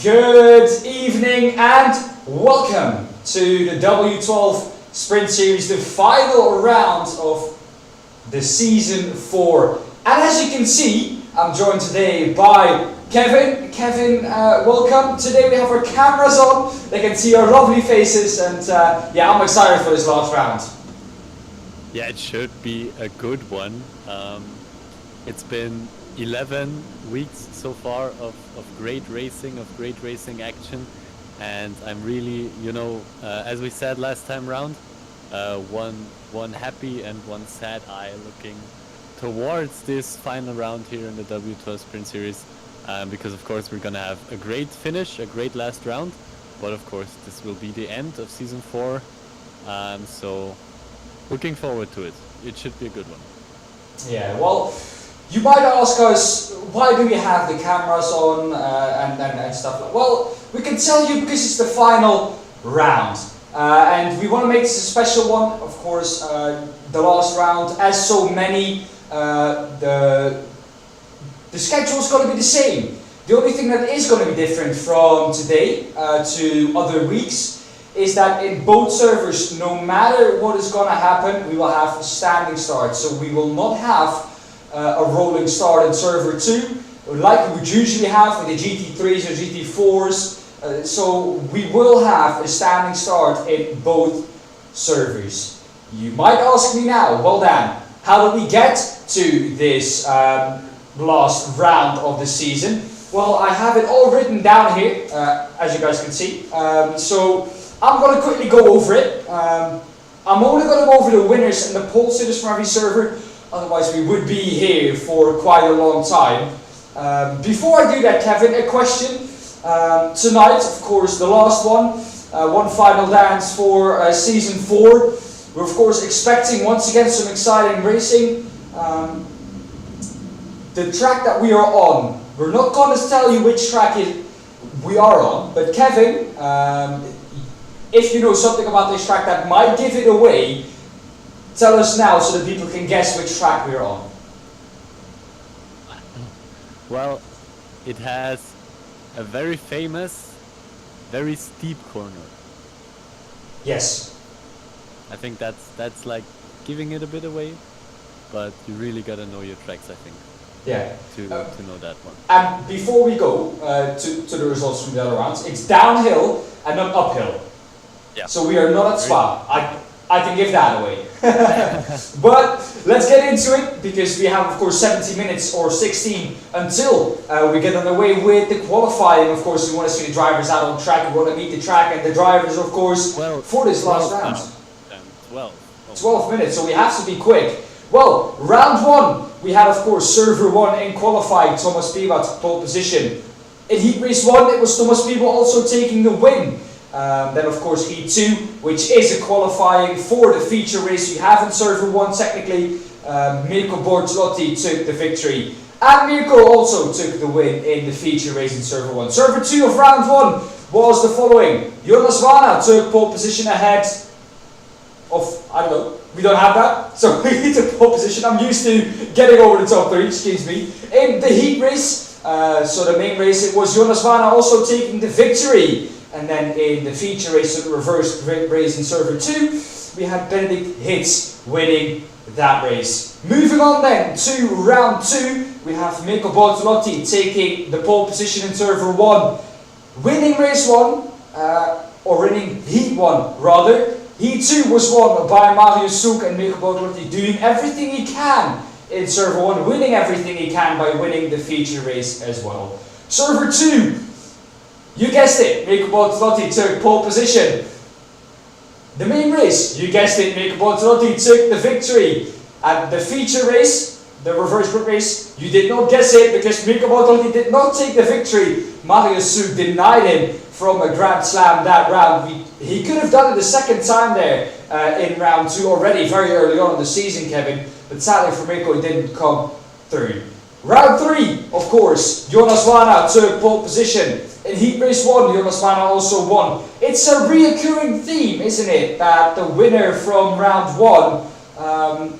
Good evening and welcome to the W12 Sprint Series, the final round of the Season 4. And as you can see, I'm joined today by Kevin. Kevin, welcome. Today we have our cameras on, they can see our lovely faces, and yeah, I'm excited for this last round. Yeah, it should be a good one. It's been 11 weeks so far of great racing action, and I'm really, as we said last time round, one happy and one sad eye looking towards this final round here in the W12 Sprint Series, because of course we're gonna have a great finish, a great last round, but of course this will be the end of Season 4, so looking forward to it. It should be a good one. Yeah, well, you might ask us, why do we have the cameras on and stuff like that? Well, we can tell you because it's the final round. And we want to make this a special one, of course, the last round, as so many, the schedule is going to be the same. The only thing that is going to be different from today to other weeks is that in both servers, no matter what is going to happen, we will have a standing start. So we will not have a rolling start in server 2, like we would usually have with the GT3s or GT4s. So we will have a standing start in both servers. You might ask me now, well Dan, how did we get to this last round of the season? Well, I have it all written down here, as you guys can see. So I'm going to quickly go over it. I'm only going to go over the winners and the pole sitters from every server. Otherwise, we would be here for quite a long time. Before I do that, Kevin, a question. Tonight, of course, the last one. One final dance for Season 4. We're, of course, expecting once again some exciting racing. The track that we are on, we're not going to tell you which track we are on. But Kevin, if you know something about this track that might give it away, tell us now so that people can guess which track we're on. Well, it has a very famous, very steep corner. Yes. I think that's like giving it a bit away, but you really gotta know your tracks, I think. Yeah. To know that one. And before we go to the results from the other rounds, it's downhill and not uphill. Yeah. So we are not at Spa. I can give that away. But let's get into it, because we have, of course, 70 minutes or 16 until we get underway with the qualifying. Of course, we want to see the drivers out on track. We want to meet the track and the drivers, of course, for this last round. 12 minutes, so we have to be quick. Well, round 1, we had, of course, server 1 in qualifying, Thomas Pibat, pole position. In heat race 1, it was Thomas Pibat also taking the win. Then of course heat 2, which is a qualifying for the feature race you have in server 1 technically. Mirko Bortolotti took the victory, and Mirko also took the win in the feature race in server 1. Server 2 of round 1 was the following. Jonas Vana took pole position ahead of, I don't know, we don't have that, so he took pole position. I'm used to getting over the top 3, excuse me. In the heat race, so the main race, it was Jonas Vana also taking the victory. And then in the feature race, so the reverse race in server 2, we had Benedict Hitz winning that race. Moving on then to round 2, we have Mirko Bortolotti taking the pole position in server 1. Winning race 1, or winning heat 1 rather. Heat 2 was won by Mario Souk, and Mirko Bortolotti doing everything he can in server 1, winning everything he can by winning the feature race as well. Server 2. You guessed it, Mirko Bortolotti took pole position. The main race, you guessed it, Mirko Bortolotti took the victory. At the feature race, the reverse group race, you did not guess it because Mirko Bortolotti did not take the victory. Mario Souk denied him from a Grand Slam that round. He could have done it the second time there in round 2 already, very early on in the season, Kevin. But sadly for Mirko, it didn't come through. Round 3, of course, Jonas Vana took pole position. In heat race 1, Jonas Vana also won. It's a reoccurring theme, isn't it? That the winner from round 1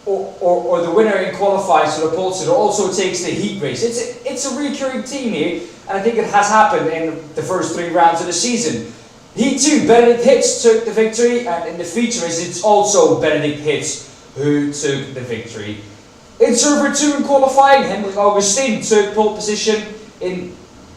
or the winner in qualifying, so the pole sitter, also takes the heat race. It's a recurring theme here, and I think it has happened in the first 3 rounds of the season. Heat 2, Benedict Hitz took the victory, and in the feature race, it's also Benedict Hitz who took the victory. In server 2 in qualifying, Hendrik Augustin took pole position. In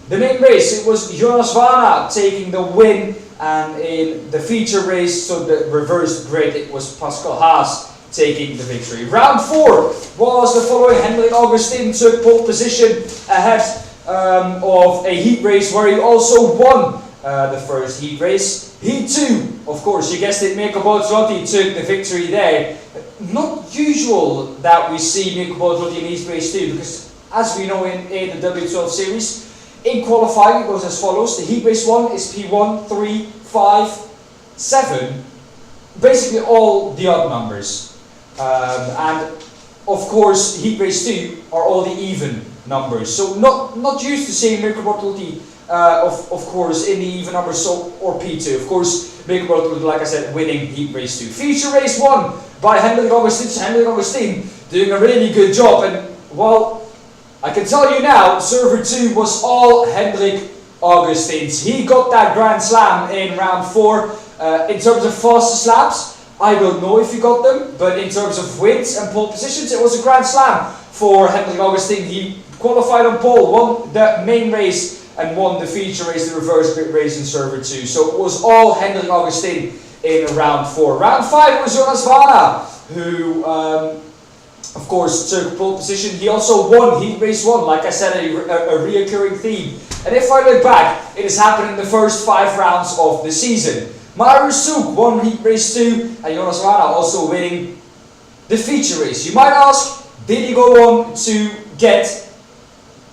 the main race, it was Jonas Vana taking the win, and in the feature race, so the reversed grid, it was Pascal Haas taking the victory. Round 4 was the following. Hendrik Augustin took pole position ahead of a heat race where he also won the first heat race. Heat 2, of course, you guessed it, Mirko Bortolotti took the victory there. Not usual that we see Mirko Bortolotti in heat race 2, because as we know in the W12 series, in qualifying it goes as follows. The heat race 1 is P1, 3, 5, 7, basically all the odd numbers. And of course, heat race 2 are all the even numbers. So not used to seeing Mirko Bortolotti, of course, in the even numbers, so, or P2. Of course, Mirko Bortolotti, like I said, winning heat race 2. Feature race 1 by Hendrik Augustin. So Hendrik Augustin doing a really good job. And, well, I can tell you now, server 2 was all Hendrik Augustin's. He got that Grand Slam in round 4. In terms of fastest laps, I don't know if he got them, but in terms of wins and pole positions, it was a Grand Slam for Hendrik Augustin. He qualified on pole, won the main race, and won the feature race, the reverse grid race in server 2. So it was all Hendrik Augustin in round 4. Round 5 was Jonas Vana, who, of course, took pole position. He also won heat race 1, like I said, a reoccurring theme. And if I look back, it has happened in the first 5 rounds of the season. Marius Souk won heat race 2, and Jonas Vana also winning the feature race. You might ask, did he go on to get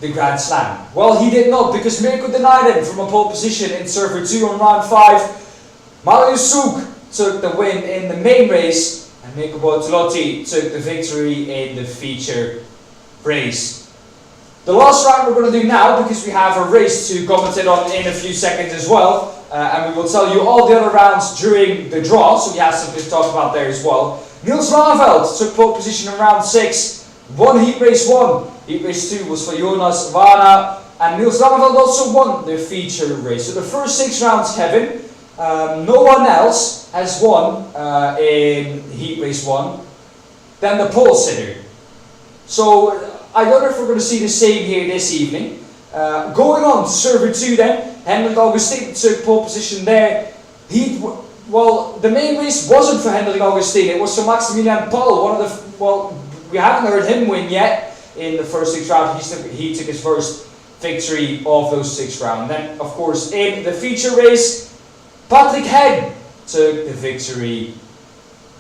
the Grand Slam? Well, he did not, because Mirko denied him from a pole position in server 2 on round 5. Marius Souk took the win in the main race, and Mirko Bortolotti took the victory in the feature race. The last round we're going to do now, because we have a race to commentate on in a few seconds as well, and we will tell you all the other rounds during the draw, so we have something to talk about there as well. Niels Raveld took pole position in round 6, won heat race 1. Heat race 2 was for Jonas Vana, and Niels Raveld also won the feature race. So the first 6 rounds, Kevin, no one else has won in heat race 1 than the pole sitter. So I don't know if we're going to see the same here this evening. Going on to server 2 then, Hendrik Augustin took pole position there. Well, the main race wasn't for Hendrik Augustin, it was for Maximilian Paul, we haven't heard him win yet in the first 6 rounds. He took his first victory of those 6 rounds. Then, of course, in the feature race, Patrick Hen took the victory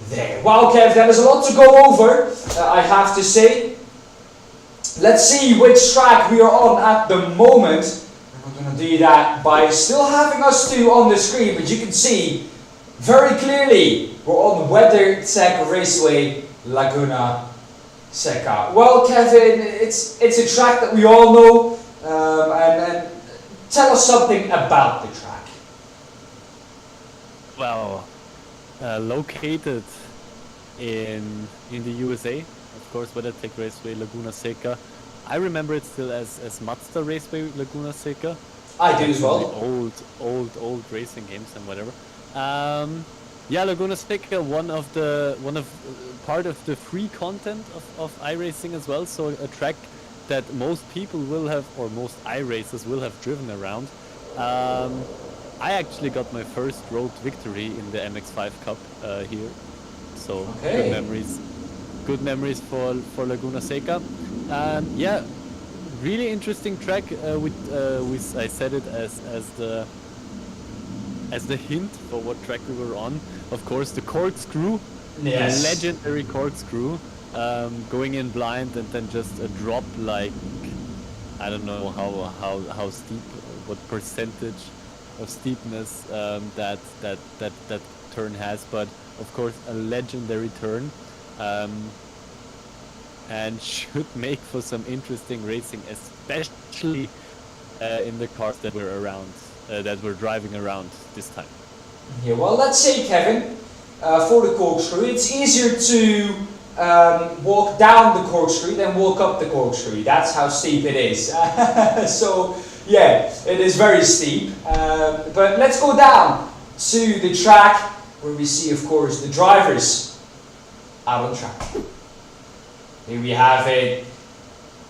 there. Wow, Kev, there is a lot to go over, I have to say. Let's see which track we are on at the moment. We're going to do that by still having us two on the screen, but you can see very clearly we're on WeatherTech Raceway Laguna Seca. Well, Kevin, it's a track that we all know, and tell us something about the track. Well, located in the USA, of course, WeatherTech Raceway Laguna Seca. I remember it still as Mazda Raceway Laguna Seca. I do as well. Old racing games and whatever. Yeah, Laguna Seca, part of the free content of iRacing as well. So a track that most people will have, or most iRacers will have driven around. I actually got my first road victory in the MX5 Cup here. So okay. Good memories for Laguna Seca. Yeah, really interesting track. I said it as the hint for what track we were on. Of course, the corkscrew, yes. The legendary corkscrew, going in blind and then just a drop like, I don't know how steep, what percentage of steepness that turn has, but of course a legendary turn. And should make for some interesting racing, especially in the cars that we're driving around this time. Yeah, well, let's say, Kevin, for the corkscrew, it's easier to walk down the corkscrew, then walk up the corkscrew. That's how steep it is. So yeah, it is very steep. But let's go down to the track where we see, of course, the drivers out on track. Here we have it.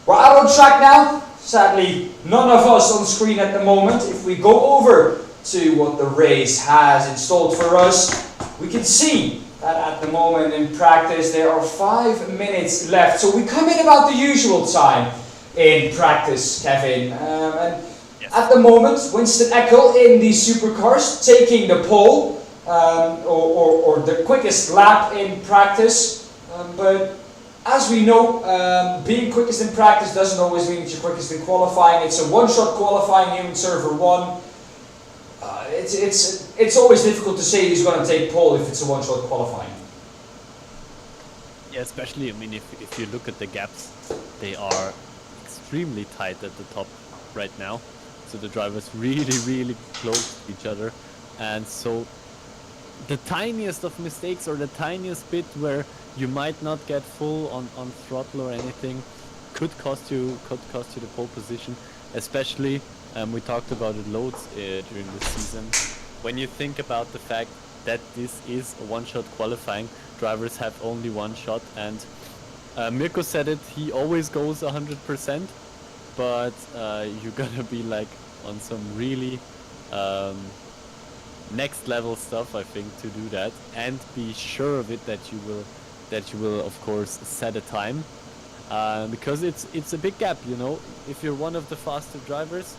We're out on track now. Sadly, none of us on screen at the moment. If we go over to what the race has installed for us, we can see that at the moment in practice there are 5 minutes left. So we come in about the usual time in practice, Kevin. And Yes. at the moment, Winston Eckel in the supercars taking the pole, or the quickest lap in practice. But as we know, being quickest in practice doesn't always mean that you're quickest in qualifying. It's a one-shot qualifying here in server 1. It's always difficult to say who's going to take pole if it's a one-shot qualifying. Yeah, especially, I mean, if you look at the gaps, they are extremely tight at the top right now. So the drivers really close to each other. And so the tiniest of mistakes or the tiniest bit where you might not get full on throttle or anything could cost you the pole position. Especially, we talked about it loads during the season. When you think about the fact that this is a one-shot qualifying, drivers have only one shot, and Mirko said it, he always goes 100%, but you gotta be like on some really next level stuff, I think, to do that, and be sure of it that you will of course set a time, because it's a big gap, you know. If you're one of the faster drivers,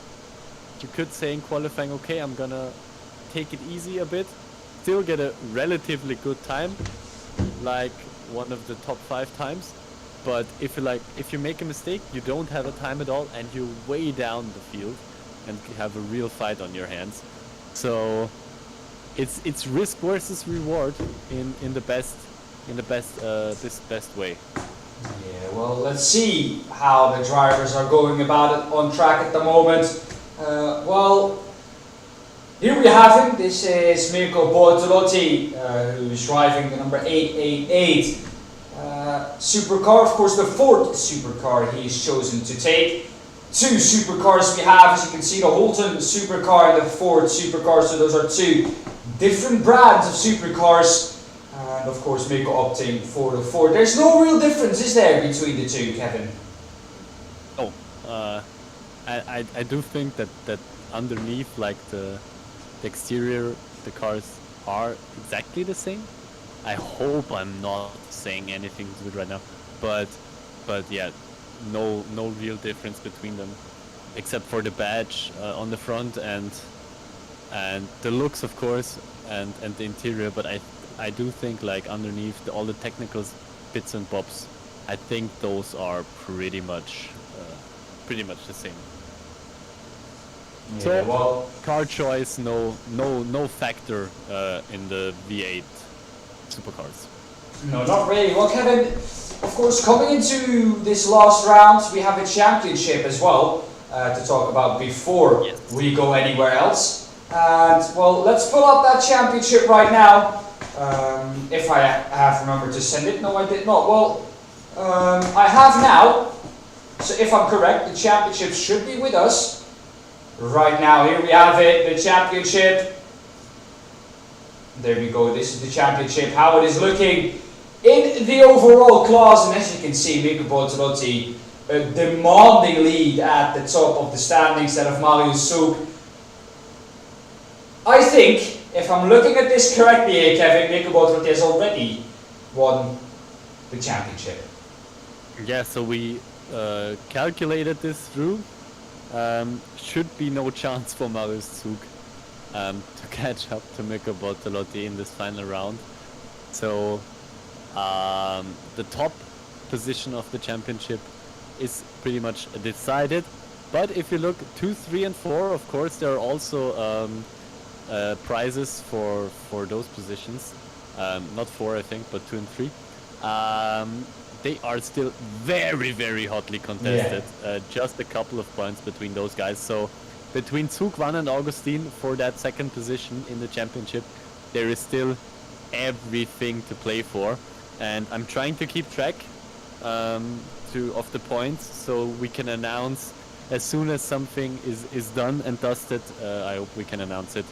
you could say in qualifying, okay, I'm gonna take it easy a bit, still get a relatively good time, like one of the top 5 times. But if you make a mistake, you don't have a time at all, and you're way down the field, and have a real fight on your hands. So it's risk versus reward in the best way. Yeah, well, let's see how the drivers are going about it on track at the moment. Well, here we have him. This is Mirko Bortolotti, who's driving the number 888 supercar. Of course, the 4th supercar he's chosen to take. 2 supercars we have, as you can see, the Holton supercar and the Ford supercar. So those are 2 different brands of supercars. And of course, Mirko opting for the Ford. There's no real difference, is there, between the 2, Kevin? Oh, I do think that underneath, like the exterior, the cars are exactly the same. I hope I'm not saying anything good right now, but yeah, no real difference between them, except for the badge on the front and the looks, of course, and the interior. But I do think, like, underneath all the technical bits and bobs, I think those are pretty much the same. Yeah, So, well, car choice, no factor in the V8 supercars. no, not really. Well, Kevin, of course, coming into this last round, we have a championship as well to talk about before Yes. we go anywhere else. And, well, let's pull up that championship right now. If I have remembered to send it. No, I did not. Well, I have now. So if I'm correct, the championship should be with us. Right now, here we have it, the championship. There we go, this is the championship, how it is looking in the overall class. And as you can see, Mirko Bortolotti, a demanding lead at the top of the standings, that of Marius Zug. I think, if I'm looking at this correctly here, Kevin, Mirko Bortolotti has already won the championship. Yeah, so we calculated this through. Should be no chance for Marius Zug to catch up to Mirko Bortolotti in this final round. So the top position of the championship is pretty much decided. But if you look 2, 3, and 4, of course there are also prizes for those positions. Not 4, I think, but 2 and 3. They are still very hotly contested. Yeah. Just a couple of points between those guys. So between Zug, Van, and Augustin for that second position in the championship, there is still everything to play for. and I'm trying to keep track of the points so we can announce as soon as something is done and dusted. I hope we can announce it.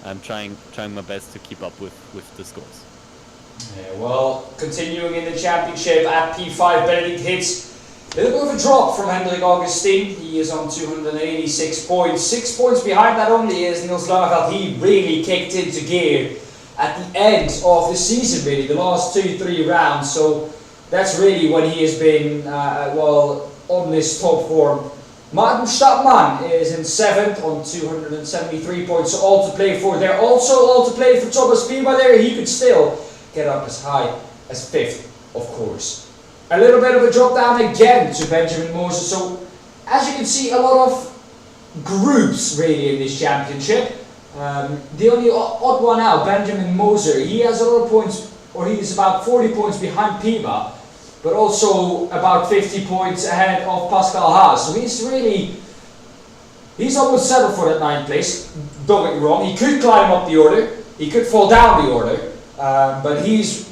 I'm trying my best to keep up with the scores. Yeah, well, continuing in the championship at P5, Benedict hits a little bit of a drop from Hendrik Augustin. He is on 286 points. 6 points behind that only is Niels Langeveld. He really kicked into gear at the end of the season, really, the last 2-3 rounds. So that's really when he has been, on this top form. Martin Stadtmann is in 7th on 273 points, so all to play for there. Also all to play for Thomas Pima there. He could still get up as high as 5th, of course. A little bit of a drop down again to Benjamin Moses. So as you can see, a lot of groups really in this championship. The only odd one out, Benjamin Moser, he has a lot of points, or he is about 40 points behind Pima, but also about 50 points ahead of Pascal Haas. So he's almost settled for that 9th place. Don't get me wrong, he could climb up the order, he could fall down the order, but he's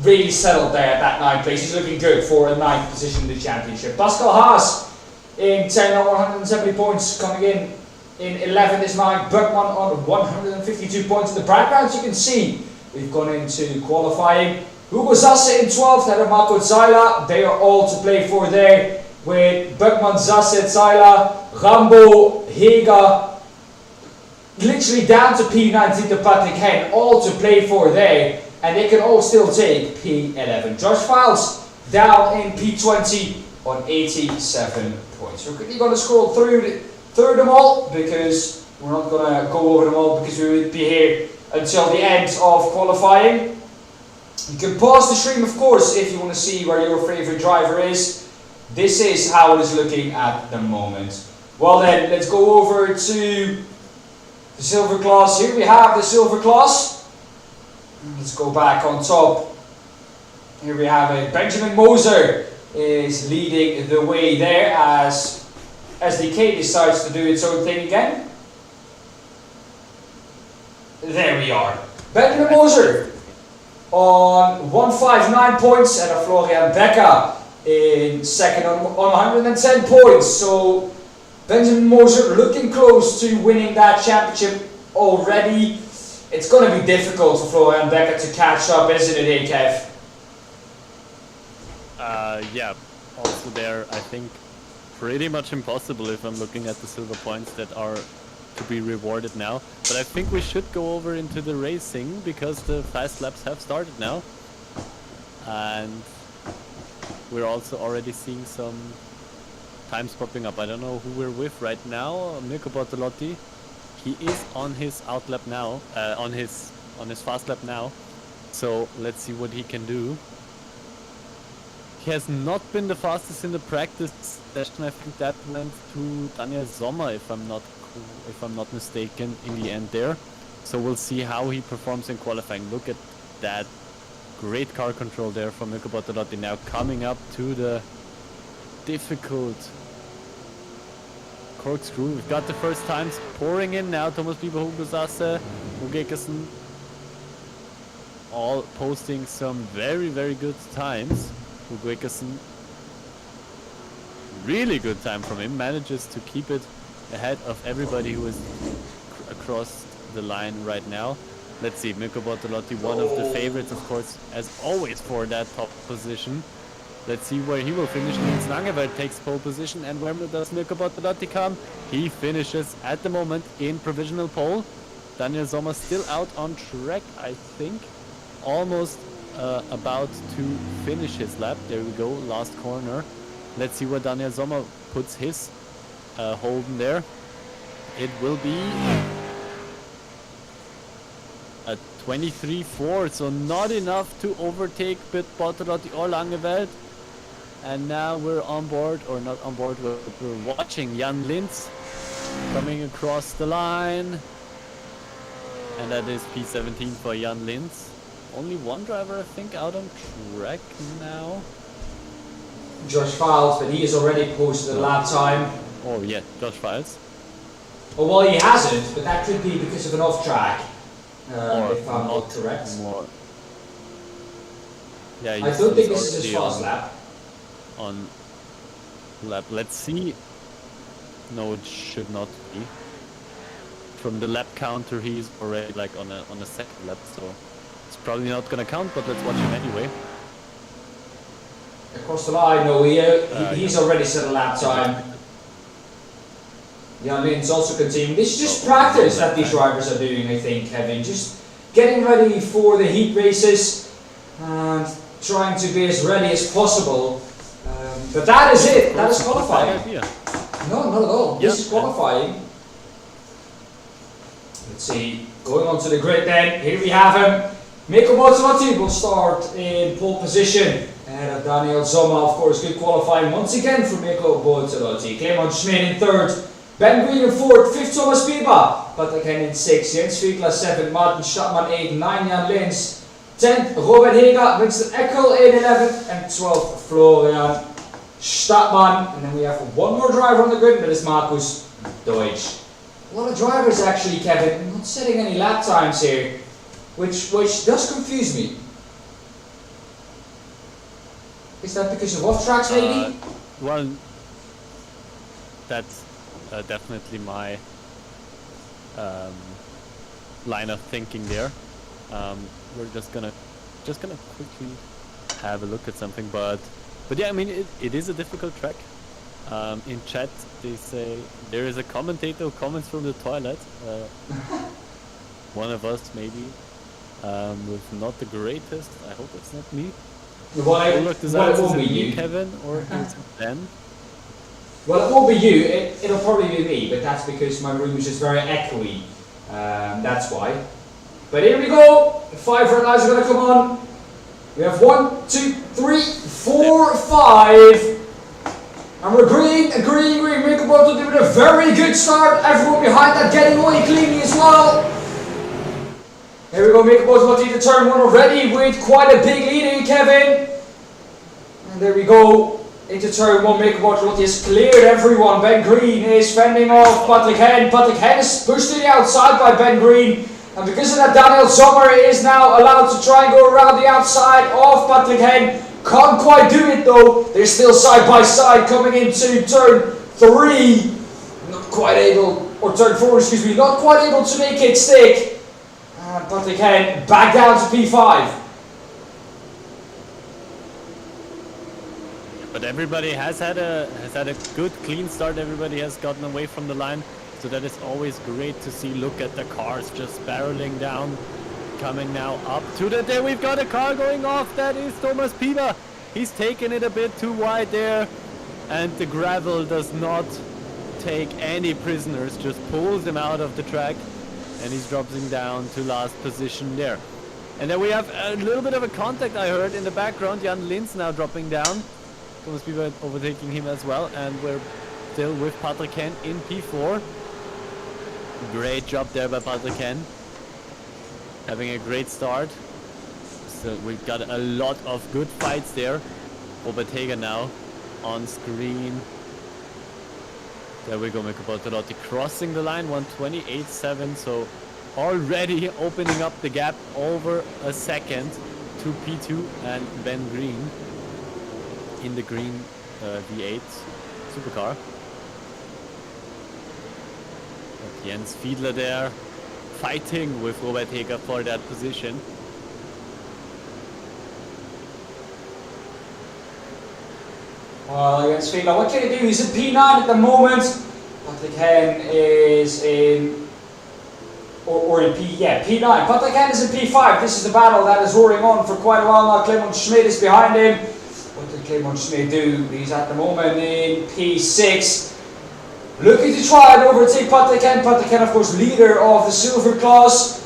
really settled there at that 9th place. He's looking good for a 9th position in the championship. Pascal Haas in 10 on 170 points, coming in 11th is Mark Buckman on 152 points. In the background you can see we've gone into qualifying. Hugo Zasse in 12th, and Marco Zaila. They are all to play for there with Buckman, Zasse, Zaila, Rambo, Hega, literally down to P19 to Patrick Hen, all to play for there, and they can all still take P11. Josh Files down in P20 on 87 points. We're quickly going to scroll through them all because we're not going to go over them all because we would be here until the end of qualifying. You can pause the stream, of course, if you want to see where your favorite driver is. This is how it is looking at the moment. Well then, let's go over to the silver class. Here we have the silver class. Let's go back on top. Here we have it. Benjamin Moser is leading the way there as SDK decides to do its own thing again. There we are. Benjamin Moser on 159 points, and a Florian Becker in 2nd on 110 points. So Benjamin Moser looking close to winning that championship already. It's going to be difficult for Florian Becker to catch up, isn't it, Kev? Yeah, also there I think pretty much impossible if I'm looking at the silver points that are to be rewarded now. But I think we should go over into the racing because the fast laps have started now, and we're also already seeing some times popping up. I don't know who we're with right now. Mirko Bortolotti, he is on his outlap now, on his fast lap now, so let's see what he can do. He has not been the fastest in the practice session. I think that went to Daniel Sommer, if I'm not mistaken, in the end there. So we'll see how he performs in qualifying. Look at that great car control there from Mirko Bortolotti, now coming up to the difficult corkscrew. We've got the first times pouring in now. Thomas Bieber, Hugo Zasse, Ugekersen, all posting some very, very good times. Hugo Ekersen, really good time from him, manages to keep it ahead of everybody who is across the line right now. Let's see, Mirko Bortolotti, one of the favorites, of course, as always, for that top position. Let's see where he will finish. Niels Langeveld takes pole position, and where does Mirko Bortolotti come? He finishes at the moment in provisional pole. Daniel Sommer still out on track, I think, almost about to finish his lap. There we go, last corner. Let's see where Daniel Sommer puts his Holden there. It will be a 23.4, so not enough to overtake Bortolotti or Langeveld. And now we're on board, or not on board, we're watching Jan Linz coming across the line. And that is P17 for Jan Linz. Only one driver, I think, out on track now. Josh Files, but he has already posted a lap time. Oh yeah, Josh Files. Oh well, he hasn't, but that could be because of an off track, if I'm not correct. Yeah, I don't think this is his fast already lap. on lap. Let's see. No, it should not be. From the lap counter, he's already like on a second lap, so it's probably not gonna count. But let's watch him anyway. Across the line, no, he's already set a lap time. Jan Lins also continuing. This is just practice that these drivers are doing, I think, Kevin. Just getting ready for the heat races and trying to be as ready as possible. But that is it. That is qualifying. No, not at all. This is qualifying. Let's see. Going on to the grid then. Here we have him. Mikko Bozzolotti will start in pole position. And Daniel Zoma, of course, good qualifying once again for Mikko Bozzolotti. Clement Schmid in third. Ben Green in fourth. Fifth, Thomas Piba. Patrick Hen in sixth. Jens Fiedler seventh. Martin Stadtman 8. 9, Jan Lins. 10th, Robert Hega. Winston Eckel in 11th. And 12th, Florian Stadtman. And then we have one more driver on the grid, that is Markus Deutsch. A lot of drivers actually, Kevin, not setting any lap times here, which does confuse me. Is that because of off tracks maybe? Well, that's definitely my line of thinking there. We're just gonna quickly have a look at something, but yeah, I mean it is a difficult track. In chat they say there is a commentator who comments from the toilet. One of us maybe with not the greatest. I hope it's not me. Well, it won't be you, Kevin, or is it Ben? Well, it won't be you. It'll probably be me, but that's because my room is just very echoey. That's why. But here we go. The 5 red lights are going to come on. We have 1, 2, 3, 4, 5. And we're green. Mikko Bozzolotti with a very good start. Everyone behind that getting away cleanly as well. Here we go, Mikko Bozzolotti to turn 1 already with quite a big lead in, Kevin. And there we go. Into turn 1, Mikko Bozzolotti has cleared everyone. Ben Green is fending off Patrick Hen. Patrick Hen is pushed to the outside by Ben Green. And because of that, Daniel Sommer is now allowed to try and go around the outside of Patrick Hen. Can't quite do it though. They're still side by side coming into turn 3. Not quite able, or turn 4, excuse me, not quite able to make it stick. And Patrick Hen back down to P5. But everybody has had a good clean start. Everybody has gotten away from the line, so that is always great to see. Look at the cars just barreling down, coming now up to the. There we've got a car going off. That is Thomas Piba. He's taken it a bit too wide there, and the gravel does not take any prisoners. Just pulls him out of the track, and he's dropping down to last position there. And then we have a little bit of a contact I heard in the background. Jan Lins now dropping down. Thomas Piba overtaking him as well, and we're still with Patrick Hen in P4. Great job there by Patrick Hen. Having a great start. So we've got a lot of good fights there. Robert now on screen. There we go, Mikko Bozzolotti crossing the line, 1:28.7. So already opening up the gap over a second to P2 and Ben Green in the green V8 supercar. And Jens Fiedler there fighting with Robert Heger for that position. Well, Jens Fiedler, what can he do? He's in P9 at the moment. Patrick Hen is in, or in P9. Patrick Hen is in P5. This is the battle that is roaring on for quite a while now. Clement Schmid is behind him. What did Clement Schmid do? He's at the moment in P6. Looking to try and overtake Patrick Hen. Patrick Hen, of course, leader of the silver class.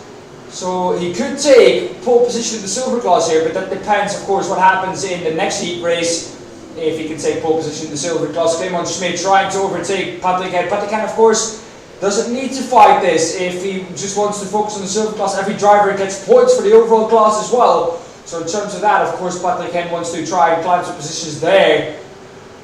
So he could take pole position in the silver class here, but that depends, of course, what happens in the next heat race. If he can take pole position in the silver class. Clement Schmid trying to overtake Patrick Hen. Patrick Hen, of course, doesn't need to fight this if he just wants to focus on the silver class. Every driver gets points for the overall class as well. So in terms of that, of course, Patrick Hen wants to try and climb some positions there.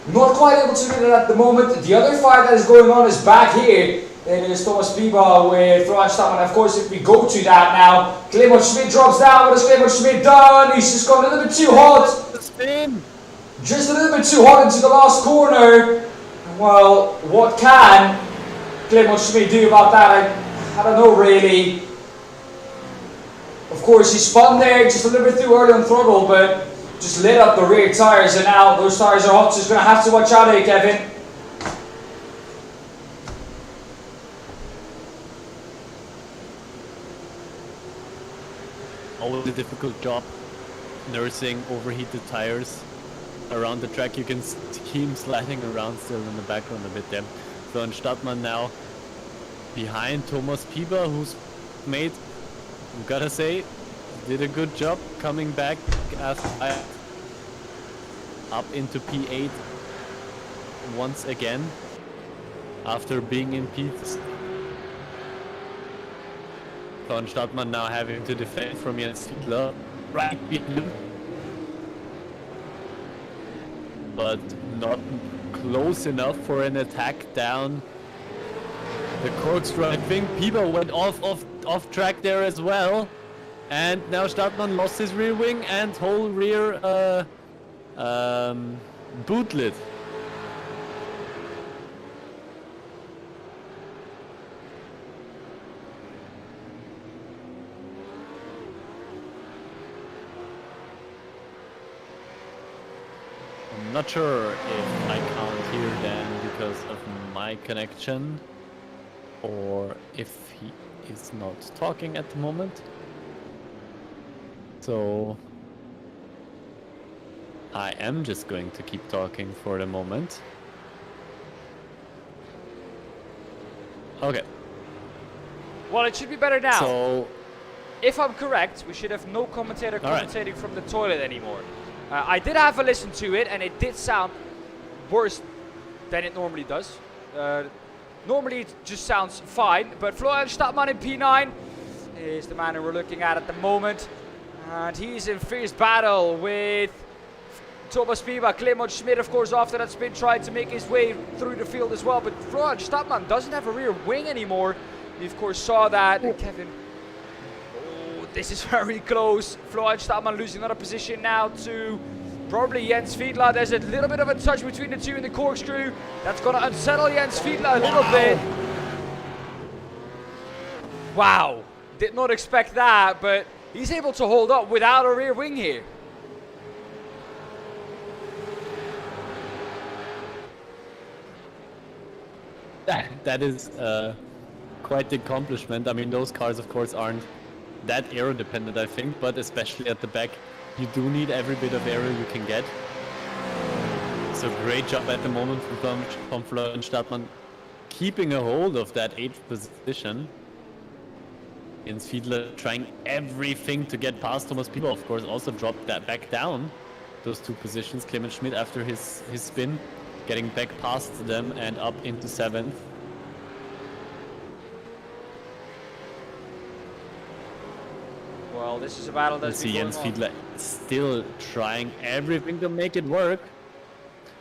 Not quite able to do that at the moment. The other fight that is going on is back here It is Thomas Biba with Florian Stammmann. Of course, if we go to that now, Clement Schmidt drops down. What has Clement Schmidt done? He's just gone a little bit too hot. The spin! Just a little bit too hot into the last corner. Well, what can Clement Schmidt do about that? I don't know really. Of course, he spun there just a little bit too early on throttle, but just lit up the rear tires, and now those tires are hot, so he's going to have to watch out here, Kevin. Always a difficult job nursing overheated tires around the track. You can see him sliding around still in the background a bit there. Florian Stammmann now behind Thomas Pieper, who's made, we gotta say, did a good job coming back up into P8 once again after being in P3. Florian Stammmann now having to defend from Jens Fiedler right behind him, but not close enough for an attack down the corkscrew. I think Pieper went off track there as well, and now Stammmann lost his rear wing and whole rear boot lid. I'm not sure if I can't hear them because of my connection, or if he is not talking at the moment. So I am just going to keep talking for the moment. Okay. Well, it should be better now. So if I'm correct, we should have no commentator All right. commentating from the toilet anymore. I did have a listen to it, and it did sound worse than it normally does. Normally it just sounds fine, but Florian Stammmann in P9 is the man who we're looking at the moment. And he's in fierce battle with Thomas Pieper. Clement Schmidt, of course, after that spin, tried to make his way through the field as well. But Florian Stammmann doesn't have a rear wing anymore. We, of course, saw that. And Kevin, oh, this is very close. Florian Stammmann losing another position now to probably Jens Fiedler. There's a little bit of a touch between the two in the corkscrew. That's going to unsettle Jens Fiedler a little bit. Wow. Did not expect that, but he's able to hold up without a rear wing here. that is quite the accomplishment. I mean, those cars, of course, aren't that aero dependent, I think, but especially at the back, you do need every bit of aero you can get. So great job at the moment from Florian Stammmann, keeping a hold of that 8th position. Jens Fiedler trying everything to get past Thomas Pieper, of course, also dropped that back down those 2 positions. Clement Schmidt, after his spin, getting back past them and up into 7th. Well, this is a battle that's See Jens Fiedler still trying everything to make it work.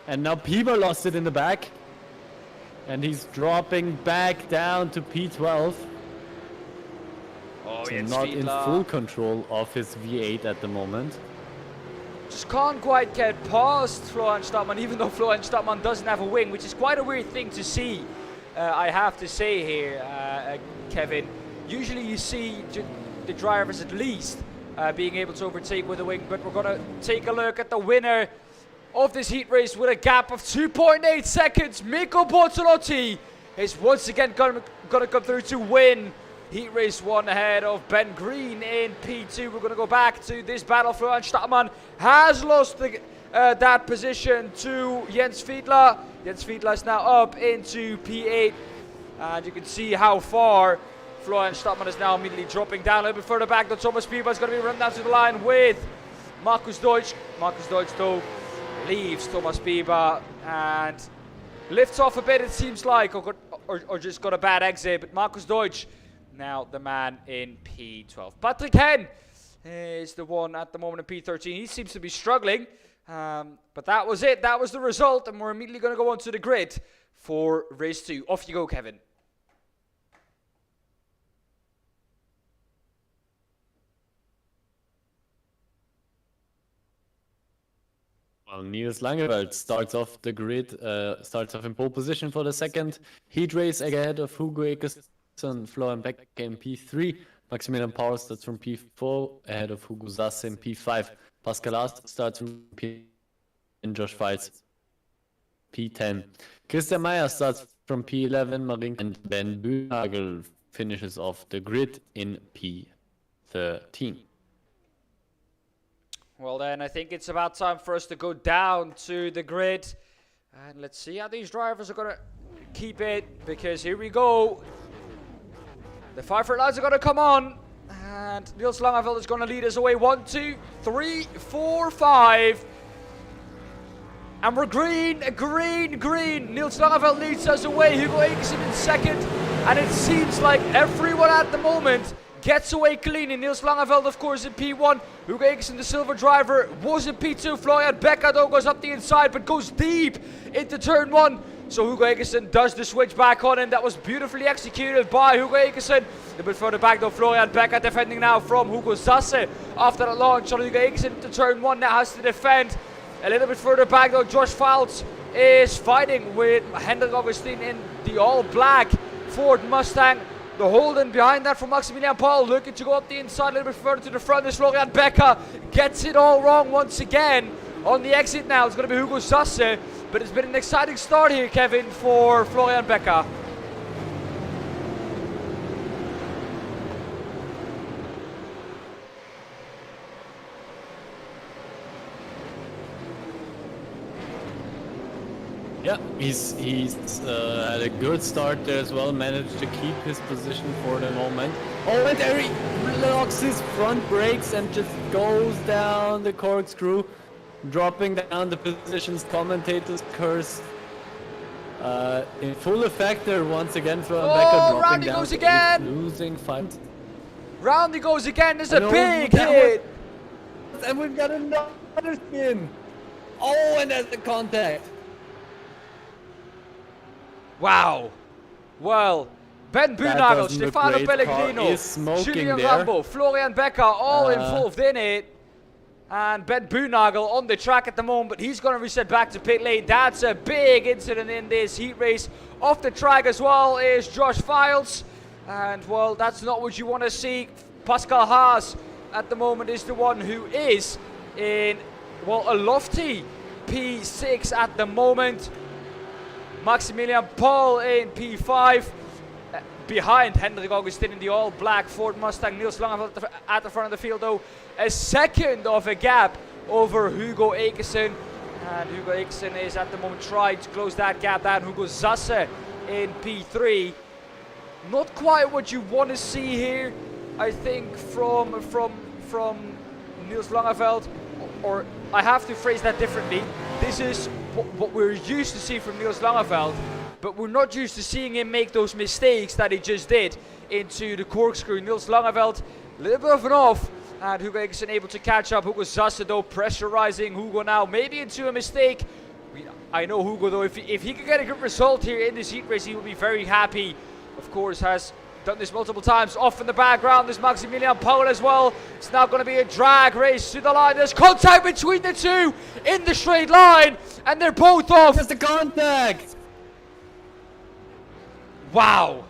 And now Pieper lost it in the back. And he's dropping back down to P12. Oh, So Jens not in Fiedler full control of his V8 at the moment. just can't quite get past Florian Stammmann, even though Florian Stammmann doesn't have a wing, which is quite a weird thing to see, I have to say here, Kevin. Usually you see the drivers at least being able to overtake with a wing, but we're going to take a look at the winner of this heat race with a gap of 2.8 seconds. Mikko Bortolotti is once again going to come through to win Heat Race 1 ahead of Ben Green in P2. We're going to go back to this battle. Florian Stammmann has lost that position to Jens Fiedler. Jens Fiedler is now up into P8. And you can see how far Florian Stammmann is now immediately dropping down a little bit further back. Though Thomas Pieper is going to be run down to the line with Markus Deutsch. Markus Deutsch, though, leaves Thomas Pieper and lifts off a bit, it seems like, or just got a bad exit. But Markus Deutsch, now the man in P12. Patrick Henn is the one at the moment in P13. He seems to be struggling, but that was it. That was the result, and we're immediately going to go onto the grid for race 2. Off you go, Kevin. Niels Langeveld starts off the grid, starts off in pole position for the second heat race ahead of Hugo Ekeson, Florian Beck in P3. Maximilian Paul starts from P4 ahead of Hugo Sasse in P5. Pascal Ast starts from P and Josh Files P10. Christian Meyer starts from P11, Marin and Ben Bühnagel finishes off the grid in P13. Well then, I think it's about time for us to go down to the grid. And let's see how these drivers are going to keep it. Because here we go. The 5 red lights are going to come on. And Niels Langeveld is going to lead us away. 1, 2, 3, 4, 5. And we're green, green, green. Niels Langeveld leads us away. Hugo Ekeson in second. And it seems like everyone at the moment gets away clean. And Niels Langeveld, of course, in P1. Hugo Ekeson, the silver driver, was in P2. Florian Becker, though, goes up the inside, but goes deep into turn 1. So Hugo Ekeson does the switch back on, and that was beautifully executed by Hugo Ekeson. A little bit further back, though, Florian Becker defending now from Hugo Sasse. After that launch on Hugo Ekeson into turn 1, now has to defend. A little bit further back, though, Josh Files is fighting with Hendrik Augustin in the all-black Ford Mustang. The Holden behind that from Maximilian Paul, looking to go up the inside a little bit further to the front. Is Florian Becker, gets it all wrong once again. On the exit now, it's going to be Hugo Sasse, but it's been an exciting start here, Kevin, for Florian Becker. Yeah, he's had a good start there as well, managed to keep his position for the moment. Oh, and there he locks his front brakes and just goes down the corkscrew, dropping down the positions. Commentators curse. In full effect there once again from Becker, dropping Round he down goes again! losing 5. Round he goes again, there's a big hit! And we've got another spin! Oh, and there's the contact! Wow. Well, Ben Bühnagel, Stefano Pellegrino, Julien there. Rambo, Florian Becker, all involved in it. And Ben Bühnagel on the track at the moment, but he's going to reset back to pit lane. That's a big incident in this heat race. Off the track as well is Josh Files. And, well, that's not what you want to see. Pascal Haas at the moment is the one who is in, well, a lofty P6 at the moment. Maximilian Paul in P5, behind Hendrik Augustin in the all-black Ford Mustang. Niels Langeveld at the front of the field, though, a second of a gap over Hugo Ekeson. And Hugo Ekeson is at the moment trying to close that gap down. Hugo Sasse in P3. Not quite what you want to see here, I think, from Niels Langeveld. Or I have to phrase that differently. This is what we're used to see from Niels Langeveld, but we're not used to seeing him make those mistakes that he just did into the corkscrew. Niels Langeveld, a little bit of an off, and Hugo Ekeson able to catch up. Hugo Sasse, though, pressurizing Hugo now, maybe into a mistake. I know Hugo, though, if he can get a good result here in this heat race, he will be very happy. Of course, has done this multiple times. Off in the background, there's Maximilian Paul as well. It's now going to be a drag race to the line. There's contact between the two in the straight line, and they're both off. There's the contact! Wow.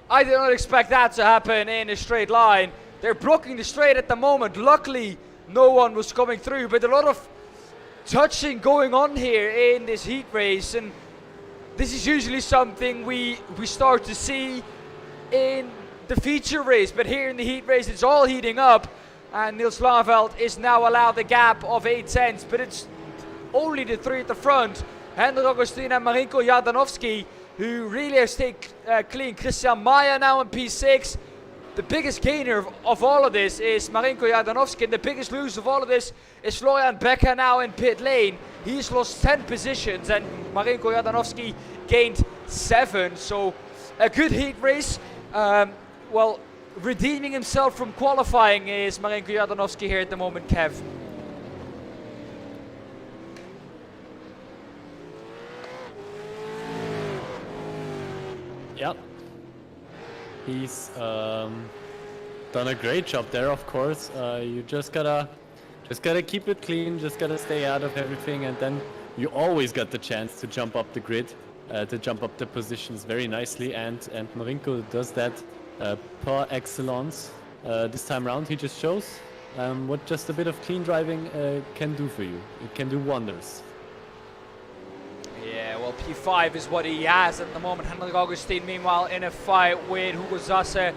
I did not expect that to happen in a straight line. They're blocking the straight at the moment. Luckily, no one was coming through, but a lot of touching going on here in this heat race, and this is usually something we start to see in the feature race, but here in the heat race it's all heating up, and Niels Langeveld is now allowed a gap of 8 tenths, but it's only the 3 at the front. Hendrik Augustin and Marinko Yardanovsky, who really has stayed clean. Christian Meyer now in P6. The biggest gainer of all of this is Marinko Yardanovsky, and the biggest loser of all of this is Florian Becker now in pit lane. He's lost 10 positions, and Marinko Yardanovsky gained 7. So a good heat race. Well, redeeming himself from qualifying is Marinko Yardanovsky here at the moment, Kev. Yep. He's done a great job there, of course. You just gotta Just gotta keep it clean, just gotta stay out of everything, and then you always got the chance to jump up the grid, to jump up the positions very nicely, and Marinko does that par excellence. This time around, he just shows what just a bit of clean driving can do for you. It can do wonders. Yeah, well, P5 is what he has at the moment. Hendrik Augustin, meanwhile, in a fight with Hugo Zasse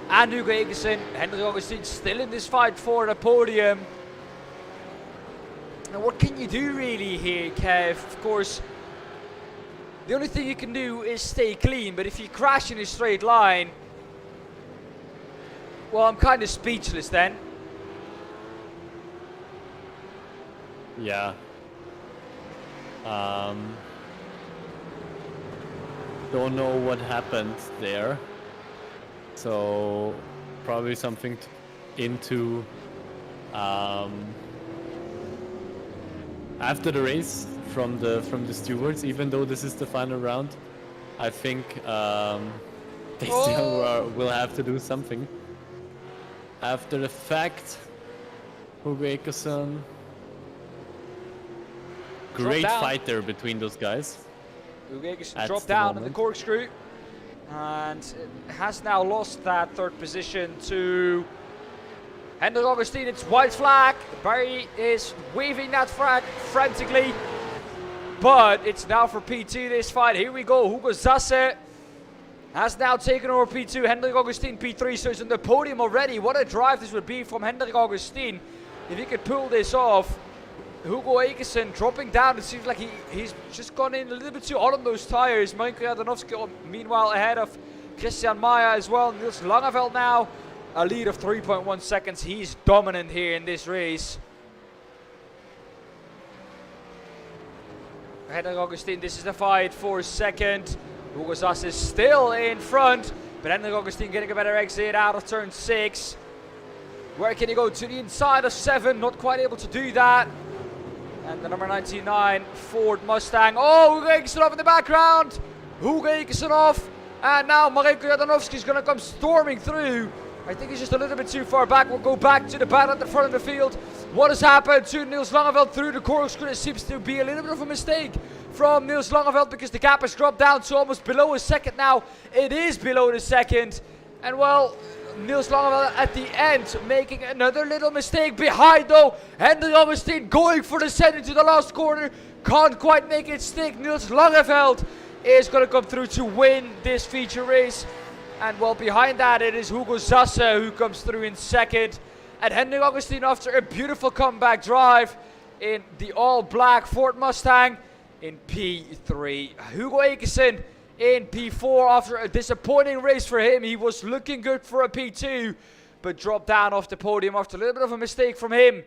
and Hugo Egersen. Hendrik Augustin still in this fight for the podium. Now, what can you do really here, Kev? Of course, the only thing you can do is stay clean, but if you crash in a straight line, well, I'm kind of speechless then. Yeah. Don't know what happened there. So probably something into after the race from the stewards. Even though this is the final round, I think they still will have to do something. After the fact, Hugo Ekerson. Great fight there between those guys. Hugo Egersen dropped down in the corkscrew and has now lost that third position to Hendrik Augustin. It's white flag. Barry is waving that flag frantically, but it's now for P2 this fight. Here we go. Hugo Zasse has now taken over P2. Hendrik Augustin P3, so he's on the podium already. What a drive this would be from Hendrik Augustin if he could pull this off. Hugo Egersen dropping down. It seems like he's just gone in a little bit too hot on those tires. Marinko Jadanovski, meanwhile, ahead of Christian Maya as well. Niels Langeveld now a lead of 3.1 seconds. He's dominant here in this race. Hendrik Augustin, this is the fight for second. Hugo Zasse is still in front, but Hendrik Augustin getting a better exit out of turn 6. Where can he go? To the inside of 7. Not quite able to do that. And the number 99 Ford Mustang. Oh, Hugo Egersen off in the background. Hugo Egersen off. And now Marinko Jadanovski is going to come storming through. I think he's just a little bit too far back. We'll go back to the battle at the front of the field. What has happened to Niels Langeveld through the corkscrew? It seems to be a little bit of a mistake from Niels Langeveld because the gap has dropped down to almost below a second now. It is below the second. And well, Niels Langeveld at the end making another little mistake behind though. Hendrik Augustin going for the set into the last corner. Can't quite make it stick. Niels Langeveld is going to come through to win this feature race. And well, behind that it is Hugo Zasse who comes through in second. And Hendrik Augustin, after a beautiful comeback drive in the all-black Ford Mustang in P3. Hugo Egersen in P4 after a disappointing race for him. He was looking good for a P2, but dropped down off the podium after a little bit of a mistake from him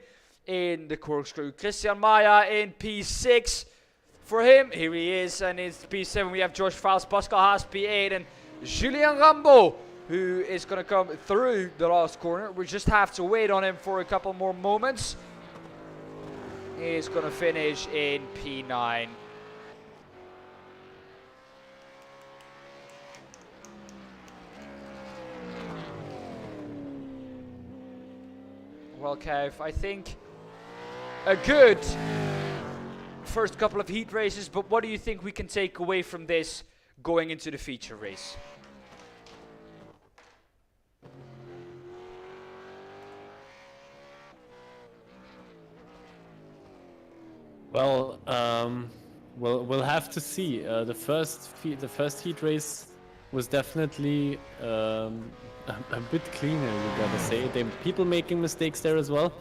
in the corkscrew. Christian Maya in P6 for him. Here he is. And in P7 we have George Faust, Pascal Haas P8, and Julien Rambo, who is going to come through the last corner. We just have to wait on him for a couple more moments. He's going to finish in P9. Well, Kev, I think a good first couple of heat races, but what do you think we can take away from this going into the feature race? Well, we'll have to see. The first heat race was definitely a bit cleaner, you gotta say. People making mistakes there as well,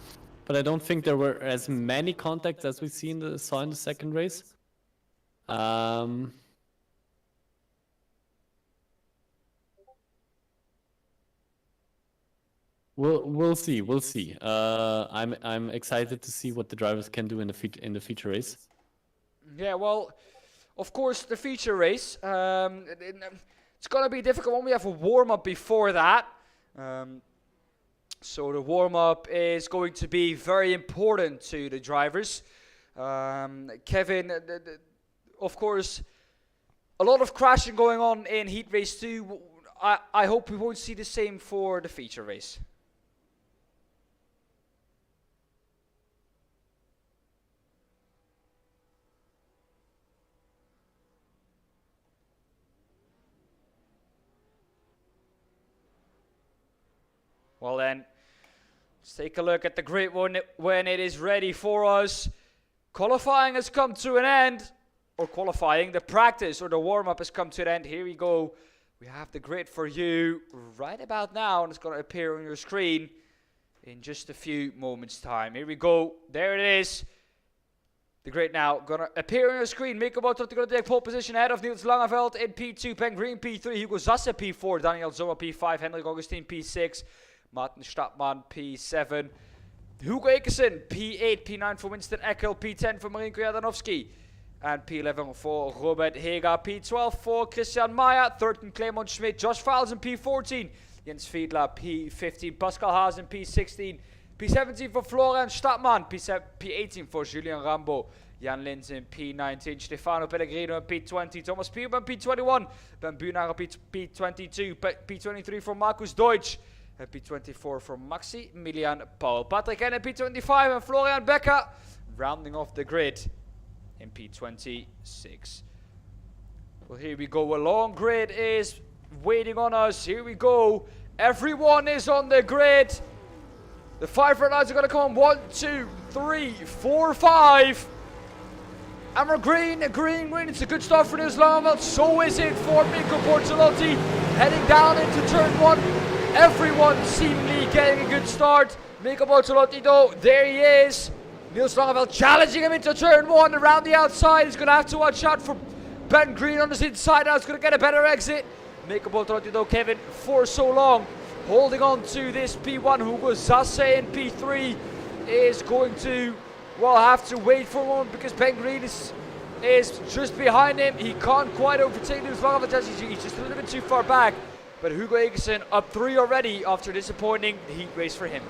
but I don't think there were as many contacts as we saw in the second race. We'll see. I'm excited to see what the drivers can do in the feature race. Yeah, well, of course, the feature race, it's going to be difficult when we have a warm-up before that. So the warm-up is going to be very important to the drivers. Kevin, of course, a lot of crashing going on in Heat Race 2. I hope we won't see the same for the feature race. Well then, let's take a look at the grid when it is ready for us. Qualifying has come to an end. Or qualifying, the practice or the warm-up has come to an end. Here we go. We have the grid for you right about now, and it's going to appear on your screen in just a few moments' time. Here we go. There it is. The grid now going to appear on your screen. Mikko Bototti going to take pole position ahead of Niels Langeveld in P2, Ben Green P3, Hugo Zasse P4, Daniel Zoma P5, Hendrik Augustin P6, Martin Stadtmann P7, Hugo Ekesen P8, P9 for Winston Eckel, P10 for Marinko Jadanovski, and P11 for Robert Hega, P12 for Christian Maya, 13 Clement Schmidt, Josh Falzen P14, Jens Fiedler P15, Pascal Hazen P16, P17 for Florian Stadtmann, P18 for Julien Rambo, Jan Linsen P19, Stefano Pellegrino P20, Thomas Pierman P21, Ben Bunager P22, P23 for Marcus Deutsch, and P24 for Maximilian Paul, Patrick Henne P25, and Florian Becker rounding off the grid in P26. Well, here we go. A long grid is waiting on us. Here we go. Everyone is on the grid. The 5 red lights are going to come. 1, 2, 3, 4, 5. And we're green. It's a good start for Niels Langeveld. So is it for Mikko Bortolotti. Heading down into turn 1. Everyone seemingly getting a good start. Mikko Bortolotti though, there he is. Niels Langeveld challenging him into turn 1 around the outside. He's going to have to watch out for Ben Green on his inside. Now he's going to get a better exit. Mikko Bortolotti though, Kevin, for so long, holding on to this P1. Hugo Zasse in P3 is going to, well, have to wait for a moment because Ben Green is just behind him. He can't quite overtake Niels Langeveld. He's just a little bit too far back. But Hugo Ekesen up 3 already after disappointing heat race for him.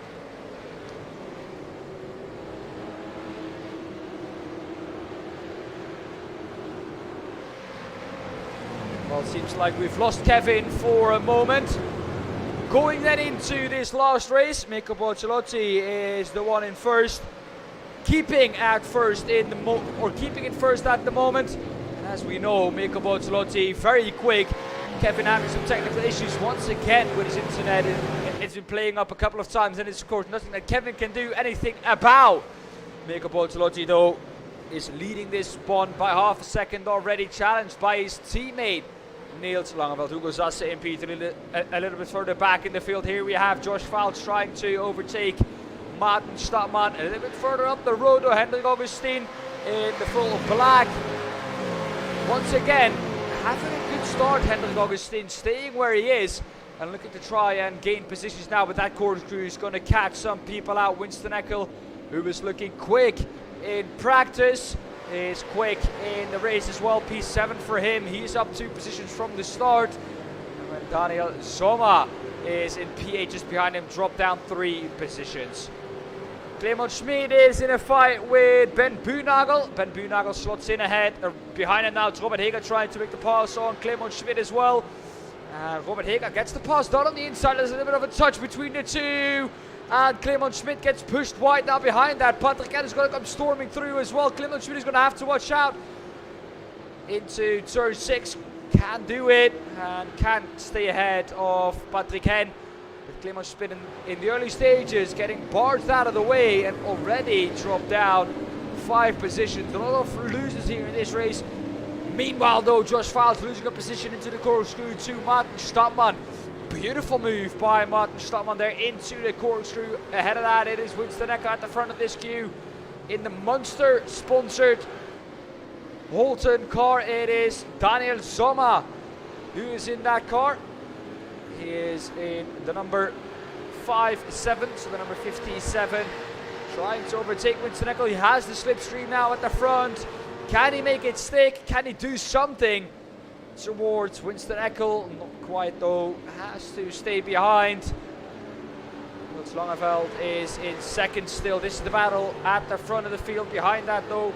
Well, it seems like we've lost Kevin for a moment. Going then into this last race, Mikko Bortolotti is the one in first, keeping it first at the moment. And as we know, Mikko Bortolotti very quick. Kevin having some technical issues once again with his internet. It's been playing up a couple of times, and it's of course nothing that Kevin can do anything about. Mikko Bortolotti though is leading this one by half a second already, challenged by his teammate Niels Langeveld. Hugo Zasse in P3 a little bit further back in the field. Here we have Josh Falz trying to overtake Martin Stadtmann. A little bit further up the road though, Hendrik Augustin in the full black. Once again, having a good start, Hendrik Augustin, staying where he is and looking to try and gain positions now, but that corkscrew is going to catch some people out. Winston Eckel, who is looking quick in practice, is quick in the race as well. P7 for him. He's up 2 positions from the start. And then Daniel Zoma is in P8 just behind him, dropped down 3 positions. Clement Schmid is in a fight with Ben Buhnagel. Ben Buhnagel slots in ahead, behind him now. It's Robert Hega trying to make the pass on Clement Schmid as well. And Robert Hega gets the pass done on the inside. There's a little bit of a touch between the two. And Clement Schmid gets pushed wide now behind that. Patrick Henn is going to come storming through as well. Clement Schmid is going to have to watch out into turn 6. Can do it and can't stay ahead of Patrick Henn. But Clement Schmid in the early stages getting barged out of the way and already dropped down 5 positions. A lot of losers here in this race. Meanwhile though, Josh Falz losing a position into the corkscrew to Martin Stadtmann. Beautiful move by Martin Stadtmann there into the corkscrew. Ahead of that, it is Winston Eckel at the front of this queue. In the Monster-sponsored Holton car, it is Daniel Zoma who is in that car. He is in the number 57, so the number 57. Trying to overtake Winston Eckel. He has the slipstream now at the front. Can he make it stick? Can he do something towards Winston Eckel? Not quite though, has to stay behind. Niels Langeveld is in second still. This is the battle at the front of the field. Behind that though,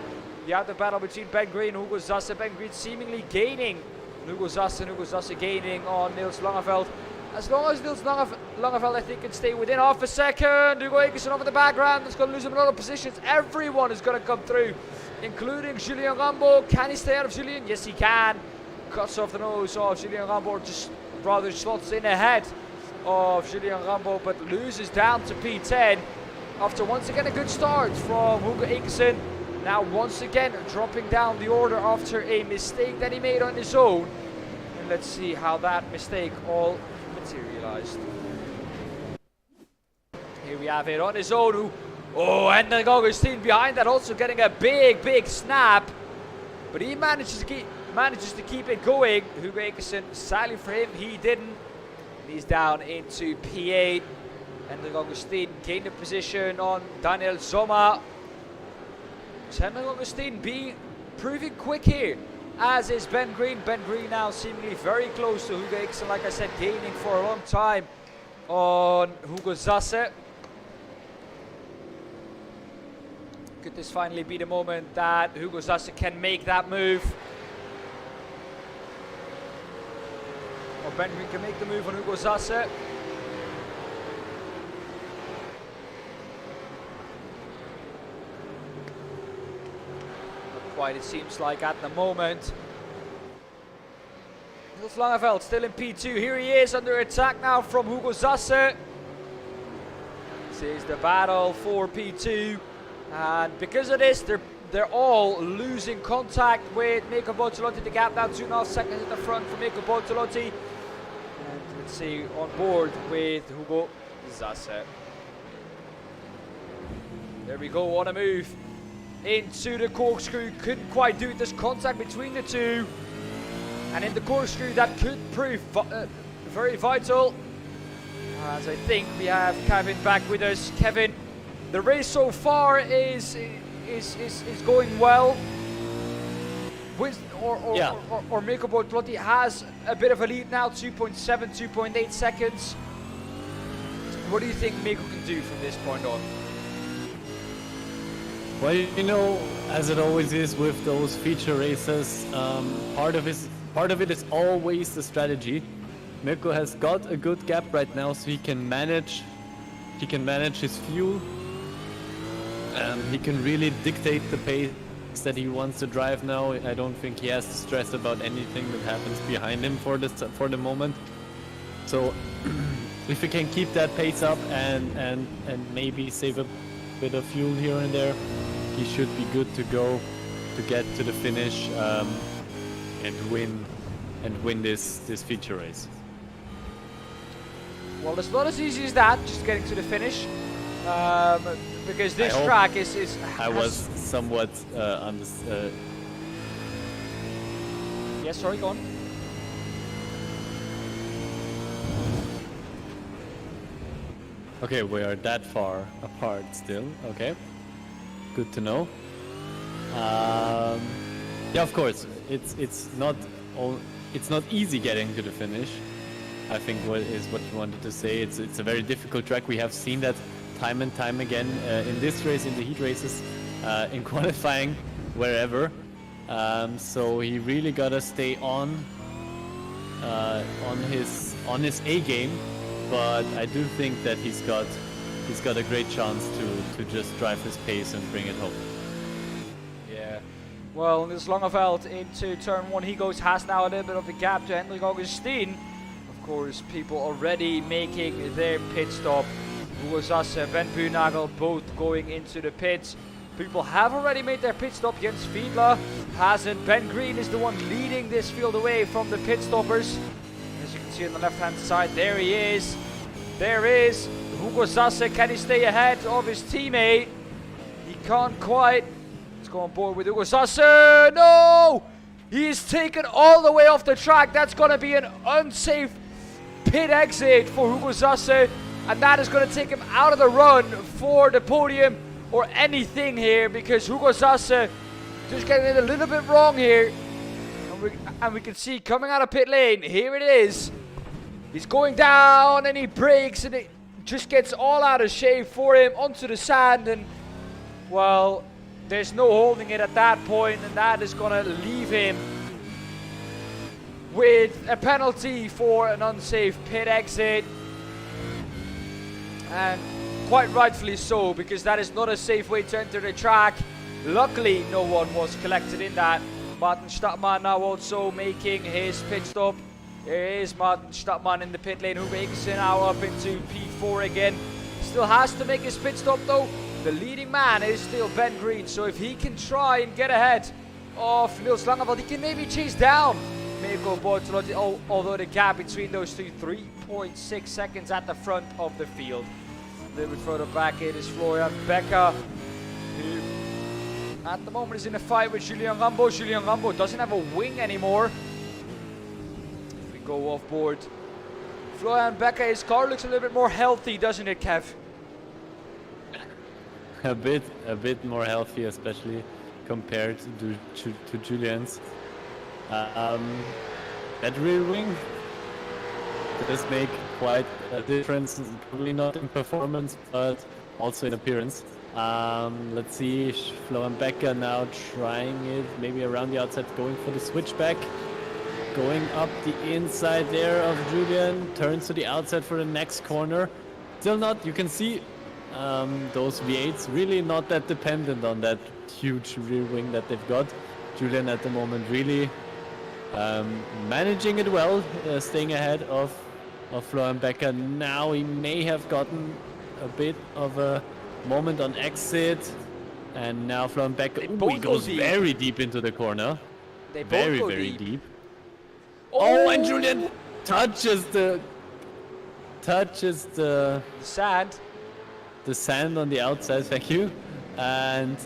you have the battle between Ben Green and Hugo Zasse. Ben Green seemingly gaining Hugo Zasse, and Hugo Zasse gaining on Niels Langeveld. As long as Niels Langeveld I think can stay within half a second. Hugo Ekesen over the background, it's going to lose him a lot of positions. Everyone is going to come through, including Julien Rambo. Can he stay out of Julien? Yes he can. Cuts off the nose of Julien Rambo, just rather slots in ahead of Julien Rambo, but loses down to P10 after once again a good start from Hugo Ekersen. Now once again dropping down the order after a mistake that he made on his own. And let's see how that mistake all materialized. Here we have it on his own. Hendrik Augustin behind that, also getting a big snap. But he manages to keep it going. Hugo Ekersen, sadly for him, he didn't. He's down into P8. Hendrik Augustin gained a position on Daniel Zoma. Hendrik Augustin proving quick here, as is Ben Green. Ben Green now seemingly very close to Hugo Ekersen, like I said, gaining for a long time on Hugo Zasse. Could this finally be the moment that Hugo Zasse can make that move? Or Ben Green can make the move on Hugo Zasse. Not quite, it seems like, at the moment. Niels Langeveld still in P2. Here he is under attack now from Hugo Zasse. This is the battle for P2. And because of this, they're all losing contact with Mirko Bortolotti. The gap now 2.5 seconds in the front for Mirko Bortolotti. And let's see, on board with Hugo Zasse. There we go, on a move into the corkscrew. Couldn't quite do it. There's contact between the two. And in the corkscrew, that could prove very vital. As I think we have Kevin back with us. Kevin, the race so far is going well. Or Mirko Bortolotti has a bit of a lead now, 2.7, 2.8 seconds. What do you think Mirko can do from this point on? Well, you know, as it always is with those feature races, part of it is always the strategy. Mirko has got a good gap right now, so he can manage his fuel. He can really dictate the pace that he wants to drive now. I don't think he has to stress about anything that happens behind him for the moment. So if he can keep that pace up and maybe save a bit of fuel here and there, he should be good to go to get to the finish and win this feature race. Well, it's not as easy as that, just getting to the finish. Because this track is I was somewhat on this. Yes, sorry, go on. Okay, we are that far apart still. Okay, good to know. Yeah, of course, it's not easy getting to the finish. I think what you wanted to say. It's a very difficult track. We have seen that time and time again in this race, in the heat races, in qualifying, wherever. So he really gotta stay on his A game, but I do think that he's got a great chance to just drive his pace and bring it home. Yeah. Well, Niels Langeveld into turn 1. He has now a little bit of a gap to Hendrik Augustin. Of course, people already making their pit stop. Hugo Zasse, Ben Buhnagel both going into the pits. People have already made their pit stop. Jens Fiedler hasn't. Ben Green is the one leading this field away from the pit stoppers. As you can see on the left hand side, there he is. There is Hugo Zasse. Can he stay ahead of his teammate? He can't quite. Let's go on board with Hugo Zasse. No! He's taken all the way off the track. That's going to be an unsafe pit exit for Hugo Zasse. And that is going to take him out of the run for the podium or anything here, because Hugo Zasse just getting it a little bit wrong here. And we can see coming out of pit lane, here it is. He's going down and he brakes and it just gets all out of shape for him onto the sand. And, well, there's no holding it at that point, and that is going to leave him with a penalty for an unsafe pit exit. And quite rightfully so, because that is not a safe way to enter the track. Luckily, no one was collected in that. Martin Stadtmann now also making his pit stop. There is Martin Stadtmann in the pit lane. Hugo Ekesen now up into P4 again. Still has to make his pit stop though. The leading man is still Ben Green, so if he can try and get ahead of Niels Langeveld, he can maybe chase down Mirko Bortolotti, although the gap between those two, 3.6 seconds at the front of the field. A little bit further back it is Florian Becker, who at the moment is in a fight with Julien Rambo. Julien Rambo doesn't have a wing anymore. If we go off board, Florian Becker, his car looks a little bit more healthy, doesn't it, Kev? A bit more healthy, especially compared to Julian's. That rear wing does make quite a difference, probably not in performance, but also in appearance. Let's see, Florian Becker now trying it, maybe around the outside, going for the switchback. Going up the inside there of Julian, turns to the outside for the next corner. Still not, you can see those V8s really not that dependent on that huge rear wing that they've got. Julian at the moment really managing it well, staying ahead of Florian Becker. Now he may have gotten a bit of a moment on exit, and now Florian Becker he goes very deep into the corner. They both very, go very deep. Oh, and Julian touches the sand. The sand on the outside, thank you. And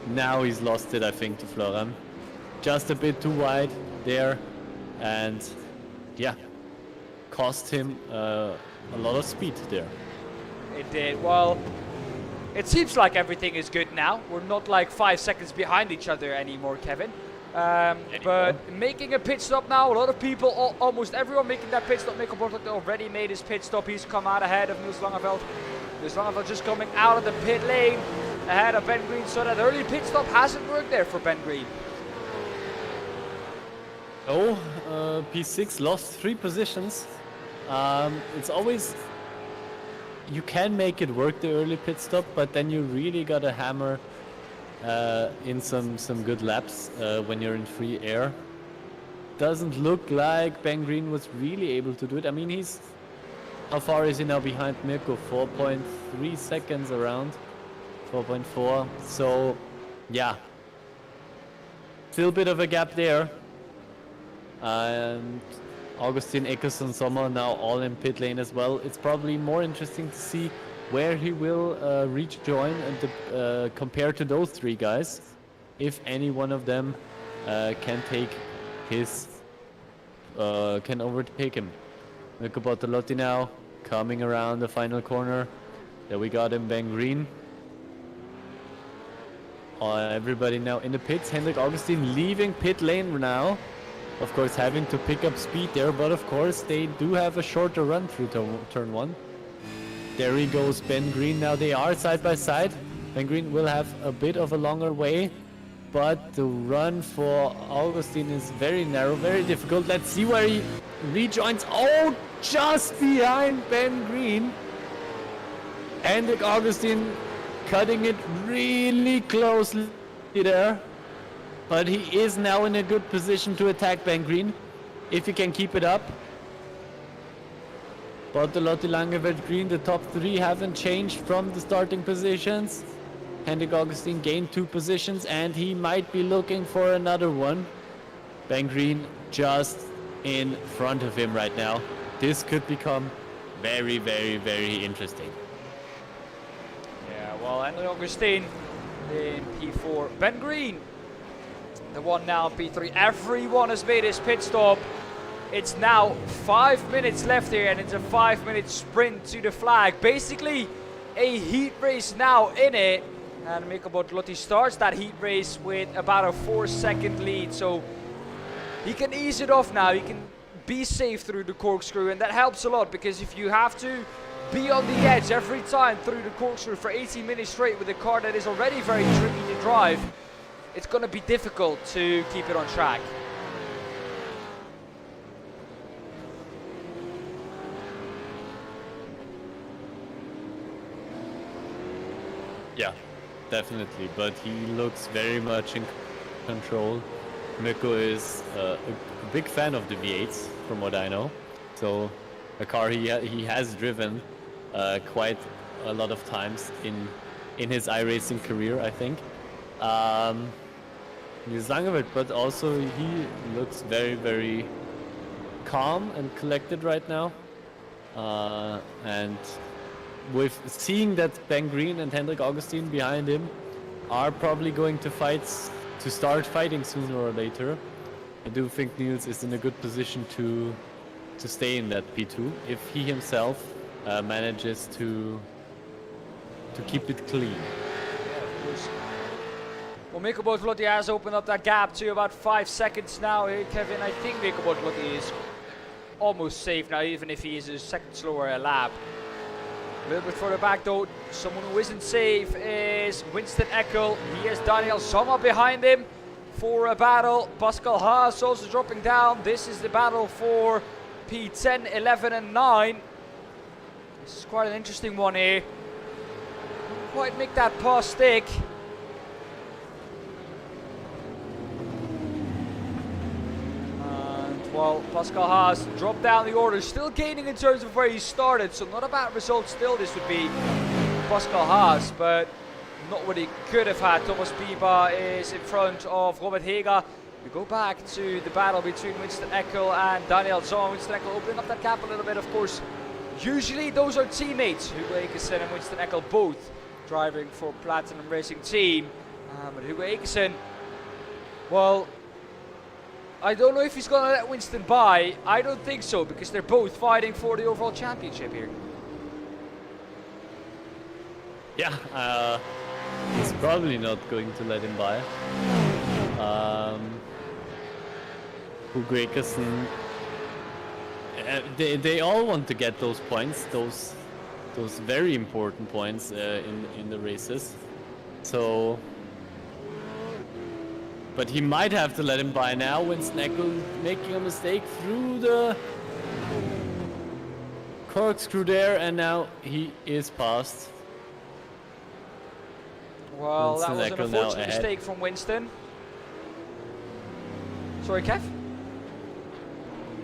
now he's lost it, I think, to Florian. Just a bit too wide there, and yeah, cost him a lot of speed there. It did. Well, it seems like everything is good now. We're not like 5 seconds behind each other anymore, Kevin. But making a pit stop now, a lot of people, almost everyone making that pit stop. Mirko Bortolotti already made his pit stop. He's come out ahead of Niels Langeveld. Niels Langeveld just coming out of the pit lane ahead of Ben Green, so that early pit stop hasn't worked there for Ben Green. Oh, P6 lost 3 positions. It's always, you can make it work, the early pit stop, but then you really gotta hammer in some good laps when you're in free air. Doesn't look like Ben Green was really able to do it. I mean, how far is he now behind Mirko? 4.3 seconds around, 4.4. So yeah, still a bit of a gap there. And Augustin Eckerson Sommer now all in pit lane as well. It's probably more interesting to see where he will rejoin and compare to those 3 guys, if any one of them can take his can overtake him. Mirko Bortolotti now coming around the final corner. There we got him, Ben Green. Everybody now in the pits. Hendrik Augustin leaving pit lane now. Of course, having to pick up speed there, but of course they do have a shorter run through turn 1. There he goes, Ben Green. Now they are side by side. Ben Green will have a bit of a longer way, but the run for Augustin is very narrow, very difficult. Let's see where he rejoins. Oh, just behind Ben Green. Hendrik Augustin cutting it really closely there. But he is now in a good position to attack Ben Green, if he can keep it up. Bortolotti, Langeveld, Green, the top 3 haven't changed from the starting positions. Hendrik Augustin gained 2 positions, and he might be looking for another one. Ben Green just in front of him right now. This could become very, very, very interesting. Yeah, well, Hendrik Augustin in P4. Ben Green, the one now in P3. Everyone has made his pit stop. It's now 5 minutes left here, and it's a 5-minute sprint to the flag. Basically, a heat race now in it. And Mirko Bortolotti starts that heat race with about a 4-second lead. So he can ease it off now. He can be safe through the corkscrew, and that helps a lot, because if you have to be on the edge every time through the corkscrew for 18 minutes straight with a car that is already very tricky to drive, it's going to be difficult to keep it on track. Yeah, definitely, but he looks very much in control. Mirko is a big fan of the V8s from what I know. So a car he has driven quite a lot of times in his iRacing career, I think. He's young of it, but also he looks very, very calm and collected right now. And with seeing that Ben Green and Hendrik Augustin behind him are probably going to start fighting sooner or later, I do think Niels is in a good position to stay in that P2 if he himself manages to keep it clean. Yeah, of course. Well, Mikko Bortolotti has opened up that gap to about 5 seconds now. Kevin, I think Mikko Bortolotti is almost safe now, even if he is a second slower a lap. A little bit further back though, someone who isn't safe is Winston Eckel. He has Daniel Sommer behind him for a battle. Pascal Haas also dropping down. This is the battle for P10, 11 and 9. This is quite an interesting one here. Couldn't quite make that pass stick. Well, Pascal Haas dropped down the order, still gaining in terms of where he started, so not a bad result still. This would be Pascal Haas, but not what he could have had. Thomas Biba is in front of Robert Hega. We go back to the battle between Winston Eckel and Daniel Zon. Winston Eckel opening up that gap a little bit, of course. Usually those are teammates, Hugo Ekesen and Winston Eckel, both driving for Platinum Racing Team. But Hugo Ekesen, well, I don't know if he's going to let Winston by. I don't think so, because they're both fighting for the overall championship here. Yeah, he's probably not going to let him by. Hugo Ekesen, they all want to get those points, those very important points in the races. So, but he might have to let him by now. Winston Eckel making a mistake through the corkscrew there, and now he is past. Well, Winston that was Eckel an now unfortunate ahead. mistake from Winston. Sorry, Kev?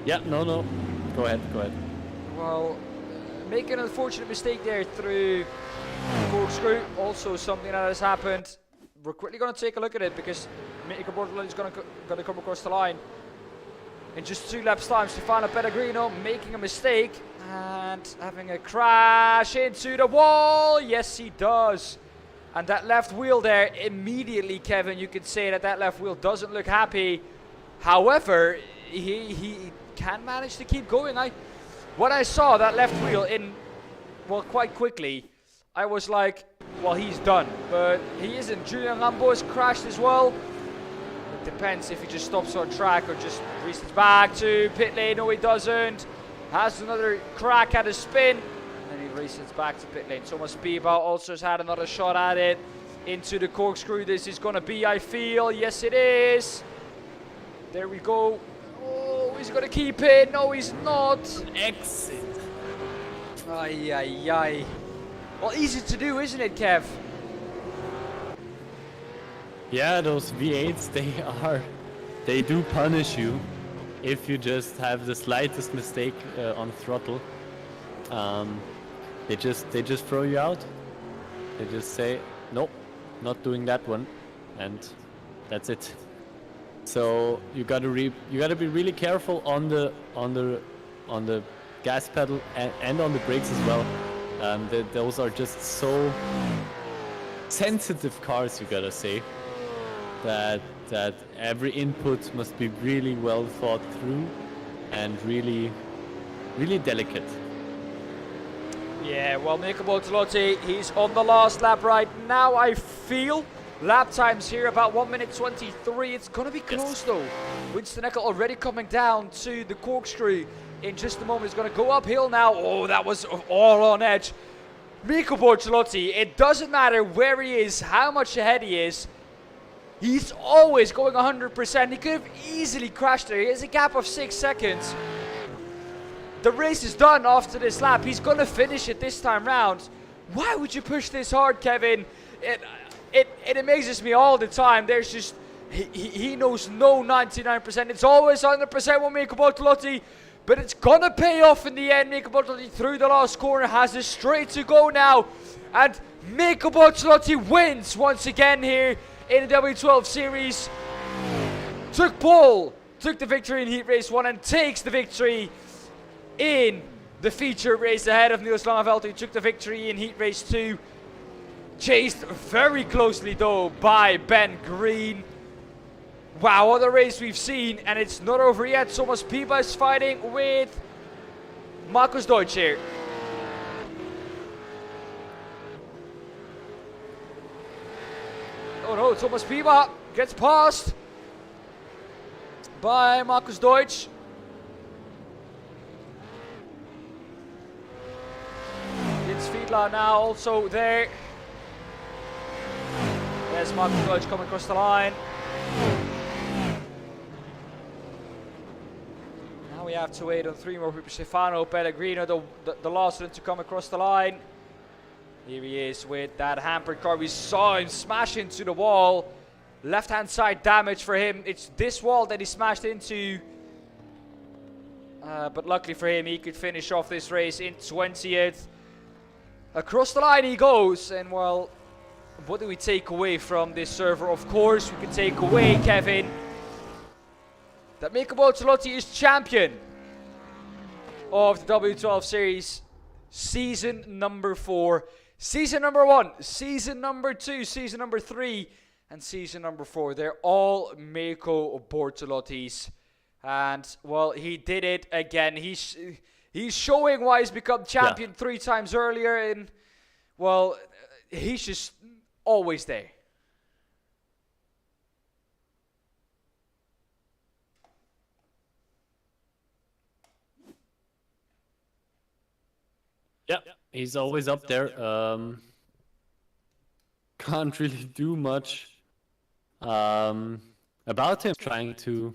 Yeah, no. Go ahead. Well, making an unfortunate mistake there through the corkscrew. Also something that has happened. We're quickly going to take a look at it, because Mikko Bortolotti is going to come across the line in just 2 laps time. Stefano Pellegrino making a mistake and having a crash into the wall. Yes, he does. And that left wheel there, immediately, Kevin, you could say that left wheel doesn't look happy. However, he can manage to keep going. When I saw that left wheel quite quickly, I was like, well, he's done. But he isn't. Julian Rambo has crashed as well. It depends if he just stops on track or just resets back to pit lane. No, he doesn't. Has another crack at a spin. And he resets back to pit lane. Thomas Biba also has had another shot at it. Into the corkscrew. This is going to be, I feel. Yes, it is. There we go. Oh, he's going to keep it. No, he's not. Exit. Ay. Well, easy to do, isn't it, Kev? Yeah, those V8s, they do punish you if you just have the slightest mistake on throttle. They just throw you out. They just say, nope, not doing that one, and that's it. So you gotta be really careful on the gas pedal and on the brakes as well. Those are just so sensitive cars, you gotta say, that every input must be really well thought through and really delicate. Yeah, well, Mikko Bortolotti, he's on the last lap right now, I feel. Lap times here about 1 minute 23. It's going to be close, though. Winston Eckel already coming down to the corkscrew. In just a moment, he's going to go uphill now. Oh, that was all on edge. Mikko Bortolotti, it doesn't matter where he is, how much ahead he is. He's always going 100%. He could have easily crashed there. He has a gap of 6 seconds. The race is done after this lap. He's going to finish it this time round. Why would you push this hard, Kevin? It amazes me all the time. There's just, he knows no 99%. It's always 100% with Mikko Bortolotti. but it's gonna pay off in the end. Mika Bortolotti through the last corner, has a straight to go now, and Mika Bortolotti wins once again here in the W12 series. Took pole, took the victory in Heat Race 1 and takes the victory in the feature race ahead of Niels Langeveld, who took the victory in Heat Race 2. Chased very closely though by Ben Green. Wow, what a race we've seen, and it's not over yet. Thomas Piba is fighting with Markus Deutsch here. Oh no, Thomas Piba gets passed by Markus Deutsch. Jens Fiedler now also there. There's Markus Deutsch coming across the line. Now we have to wait on 3 more people. Stefano Pellegrino, the last one to come across the line. Here he is with that hampered car. We saw him smash into the wall. Left hand side damage for him. It's this wall that he smashed into. But luckily for him, he could finish off this race in 20th. Across the line he goes. And well, what do we take away from this server? Of course, we can take away, Kevin, that Mika Bortolotti is champion of the W12 series. Season number 4. Season number 1, season number 2, season number 3, and season number 4. They're all Mika Bortolotti's. And, well, he did it again. He's showing why he's become champion 3 times earlier. And, well, he's just always there. Yeah, he's always up there. Can't really do much about him. Trying to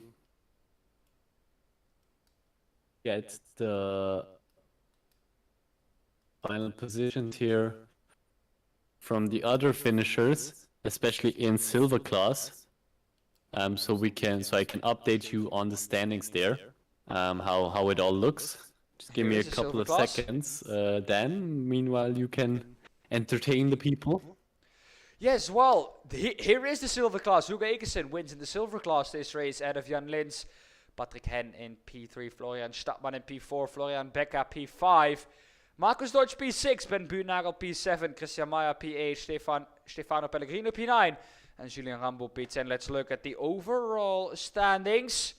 get the final positions here from the other finishers, especially in silver class. So I can update you on the standings there, how it all looks. Just give me a couple of seconds, Dan. Meanwhile, you can entertain the people. Yes, well, here is the silver class. Hugo Ekersen wins in the silver class this race ahead of Jan Lins. Patrick Hen in P3, Florian Stadtmann in P4, Florian Becker P5. Markus Deutsch P6, Ben Buurnagel P7, Christian Meyer P8, Stefano Pellegrino P9, and Julien Rambo P10. Let's look at the overall standings.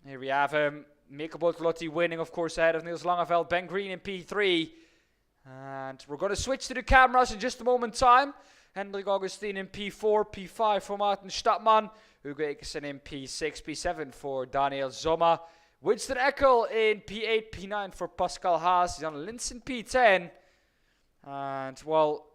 Here we have him. Mika Bortolotti winning, of course, ahead of Niels Langeveld. Ben Green in P3. And we're going to switch to the cameras in just a moment time. Hendrik Augustin in P4, P5 for Martin Stadtmann. Hugo Ekersen in P6, P7 for Daniel Zoma. Winston Eckel in P8, P9 for Pascal Haas. Jan Lins in P10. And, well,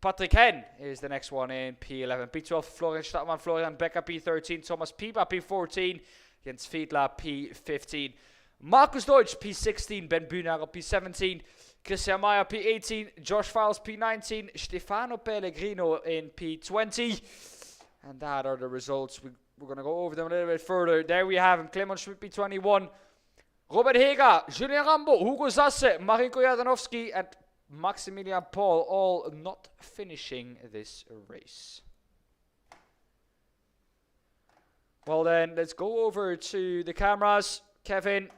Patrick Hen is the next one in P11. P12 Florian Stadtmann, Florian Becker P13, Thomas Piba P14. Jens Fiedler P15. Markus Deutsch P16, Ben Buurnagel P17, Christian Meyer P18, Josh Files P19, Stefano Pellegrino in P20. And that are the results. We're going to go over them a little bit further. There we have him. Clement Schmidt P21, Robert Hega, Julien Rambo, Hugo Zasse, Marinko Jadanovski, and Maximilian Paul, all not finishing this race. Well then, let's go over to the cameras. Kevin,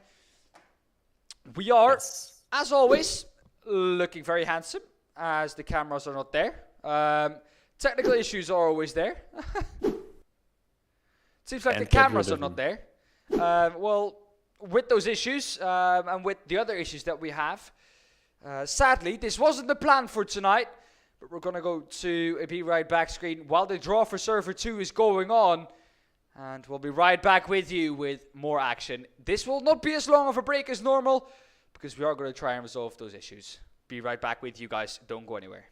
we are, as always, looking very handsome, as the cameras are not there. Technical issues are always there. Seems like the cameras are not there. Well, with those issues, and with the other issues that we have, sadly, this wasn't the plan for tonight, but we're going to go to a Be Right Back screen while the draw for Server 2 is going on. And we'll be right back with you with more action. This will not be as long of a break as normal, because we are going to try and resolve those issues. Be right back with you guys. Don't go anywhere.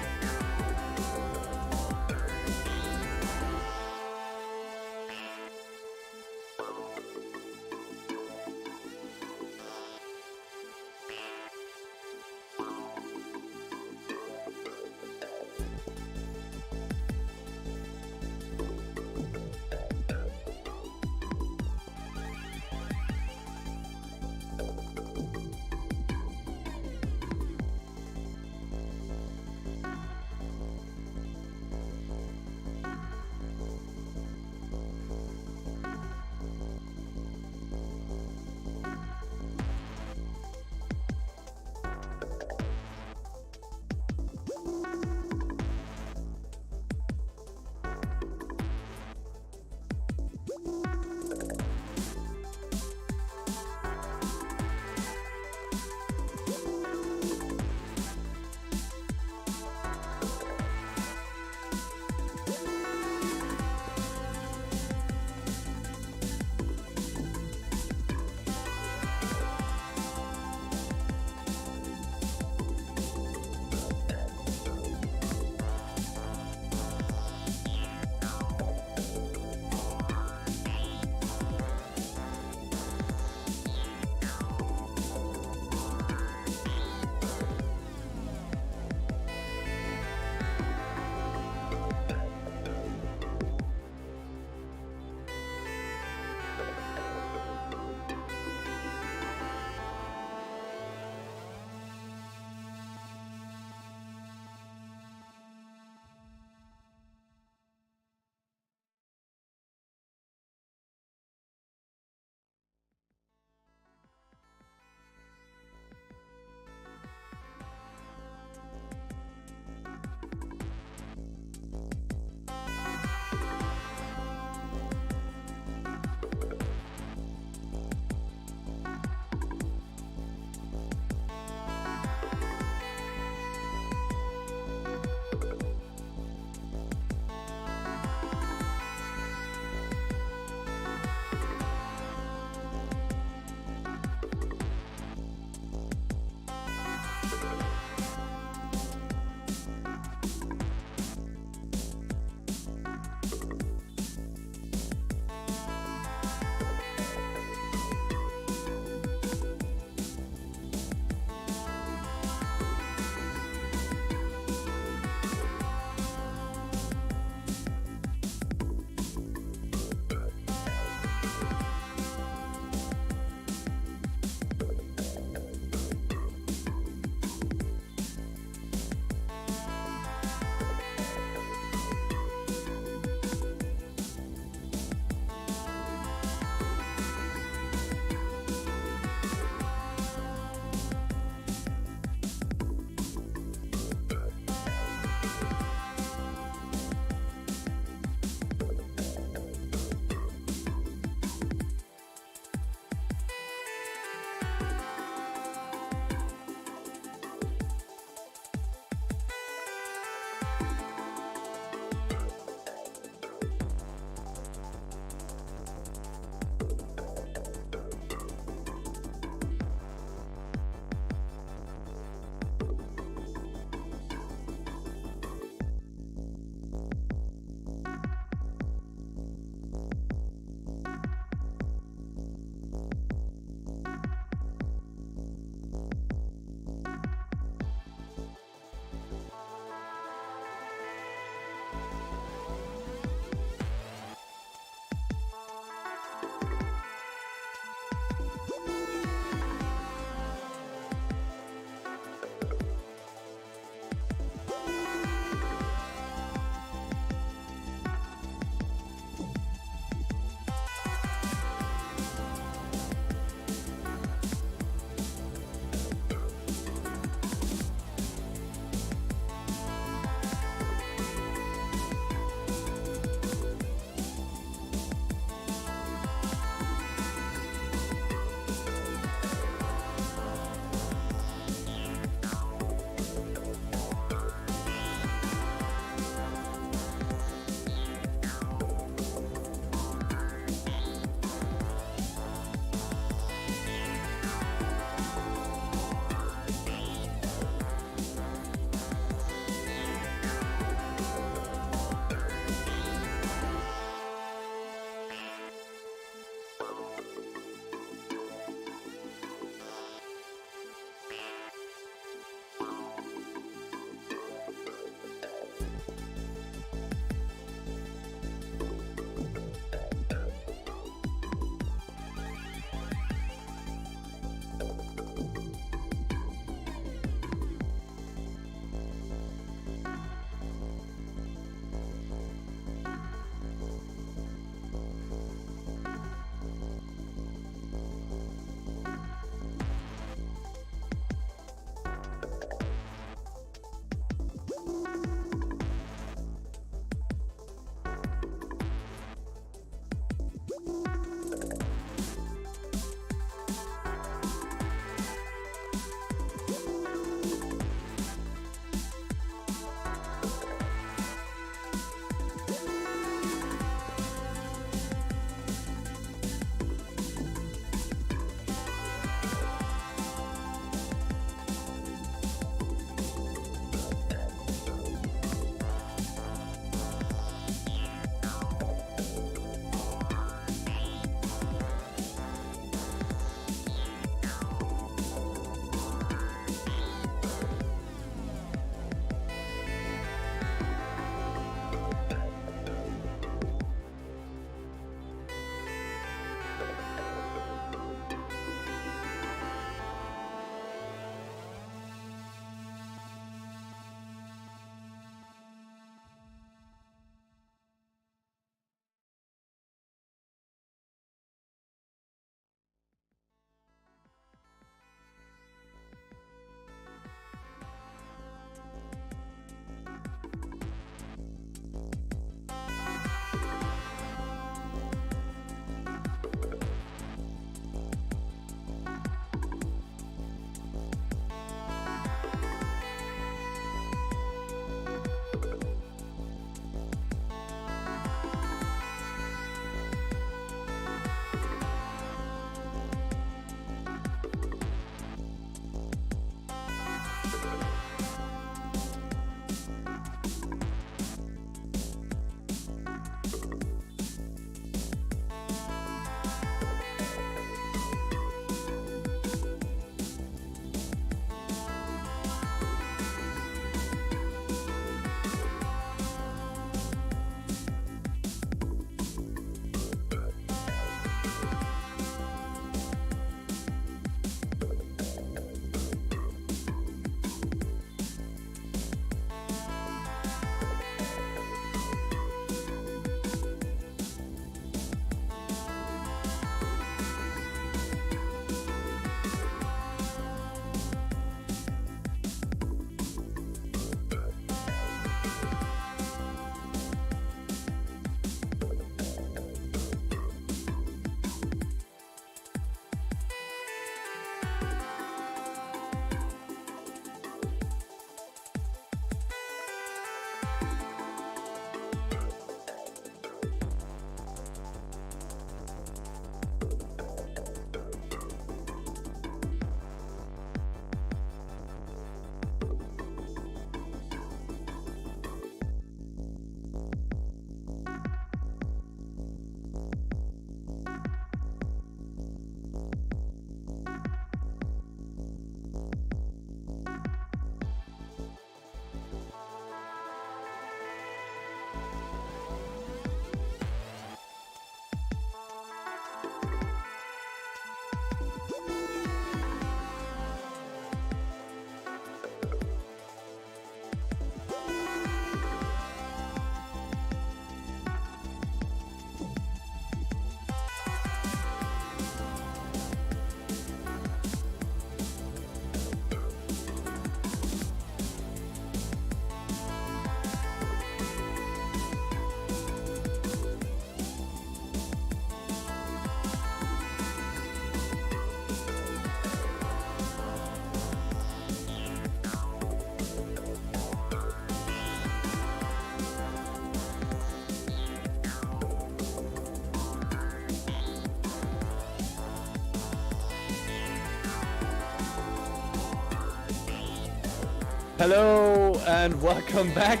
Hello and welcome back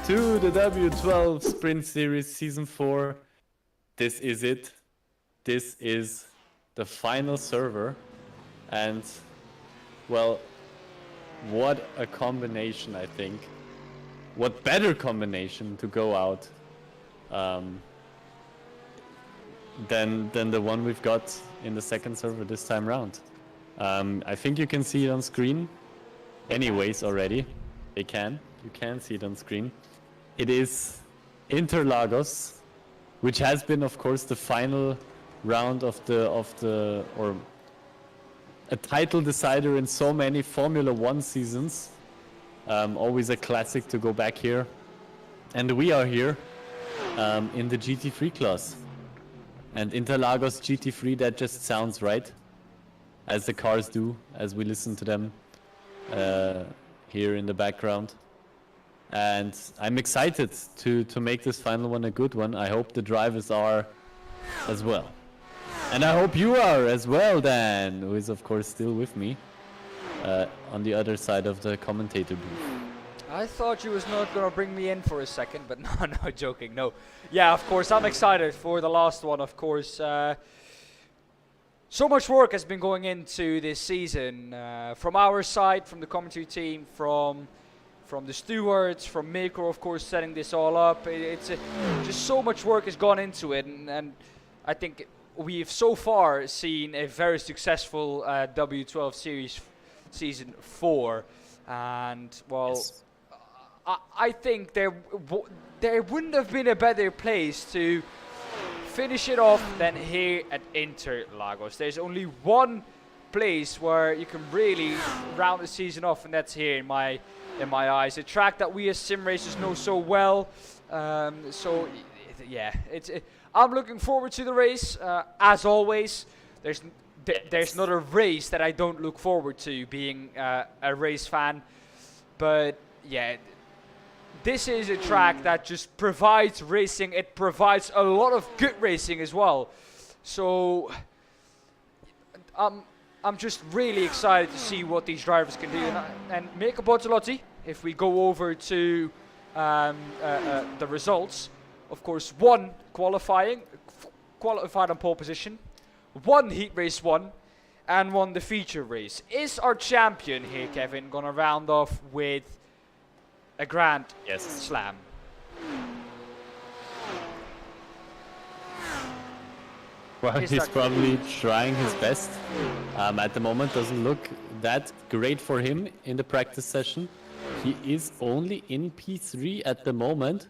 to the W12 Sprint Series Season 4. This is it. This is the final server. And, well, what a combination, I think. What better combination to go out than the one we've got in the second server this time round. I think you can see it on screen. Anyways, already. You can see it on screen. It is Interlagos, which has been, of course, the final round of or a title decider in so many Formula 1 seasons. Always a classic to go back here. And we are here in the GT3 class. And Interlagos GT3, that just sounds right. As the cars do, as we listen to them here in the background. And I'm excited to make this final one a good one. I hope the drivers are as well. And I hope you are as well, Dan, who is of course still with me on the other side of the commentator booth. I thought you was not gonna bring me in for a second, but no, joking, no. Yeah, of course, I'm excited for the last one, of course. So much work has been going into this season from our side, from the commentary team, from the stewards, from Mirko, of course, setting this all up. Just so much work has gone into it, and I think we've so far seen a very successful W12 series season 4, and well, yes. I think there wouldn't have been a better place to finish it off than here at Interlagos. There's only one place where you can really round the season off, and that's here in my eyes. A track that we as sim racers know so well. So yeah, I'm looking forward to the race. As always, there's not a race that I don't look forward to, being a race fan. But yeah, this is a track that just provides racing. It provides a lot of good racing as well. So I'm just really excited to see what these drivers can do. And Mirko Bortolotti, if we go over to the results, of course, 1 qualified on pole position, 1 heat race won, and 1 the feature race. Is our champion here, Kevin, gonna round off with a grand slam? Well, he's probably trying his best. At the moment, doesn't look that great for him in the practice session. He is only in P3 at the moment.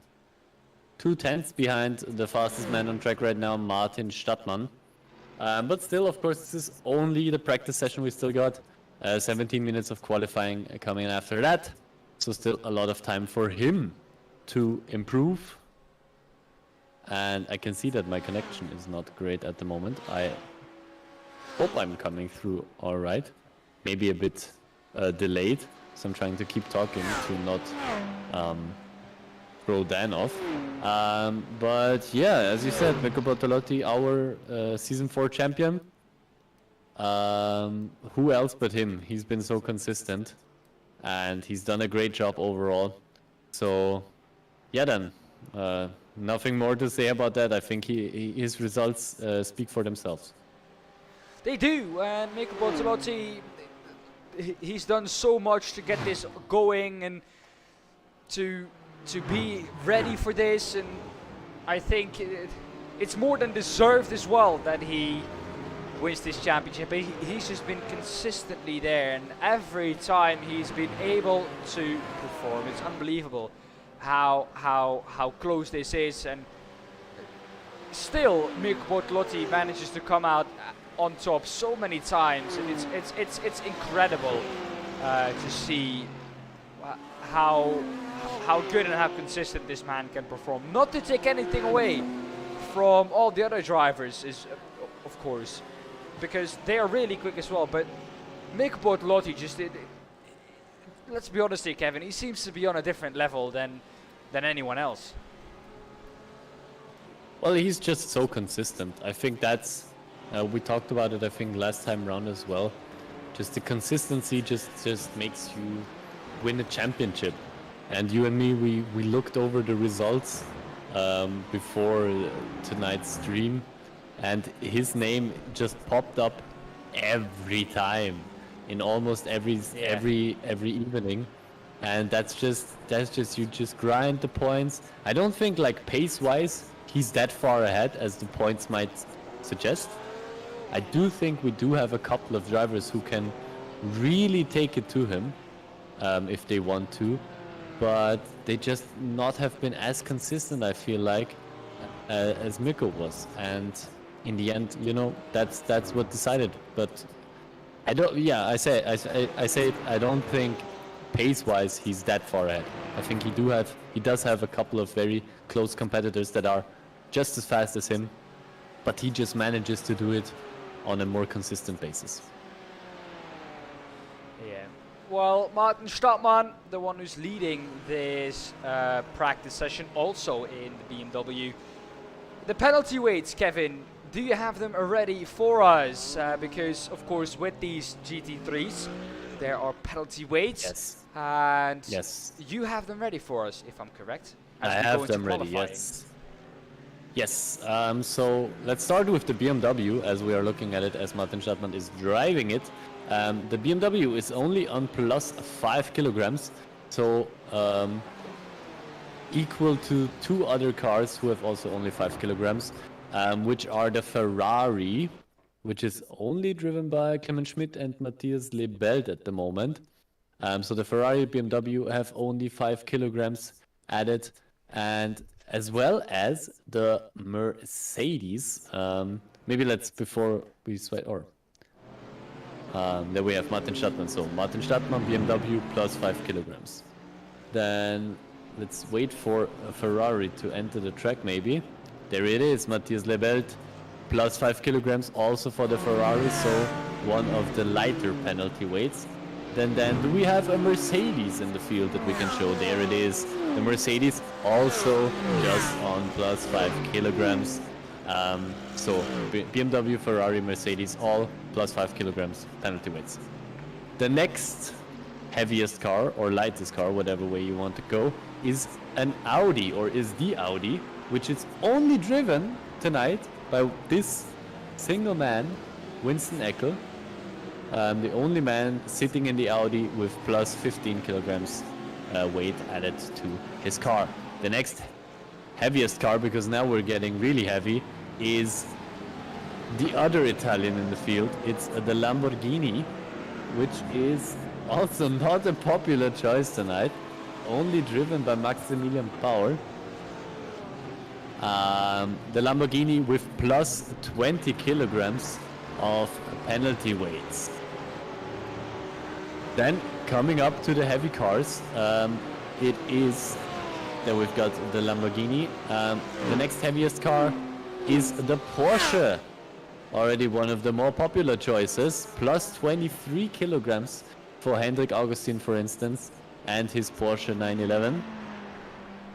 2/10 behind the fastest man on track right now, Martin Stadtmann. But still, of course, this is only the practice session we still got. 17 minutes of qualifying coming after that. So still a lot of time for him to improve. And I can see that my connection is not great at the moment. I hope I'm coming through all right. Maybe a bit delayed. So I'm trying to keep talking to not throw Dan off. But yeah, as you said, Mirko Bortolotti, our Season 4 champion. Who else but him? He's been so consistent. And he's done a great job overall. So, yeah then, nothing more to say about that. I think his results speak for themselves. They do, and Mirko Bortolotti, he's done so much to get this going and to be ready for this, and I think it's more than deserved as well that he wins this championship. He's just been consistently there, and every time he's been able to perform, it's unbelievable how close this is. And still, Mirko Bortolotti manages to come out on top so many times, and it's incredible to see how good and how consistent this man can perform. Not to take anything away from all the other drivers, is of course, because they are really quick as well. But Mirko Bortolotti just let's be honest here, Kevin. He seems to be on a different level than anyone else. Well, he's just so consistent. I think that's we talked about it, I think, last time round as well. Just the consistency just makes you win a championship. And you and me, we looked over the results before tonight's stream, and his name just popped up every time in almost every evening. And that's just you just grind the points. I don't think like pace wise he's that far ahead as the points might suggest. I do think we do have a couple of drivers who can really take it to him if they want to, but they just not have been as consistent, I feel like, as Mikko was. And in the end, you know, that's what decided. But I don't. Yeah, I say it. I don't think pace-wise he's that far ahead. I think he does have a couple of very close competitors that are just as fast as him, but he just manages to do it on a more consistent basis. Yeah. Well, Martin Stadtmann, the one who's leading this practice session, also in the BMW. The penalty weights, Kevin, do you have them ready for us? Because, of course, with these GT3s, there are penalty weights. Yes. And Yes. you have them ready for us, if I'm correct. I as we go have into them ready, qualifying. yes. Yes, so let's start with the BMW as we are looking at it as Martin Stadtmann is driving it. The BMW is only on plus 5 kilograms, so equal to two other cars who have also only 5 kilograms, which are the Ferrari, which is only driven by Clement Schmidt and Matthias Lebelt at the moment. So the Ferrari BMW have only 5 kilograms added, and as well as the Mercedes. Maybe let's, before we switch, or there we have Martin Stadtmann. So Martin Stadtmann, BMW plus 5 kilograms. Then let's wait for a Ferrari to enter the track maybe. There it is, Matthias Lebelt plus 5 kilograms also for the Ferrari, so one of the lighter penalty weights. Then do we have a Mercedes in the field that we can show? There it is. The Mercedes also just on plus 5 kilograms. So BMW, Ferrari, Mercedes, all plus 5 kilograms penalty weights. The next heaviest car or lightest car, whatever way you want to go, is an Audi, or is the Audi, which is only driven tonight by this single man, Winston Eckel. The only man sitting in the Audi with plus 15 kilograms weight added to his car. The next heaviest car, because now we're getting really heavy, is the other Italian in the field. It's the Lamborghini, which is also not a popular choice tonight, only driven by Maximilian Bauer. The Lamborghini with plus 20 kilograms of penalty weights. Then coming up to the heavy cars, it is that we've got the Lamborghini. The next heaviest car is the Porsche, already one of the more popular choices, plus 23 kilograms for Hendrik Augustin, for instance, and his Porsche 911.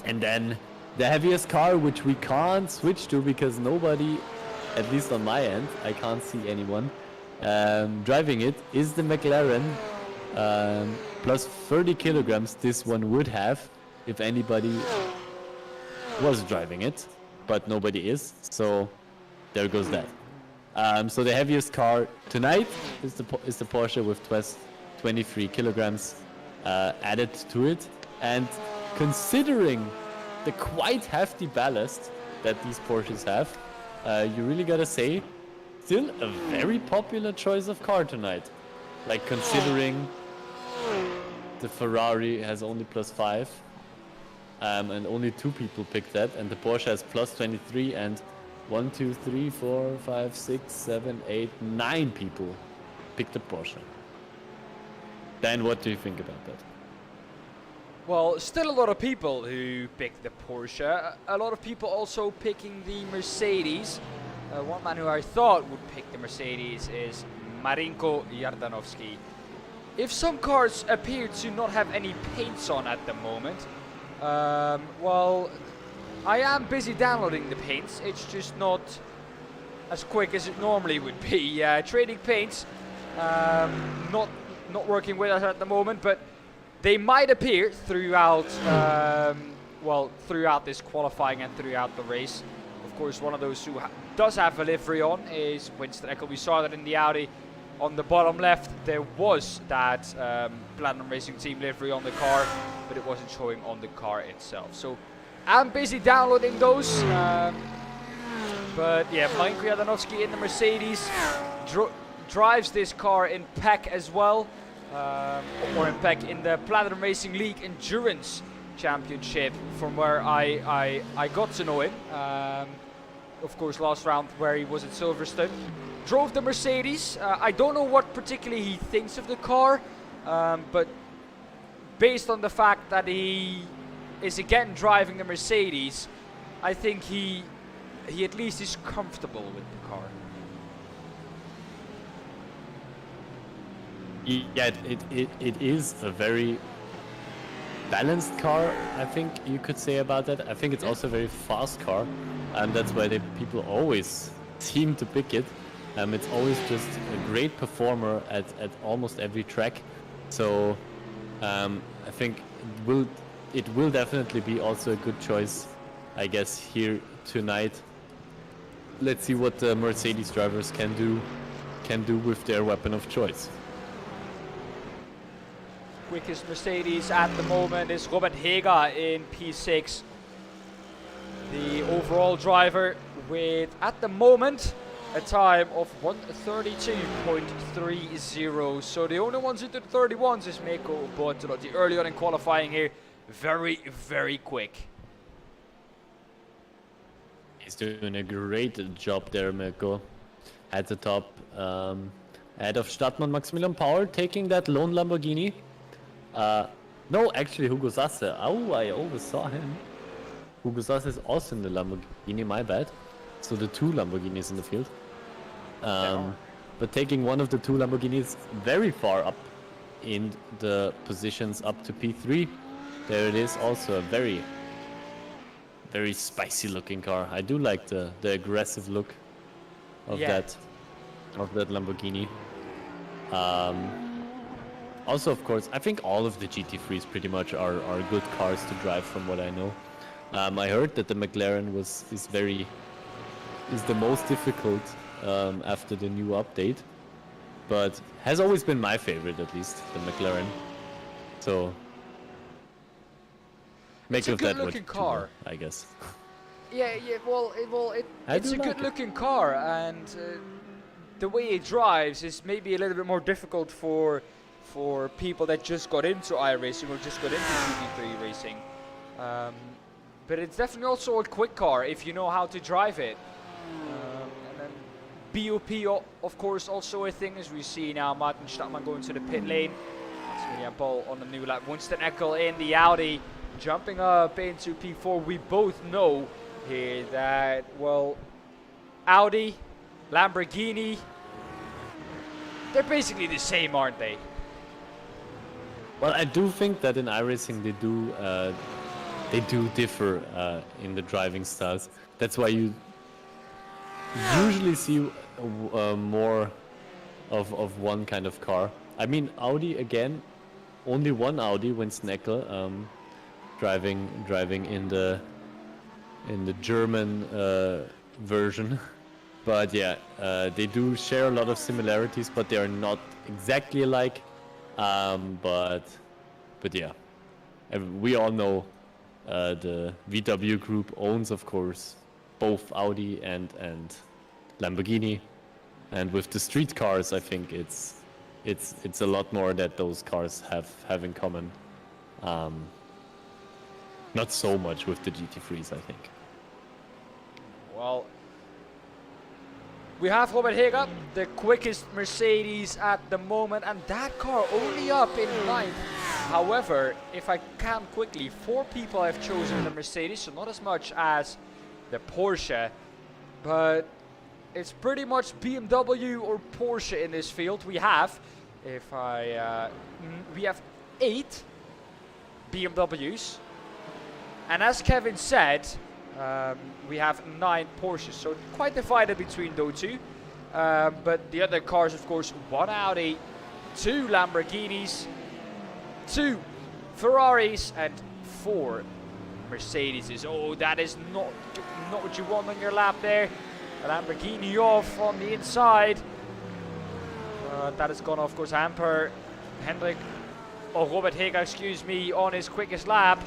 And then the heaviest car, which we can't switch to because nobody, at least on my end, I can't see anyone driving it, is the McLaren. Plus 30 kilograms this one would have if anybody was driving it, but nobody is, so there goes that. So the heaviest car tonight is the Porsche with 23 kilograms added to it, and considering the quite hefty ballast that these Porsches have, you really gotta say, still a very popular choice of car tonight. Like, considering the Ferrari has only plus 5, and only 2 people picked that, and the Porsche has plus 23, and 1, 2, 3, 4, 5, 6, 7, 8, 9 people picked the Porsche. Dan, what do you think about that? Well, still a lot of people who picked the Porsche. A lot of people also picking the Mercedes. One man who I thought would pick the Mercedes is Marinko Yardanovsky. If some cars appear to not have any paints on at the moment, well, I am busy downloading the paints. It's just not as quick as it normally would be. Trading paints, not working with us at the moment, but they might appear throughout, throughout this qualifying and throughout the race. Of course, one of those who does have a livery on is Winston Eckel. We saw that in the Audi. On the bottom left, there was that Platinum Racing Team livery on the car, but it wasn't showing on the car itself. So I'm busy downloading those. But yeah, Mike Kwiatkowski in the Mercedes drives this car in PEC as well, or in PEC in the Platinum Racing League Endurance Championship, from where I got to know him. Of course, last round where he was at Silverstone. Drove the Mercedes. I don't know what particularly he thinks of the car, but based on the fact that he is again driving the Mercedes, I think he at least is comfortable with the car. Yeah, it is a very balanced car, I think you could say about that. I think it's also a very fast car, and that's why people always seem to pick it. It's always just a great performer at almost every track. So I think it will definitely be also a good choice, I guess, here tonight. Let's see what the Mercedes drivers can do with their weapon of choice. Quickest Mercedes at the moment is Robert Hega in P6. The overall driver with, at the moment, a time of 1:32.30. So the only ones who did 31s is Meko Bortolotti. Early on in qualifying here, very, very quick. He's doing a great job there, Mirko. At the top, ahead of Stadtmann Maximilian Paul, taking that lone Lamborghini. No, actually Hugo Sasse. Oh, I oversaw him. Hugo Sasse is also in the Lamborghini, my bad. So the two Lamborghinis in the field. But taking one of the two Lamborghinis very far up in the positions up to P3. There it is, also a very, very spicy looking car. I do like the aggressive look of that Lamborghini. Also, of course, I think all of the GT3s pretty much are good cars to drive, from what I know. I heard that the McLaren is the most difficult after the new update, but has always been my favorite, at least, the McLaren. So make of that what you will, I guess. Yeah. It's a good-looking car, and the way it drives is maybe a little bit more difficult for people that just got into iRacing or just got into GT3 racing. But it's definitely also a quick car if you know how to drive it. And then BOP, of course, also a thing, as we see now Martin Stadtmann going to the pit lane. Maximilian Paul on the new lap. Winston Eckel in the Audi, jumping up into P4. We both know here that, well, Audi, Lamborghini, they're basically the same, aren't they? Well, I do think that in iRacing they do differ in the driving styles. That's why you usually see more of one kind of car. I mean, Audi again, only one Audi, Winston Eckel, driving in the German version. But yeah, they do share a lot of similarities, but they are not exactly alike. But yeah, we all know the VW group owns, of course, both Audi and Lamborghini, and with the street cars, I think it's a lot more that those cars have in common. Not so much with the GT3s, I think. Well, we have Robert Hega, the quickest Mercedes at the moment, and that car only up in ninth. However, if I count quickly, 4 people have chosen the Mercedes, so not as much as the Porsche, but it's pretty much BMW or Porsche in this field. We have, we have 8 BMWs, and as Kevin said, we have 9 Porsches, so quite divided between those two. But the other cars, of course, 1 Audi, 2 Lamborghinis, 2 Ferraris and 4 Mercedes. Oh, that is not what you want on your lap there. A Lamborghini off on the inside. That has gone off, of course. Robert Hager, excuse me, on his quickest lap.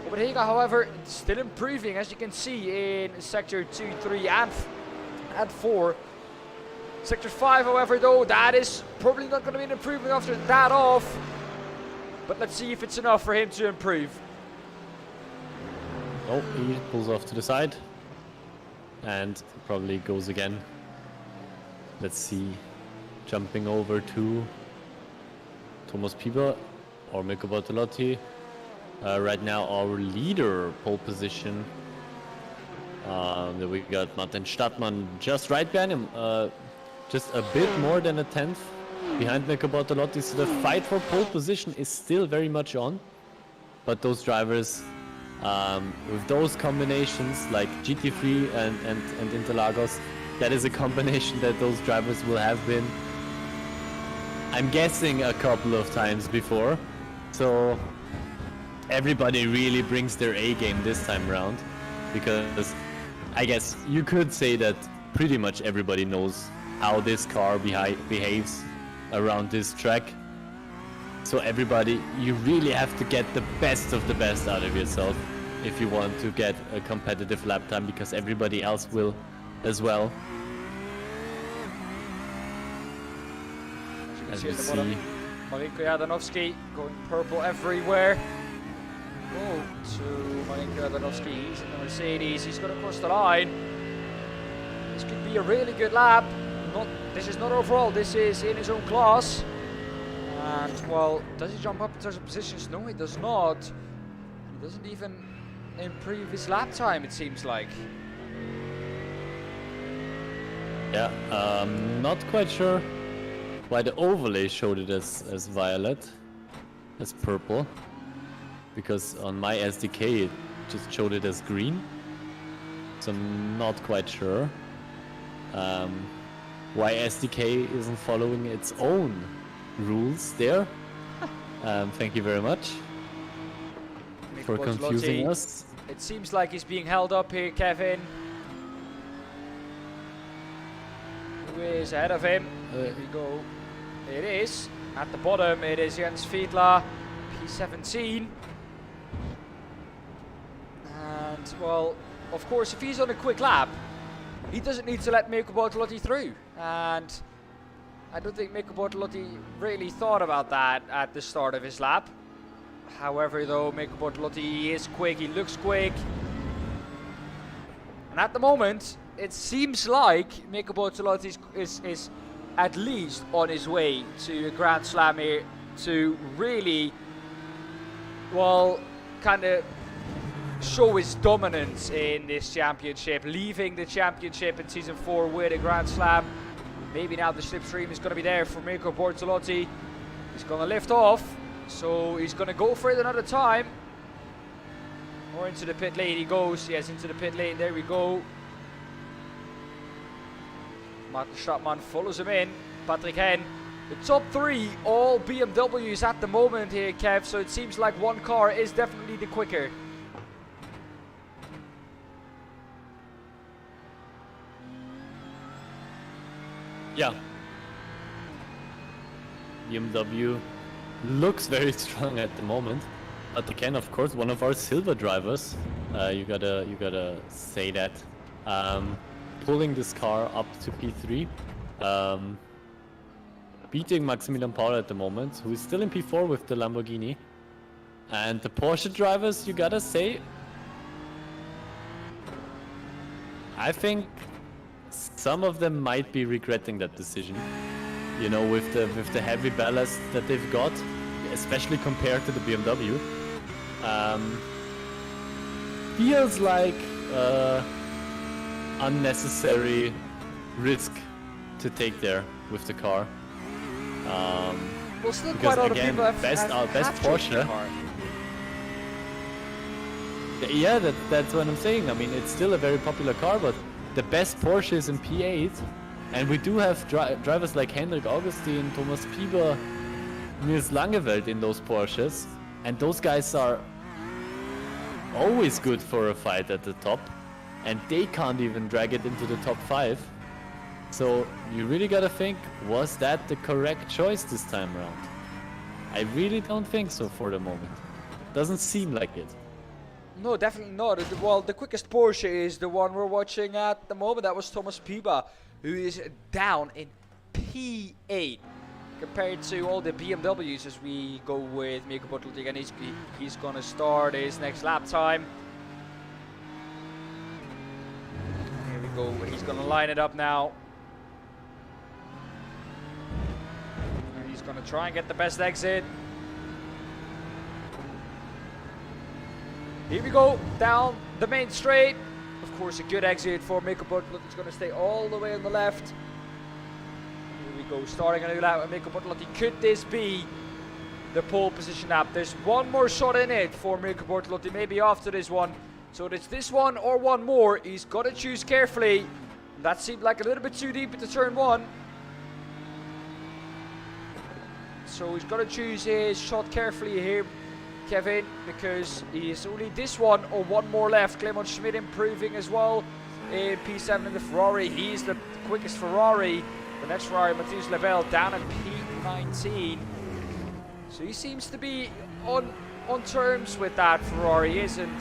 Robert Hager, however, still improving, as you can see, in sector 2, 3, and 4. Sector 5, however, though, that is probably not going to be an improvement after that off. But let's see if it's enough for him to improve. Oh, he pulls off to the side and probably goes again. Let's see. Jumping over to Thomas Pieper or Mirko Bortolotti. Right now, our leader, pole position. Then we got Martin Stadtmann just right behind him. Just a bit more than a tenth behind Mirko Bortolotti. So the fight for pole position is still very much on. But those drivers, with those combinations like GT3 and Interlagos, that is a combination that those drivers will have been, I'm guessing, a couple of times before. So everybody really brings their A game this time around, because I guess you could say that pretty much everybody knows how this car behaves around this track. So everybody, you really have to get the best of the best out of yourself if you want to get a competitive lap time, because everybody else will as well. As you see, Marinko Jadanovski going purple everywhere. Oh, to Marinko Jadanovski, he's in the Mercedes, he's going to cross the line. This could be a really good lap. This is not overall, this is in his own class. And, well, does he jump up in terms of positions? No, he does not. He doesn't even improve his lap time, it seems like. Yeah, not quite sure why the overlay showed it as violet, as purple. Because on my SDK it just showed it as green. So I'm not quite sure why SDK isn't following its own rules there. Thank you very much for confusing us. It seems like he's being held up here, Kevin. Who is ahead of him? There we go. It is. At the bottom, it is Jens Fiedler, P17. And, well, of course, if he's on a quick lap, he doesn't need to let Mirko Bortolotti through. And I don't think Mirko Bortolotti really thought about that at the start of his lap. However, though, Mirko Bortolotti is quick, he looks quick. And at the moment, it seems like Mirko Bortolotti is at least on his way to a Grand Slam here to really, well, kind of show his dominance in this championship, leaving the championship in Season 4 with a Grand Slam. Maybe now the slipstream is going to be there for Mirko Bortolotti. He's going to lift off, so he's going to go for it another time. Or into the pit lane he goes. Yes, into the pit lane, there we go. Martin Stadtmann follows him in. Patrick Hen. The top 3, all BMWs at the moment here, Kev, so it seems like one car is definitely the quicker. Yeah. BMW looks very strong at the moment, but again, of course, one of our silver drivers. You gotta say that. Pulling this car up to P3, beating Maximilian Paul at the moment, who is still in P4 with the Lamborghini. And the Porsche drivers, you gotta say, I think some of them might be regretting that decision. You know, with the heavy ballast that they've got, especially compared to the BMW, feels like unnecessary risk to take there with the car. Well, still because quite a lot again, of people have best have Porsche. Yeah, that's what I'm saying. I mean, it's still a very popular car, but the best Porsche is in P8, and we do have drivers like Hendrik Augustin, Thomas Pieper, Nils Langeveld in those Porsches. And those guys are always good for a fight at the top, and they can't even drag it into the top 5. So you really gotta think, was that the correct choice this time around? I really don't think so for the moment. Doesn't seem like it. No, definitely not. Well, the quickest Porsche is the one we're watching at the moment. That was Thomas Piba, who is down in P8 compared to all the BMWs as we go with Mirko Bortolotti. And he's going to start his next lap time. Here we go. He's going to line it up now. And he's going to try and get the best exit. Here we go, down the main straight. Of course, a good exit for Mirko Bortolotti. He's going to stay all the way on the left. Here we go, starting a new lap with Mirko Bortolotti. Could this be the pole position lap? There's one more shot in it for Mirko Bortolotti, maybe after this one. So it's this one or one more. He's got to choose carefully. That seemed like a little bit too deep into turn 1. So he's got to choose his shot carefully here, Kevin, because he's only this one or one more left. Clement Schmidt improving as well in P7 in the Ferrari. He's the quickest Ferrari. The next Ferrari, Matthias Lebel, down in P19. So he seems to be on terms with that Ferrari, isn't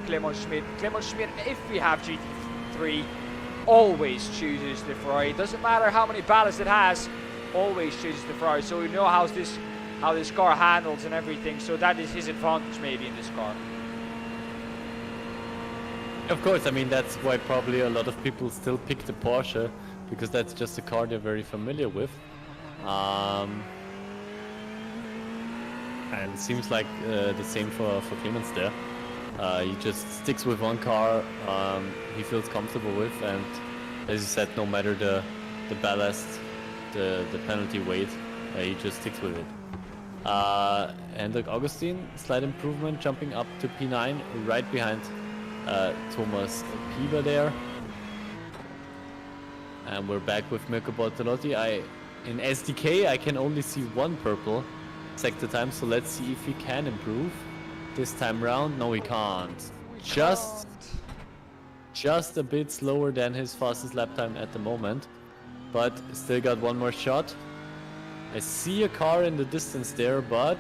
Clement Schmidt? Clement Schmidt, if we have GT3, always chooses the Ferrari. Doesn't matter how many ballast it has, always chooses the Ferrari. So we know how this car handles and everything, so that is his advantage maybe in this car. Of course, I mean, that's why probably a lot of people still pick the Porsche, because that's just a car they're very familiar with. And it seems like the same for Clemens there. He just sticks with one car he feels comfortable with, and as you said, no matter the ballast, the penalty weight, he just sticks with it. Hendrik Augustin, slight improvement, jumping up to P9, right behind Thomas Piba there. And we're back with Mirko Bortolotti. In SDK, I can only see one purple sector time, so let's see if he can improve this time round. No, he can't. Just a bit slower than his fastest lap time at the moment, but still got one more shot. I see a car in the distance there, but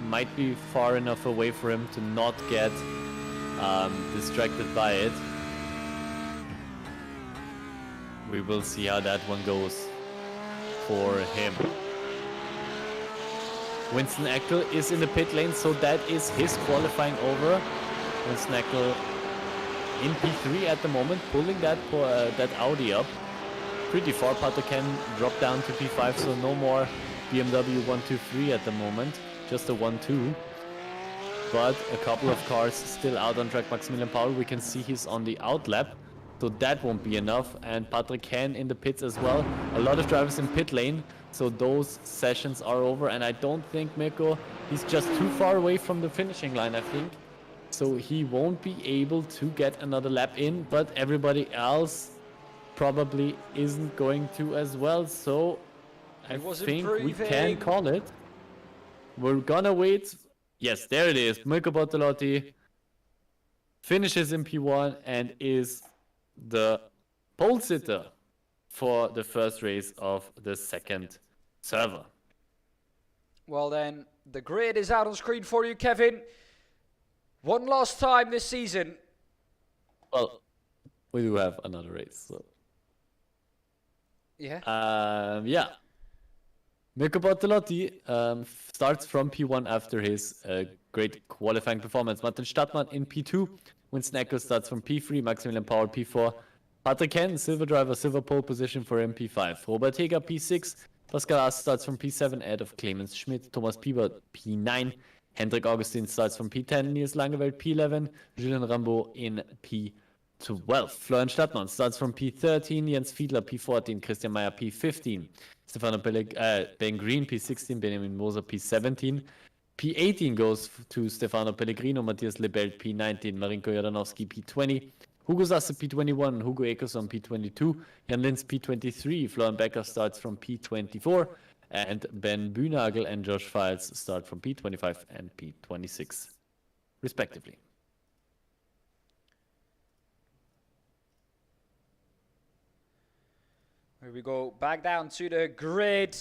might be far enough away for him to not get distracted by it. We will see how that one goes for him. Winston Eckel is in the pit lane, so that is his qualifying over. Winston Eckel in P3 at the moment, pulling that Audi up pretty far. Patrick can drop down to P5, so no more BMW 1-2-3 at the moment, just a 1-2. But a couple of cars still out on track. Maximilian Paul, we can see he's on the out lap, so that won't be enough. And Patrick Ken in the pits as well. A lot of drivers in pit lane, so those sessions are over. And I don't think Mirko, he's just too far away from the finishing line, I think. So he won't be able to get another lap in, but everybody else probably isn't going to as well. So I think we can call it. We're gonna wait. Yes, there it is. Mirko Bortolotti finishes in P1 and is the pole sitter for the first race of the second server. Well then, the grid is out on screen for you, Kevin. One last time this season. Well, we do have another race, so. Yeah. Yeah. Mirko Bortolotti starts from P1 after his great qualifying performance. Martin Stadtmann in P2. Winston Eckel starts from P3. Maximilian Paul P4. Patrick Henn, silver driver, silver pole position for P5. Robert Heger P6. Pascal Haas starts from P7 ahead of Clemens Schmidt. Thomas Piebert P9. Hendrik Augustin starts from P10. Nils Langeveld P11. Julien Rambeau in P12. Florian Stadtmann starts from P13. Jens Fiedler P14. Christian Meyer P15. Stefano Ben Green P16. Benjamin Moser P17. P18 goes to Stefano Pellegrino. Matthias Lebelt P19. Marinko Jordanowski P20. Hugo Sasse P21. Hugo Eckerson P22. Jan Linz P23. Florian Becker starts from P24. And Ben Bühnagel and Josh Files start from P25 and P26, respectively. Here we go, back down to the grid.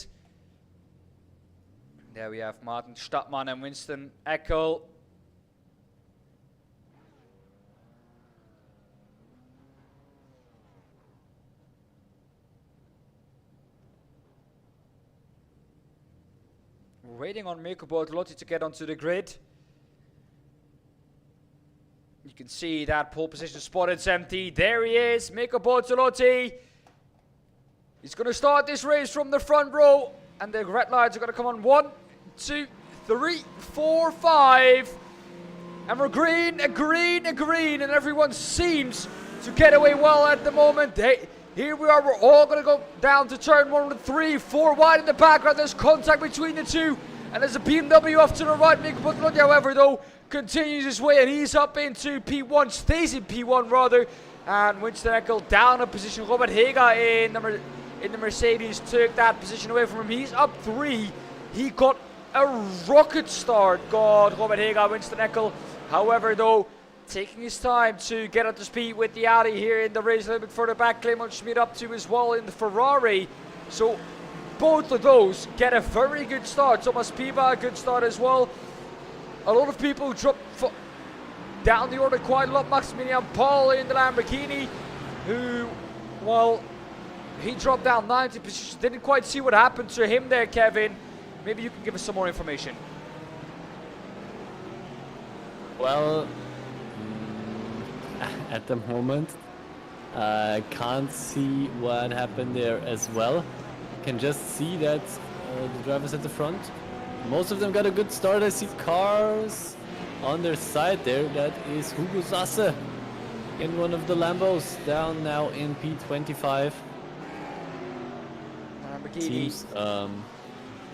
There we have Martin Stadtmann and Winston Eckel. We're waiting on Mirko Bortolotti to get onto the grid. You can see that pole position spot, it's empty. There he is, Mirko Bortolotti. He's going to start this race from the front row. And the red lights are going to come on. 1, 2, 3, 4, 5. And we're green, green, green. And everyone seems to get away well at the moment. Here we are. We're all going to go down to turn 1 with 3, 4 wide in the background. There's contact between the two. And there's a BMW off to the right. Mirko Bortolotti, however, though, continues his way. And he's up into P1. Stays in P1, rather. And Winston Eckel down a position. Robert Hega in the Mercedes took that position away from him. He's up 3. He got a rocket start. God, Robert Hega, Winston Eckel. However, though, taking his time to get up to speed with the Audi here in the race. A little bit further back, Clement Schmidt up to as well in the Ferrari. So both of those get a very good start. Thomas Piba, a good start as well. A lot of people drop down the order quite a lot. Maximilian Paul in the Lamborghini, who, well, he dropped down 90 positions. Didn't quite see what happened to him there, Kevin. Maybe you can give us some more information. Well, at the moment, I can't see what happened there as well. Can just see that the drivers at the front, most of them got a good start. I see cars on their side there. That is Hugo Sasse in one of the Lambos, down now in P25. Seems,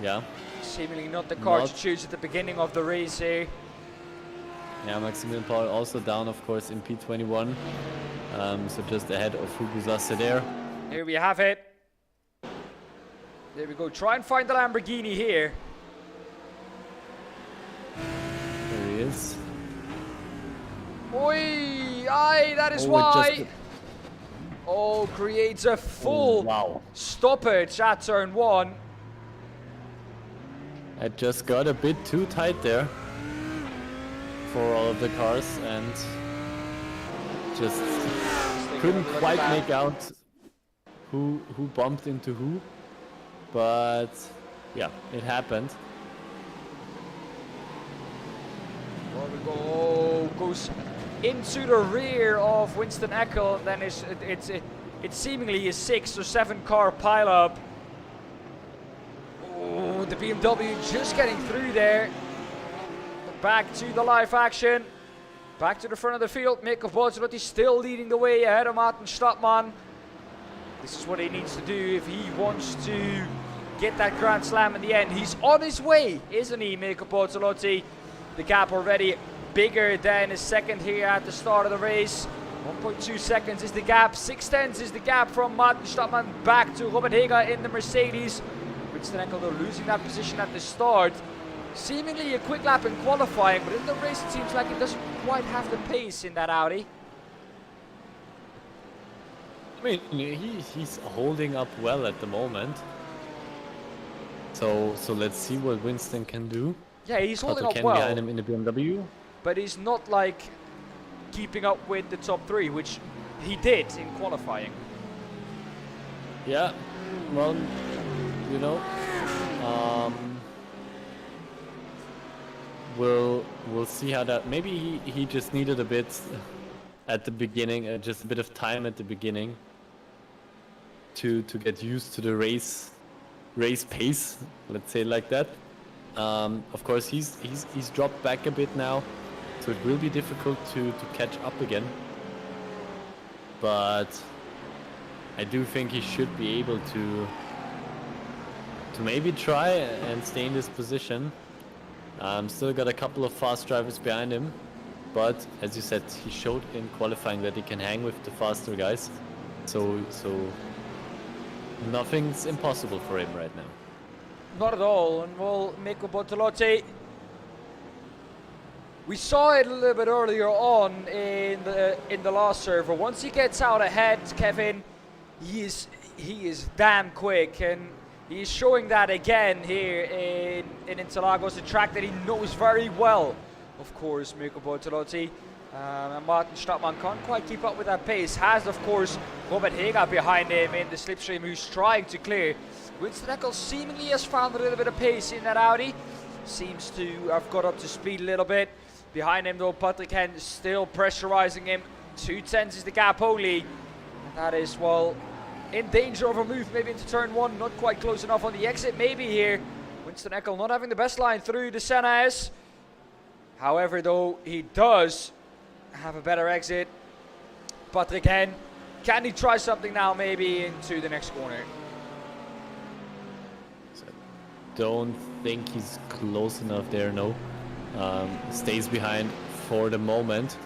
yeah. Seemingly not the car to choose at the beginning of the race here. Yeah, Maximilian Paul also down, of course, in P21. So just ahead of Hugo Sasse there. Here we have it. There we go. Try and find the Lamborghini here. There he is. Oi! Aye, that is why. Oh, creates a full stoppage at turn 1. It just got a bit too tight there for all of the cars and just couldn't quite make out who bumped into who. But yeah, it happened. There we go. Goes into the rear of Winston Eckel, and then it's seemingly a 6 or 7 car pileup. Oh, the BMW just getting through there. Back to the live action. Back to the front of the field. Mirko Bortolotti still leading the way ahead of Martin Stadtmann. This is what he needs to do if he wants to get that Grand Slam in the end. He's on his way, isn't he, Mirko Bortolotti? The gap already bigger than his second here at the start of the race. 1.2 seconds is the gap. 6/10 is the gap from Martin Stadtmann back to Robert Hega in the Mercedes. Winston Eckel, though, losing that position at the start. Seemingly a quick lap in qualifying, but in the race it seems like it doesn't quite have the pace in that Audi. I mean, he's holding up well at the moment. So let's see what Winston can do. Yeah, he's holding up Ken well. behind him in the BMW. But he's not like keeping up with the top 3, which he did in qualifying. Yeah, well, you know, we'll see how that. Maybe he just needed a bit at the beginning, just a bit of time at the beginning to get used to the race pace. Let's say it like that. Of course, he's dropped back a bit now, so it will be difficult to catch up again. But I do think he should be able to maybe try and stay in this position. Still got a couple of fast drivers behind him, but as you said, he showed in qualifying that he can hang with the faster guys. So nothing's impossible for him right now. Not at all. And well, Mikko Bortolotti, we saw it a little bit earlier on in the last server. Once he gets out ahead, Kevin, he is damn quick, and he's showing that again here in Interlagos, a track that he knows very well. Of course, Mikko Bortolotti. And Martin Stadtmann can't quite keep up with that pace. Has, of course, Robert Hega behind him in the slipstream, who's trying to clear. Winston Eckel seemingly has found a little bit of pace in that Audi. Seems to have got up to speed a little bit. Behind him, though, Patrick Henn still pressurizing him. 2/10 is the gap only. And that is, well, in danger of a move maybe into turn 1. Not quite close enough on the exit maybe here. Winston Eckel not having the best line through the Senna S. However, though, he does have a better exit. Patrick Henn, can he try something now maybe into the next corner? Don't think he's close enough there, no. Stays behind for the moment.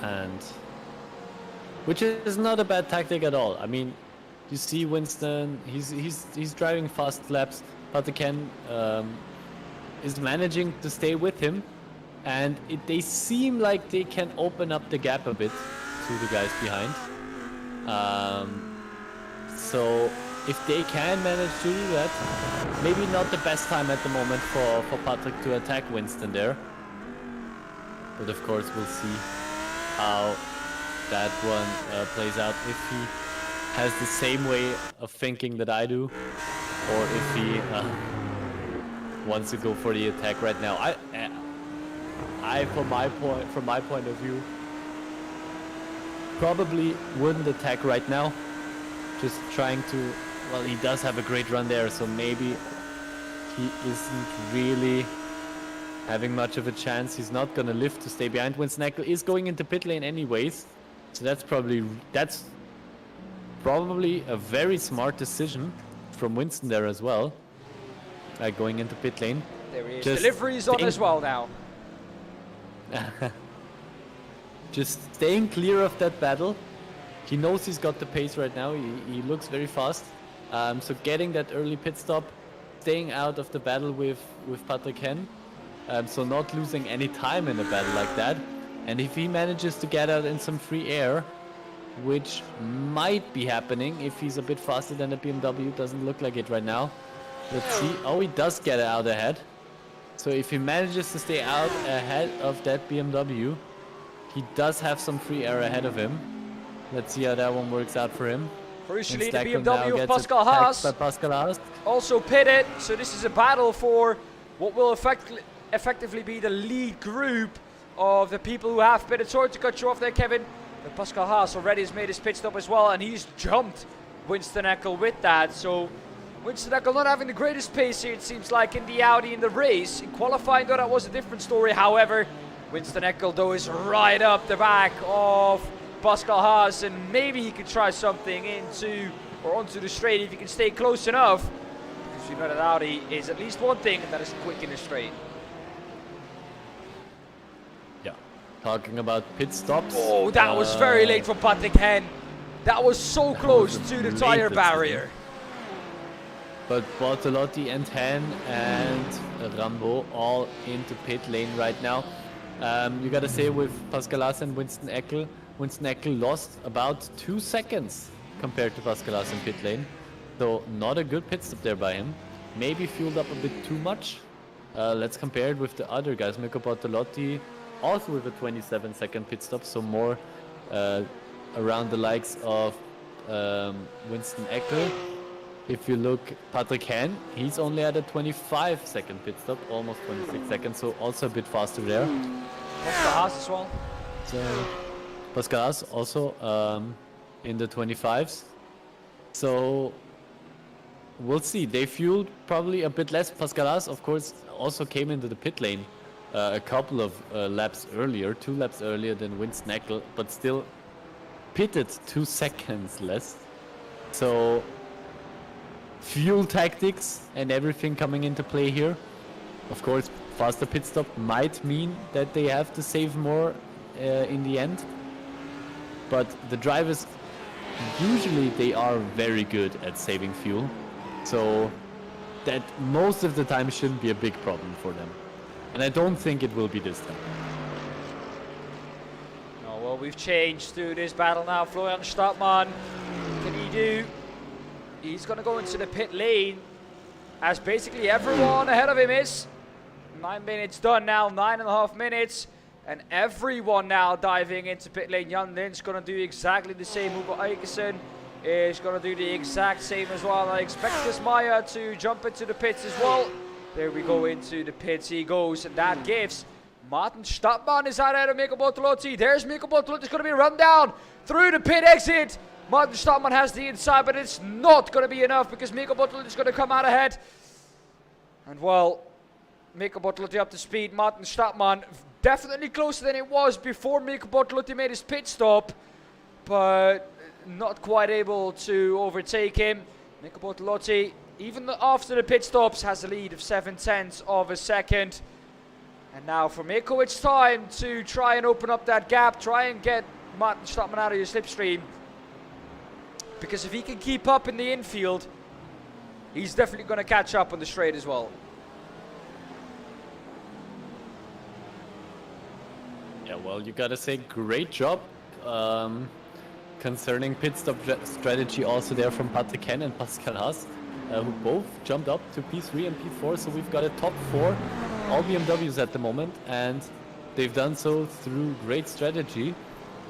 And which is not a bad tactic at all. I mean, you see Winston, he's driving fast laps. Patrick Henn is managing to stay with him. And they seem like they can open up the gap a bit to the guys behind. So if they can manage to do that, maybe not the best time at the moment for Patrick to attack Winston there. But of course we'll see how that one plays out. If he has the same way of thinking that I do, or if he wants to go for the attack right now. I from my point of view, probably wouldn't attack right now. Just trying to, well, he does have a great run there, so maybe he isn't really having much of a chance. He's not gonna live to stay behind. Winston Eckel is going into pit lane anyways, so that's probably a very smart decision from Winston there as well. Going into pit lane. There he is. Delivery's on as well now. Just staying clear of that battle. He knows he's got the pace right now. He looks very fast. So getting that early pit stop, staying out of the battle with Patrick Henn. So not losing any time in a battle like that. And if he manages to get out in some free air, which might be happening if he's a bit faster than the BMW, doesn't look like it right now. Let's see. Oh, he does get out ahead. So if he manages to stay out ahead of that BMW, he does have some free air ahead of him. Let's see how that one works out for him. Crucially, the BMW of Pascal Haas also pitted. So this is a battle for what will effectively be the lead group of the people who have pitted. Sorry to cut you off there, Kevin. But Pascal Haas already has made his pit stop as well, and he's jumped Winston Eckel with that. So Winston Eckel not having the greatest pace here, it seems like, in the Audi in the race. In qualifying, though, that was a different story. However, Winston Eckel, though, is right up the back of Pascal Haas, and maybe he could try something into or onto the straight if he can stay close enough. Because you know that Audi is at least one thing, and that is quick in the straight. Yeah, talking about pit stops. Oh, that was very late from Patrick Henn. That was so close to the tire barrier. But Bortolotti and Henn and Rambo all into pit lane right now. You gotta say, with Pascal Haas and Winston Eckel lost about 2 seconds compared to Pascal Haas in pit lane. So not a good pit stop there by him. Maybe fueled up a bit too much. Let's compare it with the other guys. Mikko Bortolotti also with a 27-second pit stop, so more around the likes of Winston Eckel. If you look, Patrick Henn, he's only at a 25-second pit stop, almost 26 seconds, so also a bit faster there. Pascal Haas as well. So Pascal Haas also in the 25s. So we'll see. They fueled probably a bit less. Pascal Haas, of course, also came into the pit lane a couple of laps earlier, 2 laps earlier than Winston Eckel, but still pitted 2 seconds less. So fuel tactics and everything coming into play here. Of course, faster pit stop might mean that they have to save more in the end. But the drivers, usually they are very good at saving fuel. So that most of the time shouldn't be a big problem for them. And I don't think it will be this time. Oh, well, we've changed through this battle now. Florian Stadtmann, what can he do? He's going to go into the pit lane as basically everyone ahead of him is. 9 minutes done now, 9.5 minutes. And everyone now diving into pit lane. Jan Lind's going to do exactly the same. Hugo Eikesen is going to do the exact same as well. I expect Maya to jump into the pits as well. There we go, into the pits he goes, and that gives Martin Stadtmann is out ahead of Mikko Bortolotti. There's Mikko Bortolotti, it's going to be run down through the pit exit. Martin Stadtmann has the inside, but it's not going to be enough because Mikko Bortolotti is going to come out ahead. And well, Mikko Bortolotti up to speed. Martin Stadtmann definitely closer than it was before Mikko Bortolotti made his pit stop, but not quite able to overtake him. Mikko Bortolotti, even after the pit stops, has a lead of 0.7 of a second. And now for Mikko, it's time to try and open up that gap, try and get Martin Stadtmann out of your slipstream. Because if he can keep up in the infield, he's definitely going to catch up on the straight as well. Yeah, well, you gotta say great job concerning pit stop strategy also there from Patrick Henn and Pascal Haas, who both jumped up to P3 and P4. So we've got a top 4, all BMWs at the moment, and they've done so through great strategy.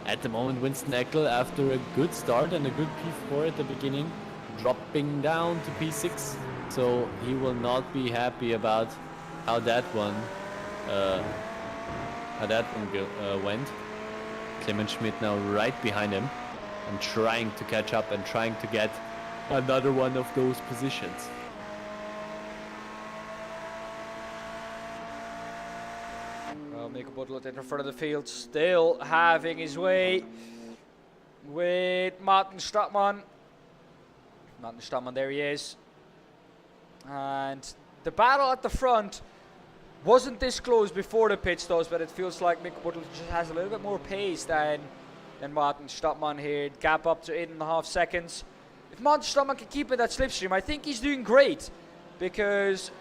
At the moment, Winston Eckel, after a good start and a good P4 at the beginning, dropping down to P6. So he will not be happy about how that one went. Clement Schmidt now right behind him and trying to catch up and trying to get another one of those positions. Well, Mikko Bortolotti in the front of the field, still having his way with Martin Stadtmann. Martin Stadtmann, there he is. And the battle at the front wasn't this close before the pit stops, but it feels like Mikko Bortolotti just has a little bit more pace than Martin Stadtmann here. Gap up to 8.5 seconds. If Martin Stadtmann can keep in that slipstream, I think he's doing great, because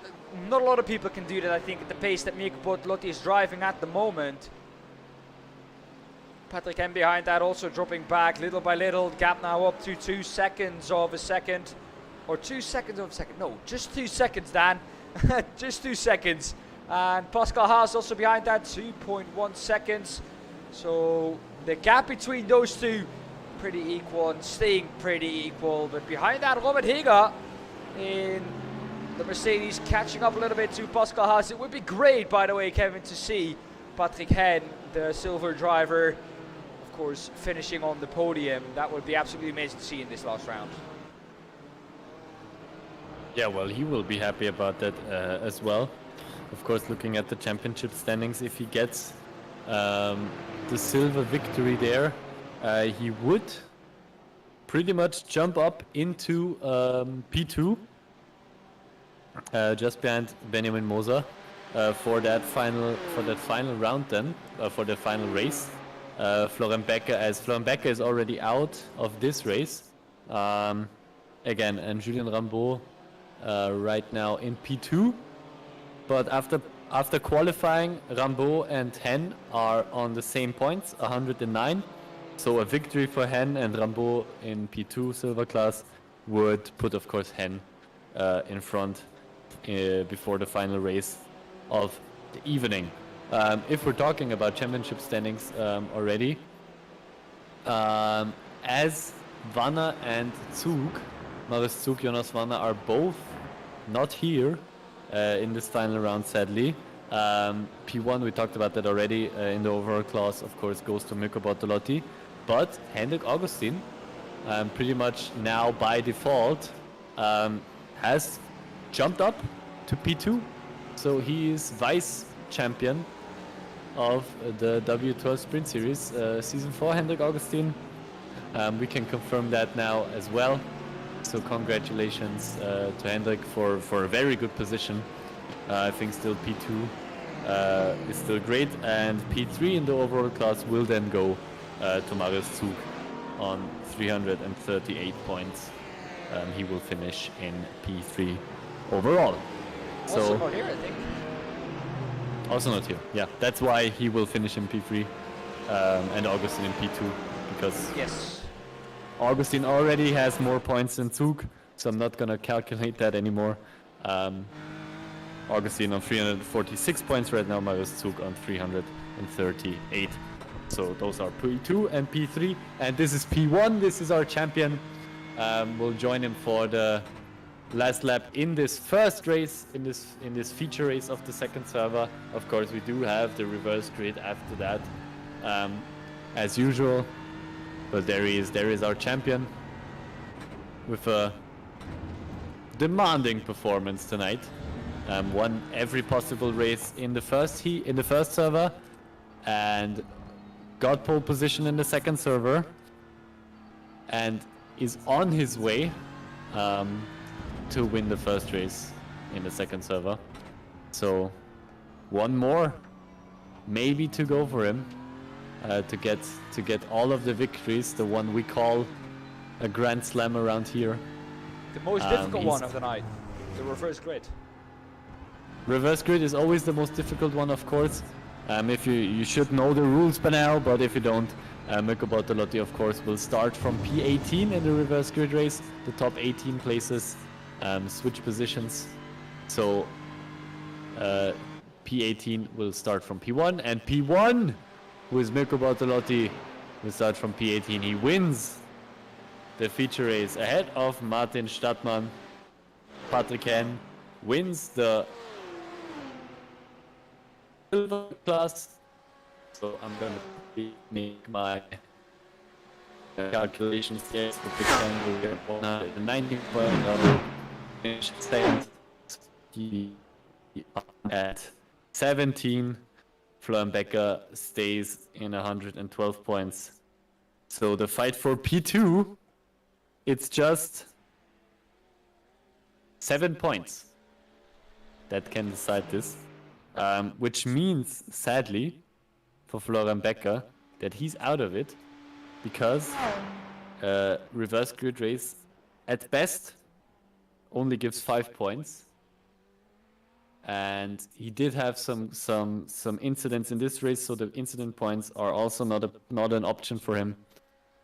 not a lot of people can do that, I think, at the pace that Mikko Bortolotti is driving at the moment. Patrick Henn behind that, also dropping back little by little. Gap now up to 2 seconds of a second. Or 2 seconds of a second. No, just 2 seconds, Dan. Just 2 seconds. And Pascal Haas also behind that, 2.1 seconds. So the gap between those two, pretty equal and staying pretty equal. But behind that, Robert Higa in the Mercedes catching up a little bit to Pascal Haas. It would be great, by the way, Kevin, to see Patrick Henn, the silver driver, of course, finishing on the podium. That would be absolutely amazing to see in this last round. Yeah, well, he will be happy about that as well. Of course, looking at the championship standings, if he gets the silver victory there, he would pretty much jump up into P2, just behind Benjamin Moser, for that final round. Then for the final race, Florian Becker is already out of this race again, and Julien Rambeau right now in P2. But after qualifying, Rambeau and Henn are on the same points, 109. So a victory for Henn and Rambeau in P2 silver class would put, of course, Henn in front before the final race of the evening. If we're talking about championship standings already, as Wanner and Zug, Marius Zug, Jonas Wanner are both not here in this final round, sadly. P1, we talked about that already, in the overall class, of course, goes to Mikko Bortolotti. But Hendrik Augustin, pretty much now by default, has jumped up to P2. So he is vice champion of the W12 Sprint Series Season 4, Hendrik Augustin. We can confirm that now as well. So congratulations to Hendrik for a very good position. I think still P2 is still great, and P3 in the overall class will then go to Marius Zug on 338 points. he will finish in P3 overall. Also not here, I think. Also not here. Yeah, that's why he will finish in P3 and Augustin in P2, because Yes. Augustin already has more points than Zug, so I'm not gonna calculate that anymore. Augustin on 346 points right now, Marius Zug on 338. So those are P2 and P3, and this is P1. This is our champion. We'll join him for the last lap in this first race, in this feature race of the second server. Of course, we do have the reverse grid after that, as usual. But there is our champion with a demanding performance tonight. Won every possible race in the first server, and got pole position in the second server, and is on his way to win the first race in the second server. So one more maybe to go for him, to get all of the victories, the one we call a grand slam around here. The most difficult one of the night, the reverse grid. Reverse grid is always the most difficult one, of course. If you should know the rules by now, but if you don't, Mirko Bortolotti, of course, will start from P18 in the reverse grid race. The top 18 places switch positions. So P18 will start from P1, and P1, who is Mirko Bortolotti, will start from P18. He wins the feature race ahead of Martin Stadtmann. Patrick Henn wins the silver class. So I'm going to make my calculations here. So Patrick Henn will get 190 points. Finish second. He at 17. Florian Becker stays in 112 points. So the fight for P2, it's just 7 points that can decide this. Which means, sadly, for Florian Becker, that he's out of it, because reverse grid race, at best, only gives 5 points. And he did have some incidents in this race, so the incident points are also not an option for him.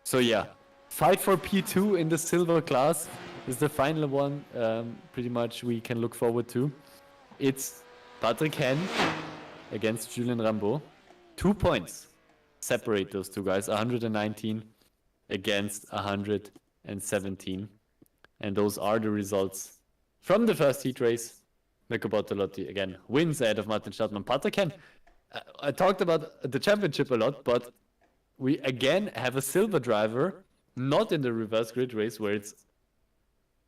So yeah, fight for P2 in the silver class is the final one. Pretty much we can look forward to. It's Patrick Henn against Julien Rambaud. 2 points separate those two guys. 119 against 117, and those are the results from the first heat race. Mirko Bortolotti again wins ahead of Martin Stadtmann. Patrick Henn, I talked about the championship a lot, but we again have a silver driver, not in the reverse grid race, where it's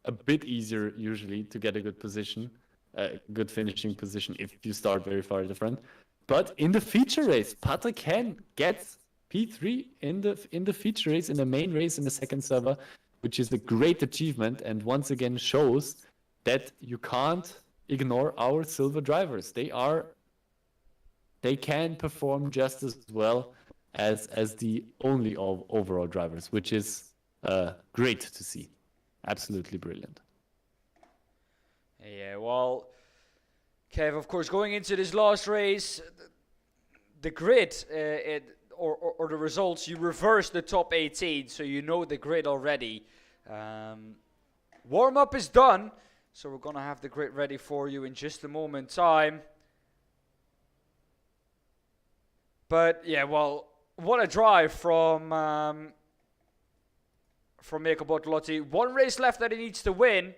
a bit easier usually to get a good position, a good finishing position if you start very far at the front. But in the feature race, Patrick Henn gets P3 in the feature race, in the main race in the second server, which is a great achievement, and once again shows that you can't ignore our silver drivers. They can perform just as well as the only overall drivers, which is great to see. Absolutely brilliant. Yeah, well, Kev, of course, going into this last race, the grid or the results, you reverse the top 18, so you know the grid already. Warm-up is done. So we're going to have the grid ready for you in just a moment time. But yeah, well, what a drive from Mirko Bortolotti. One race left that he needs to win,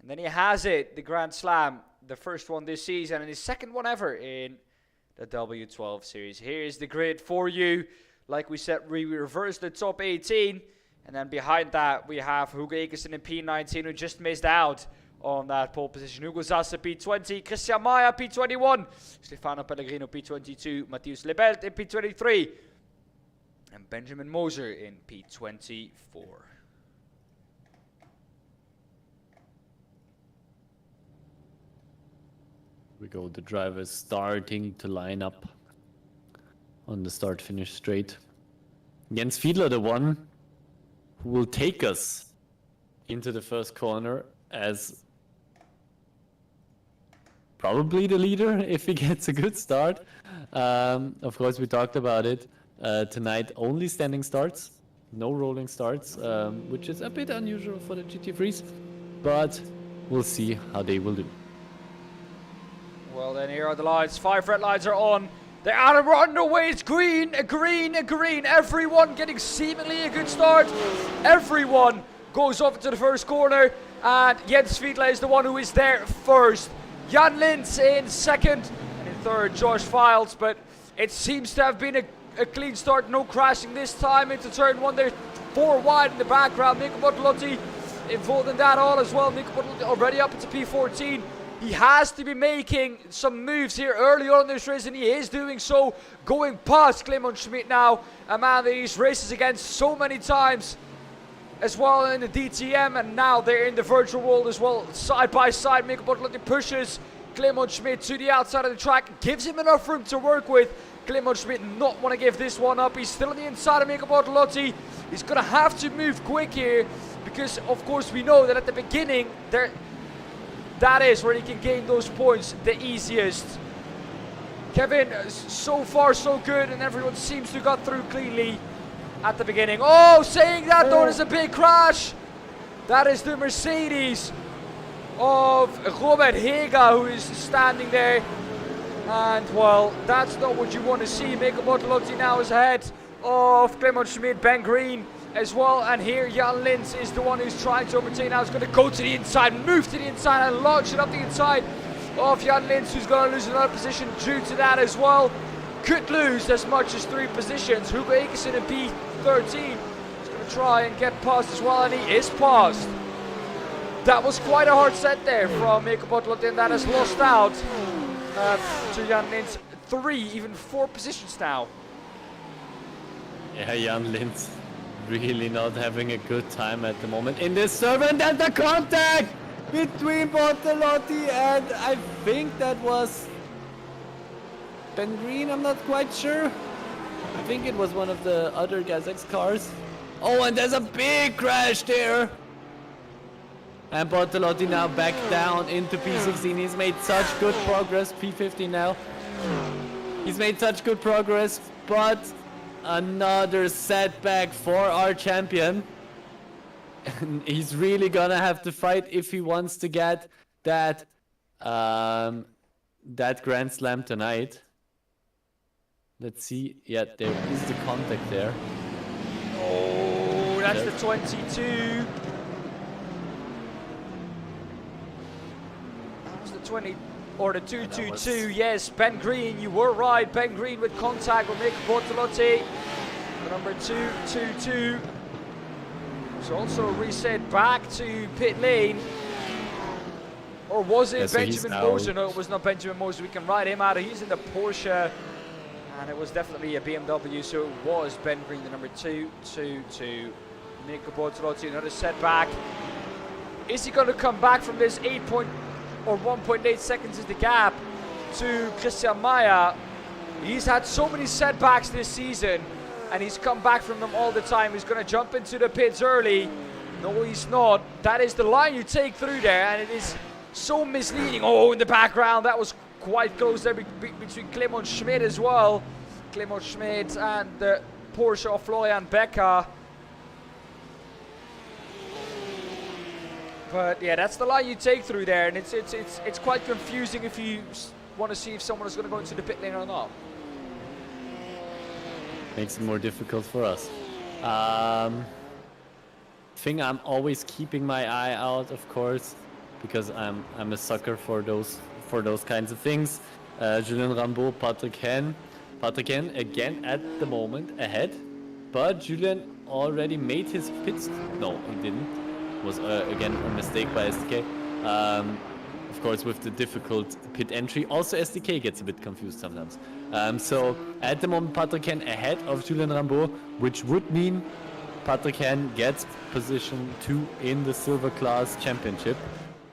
and then he has it, the Grand Slam, the first one this season and his second one ever in the W12 series. Here's the grid for you. Like we said, we reversed the top 18, and then behind that we have Hugo Ekersen in P19, who just missed out on that pole position. Hugo Zasse P20, Christian Maya P21, Stefano Pellegrino P22, Matthias Lebelt in P23, and Benjamin Moser in P24. We go, the drivers starting to line up on the start-finish straight. Jens Fiedler, the one who will take us into the first corner as probably the leader if he gets a good start. Of course, we talked about it. Tonight, only standing starts, no rolling starts, which is a bit unusual for the GT3s, but we'll see how they will do. Well, then here are the lights. 5 red lights are on. They're out of underway. It's green, a green, a green. Everyone getting seemingly a good start. Everyone goes off into the first corner, and Jens Fiedler is the one who is there first. Jan Lins in second, and in third, Josh Files. But it seems to have been a clean start, no crashing this time into turn 1. They're 4 wide in the background. Nico Bortolotti involved in that all as well. Nico Bortolotti already up into P14. He has to be making some moves here early on in this race, and he is doing so, going past Clement Schmidt now, a man that he's races against so many times as well in the DTM, and now they're in the virtual world as well, side by side. Nico Bortolotti pushes Clement Schmidt to the outside of the track, gives him enough room to work with. Clement Schmidt not want to give this one up. He's still on the inside of Nico Bortolotti. He's going to have to move quick here, because of course we know that at the beginning that is where he can gain those points the easiest. Kevin, so far so good, and everyone seems to have got through cleanly at the beginning. Oh, saying that though, there's a big crash. That is the Mercedes of Robert Hega who is standing there. And well, that's not what you want to see. Nico Bortolotti now is ahead of Clement Schmidt, Ben Green as well, and here Jan Lins is the one who's trying to overtake now. He's going to go to the inside, move to the inside and launch it up the inside of Jan Lins, who's going to lose another position due to that as well. Could lose as much as 3 positions. Hugo Ekersen in P13 is going to try and get past as well, and he is past. That was quite a hard set there from Nico Bortolotti, and that has lost out to Jan Lins 3, even 4 positions now. Yeah, Jan Lins really not having a good time at the moment in this server, and then the contact between Bortolotti and I think that was Ben Green, I'm not quite sure. I think it was one of the other Gazex's cars. Oh, and there's a big crash there. And Bortolotti now back down into P16. He's made such good progress. P15 now. He's made such good progress, but another setback for our champion. And he's really gonna have to fight if he wants to get that that Grand Slam tonight. Let's see. Yeah, there is the contact there. Oh, that's the 22. That was the 20 or the 222. Yes, Ben Green, you were right. Ben Green with contact with Nico Bortolotti. The number 222. So also reset back to pit lane. Or was it Benjamin Moser? No, it was not Benjamin Moser. We can ride him out. He's in the Porsche. And it was definitely a BMW, so it was Ben Green, the number 222. Nico Bortolotti, another setback. Is he going to come back from this 1.8 seconds is the gap to Christian Maya? He's had so many setbacks this season, and he's come back from them all the time. He's going to jump into the pits early. No, he's not. That is the line you take through there, and it is so misleading. Oh, in the background, that was quite close there between Clement Schmidt as well. Clement Schmidt and the Porsche of Florian Becker. But yeah, that's the line you take through there, and it's quite confusing if you want to see if someone is going to go into the pit lane or not. Makes it more difficult for us. Thing I'm always keeping my eye out, of course, because I'm a sucker for those kinds of things. Julien Rambaud, Patrick Hen. Patrick Hen again at the moment ahead, but Julien already made his pits. No, he didn't. Was again a mistake by SDK. Of course, with the difficult pit entry, also SDK gets a bit confused sometimes. So at the moment, Patrick Hen ahead of Julien Rambaud, which would mean Patrick Hen gets position 2 in the Silver Class Championship.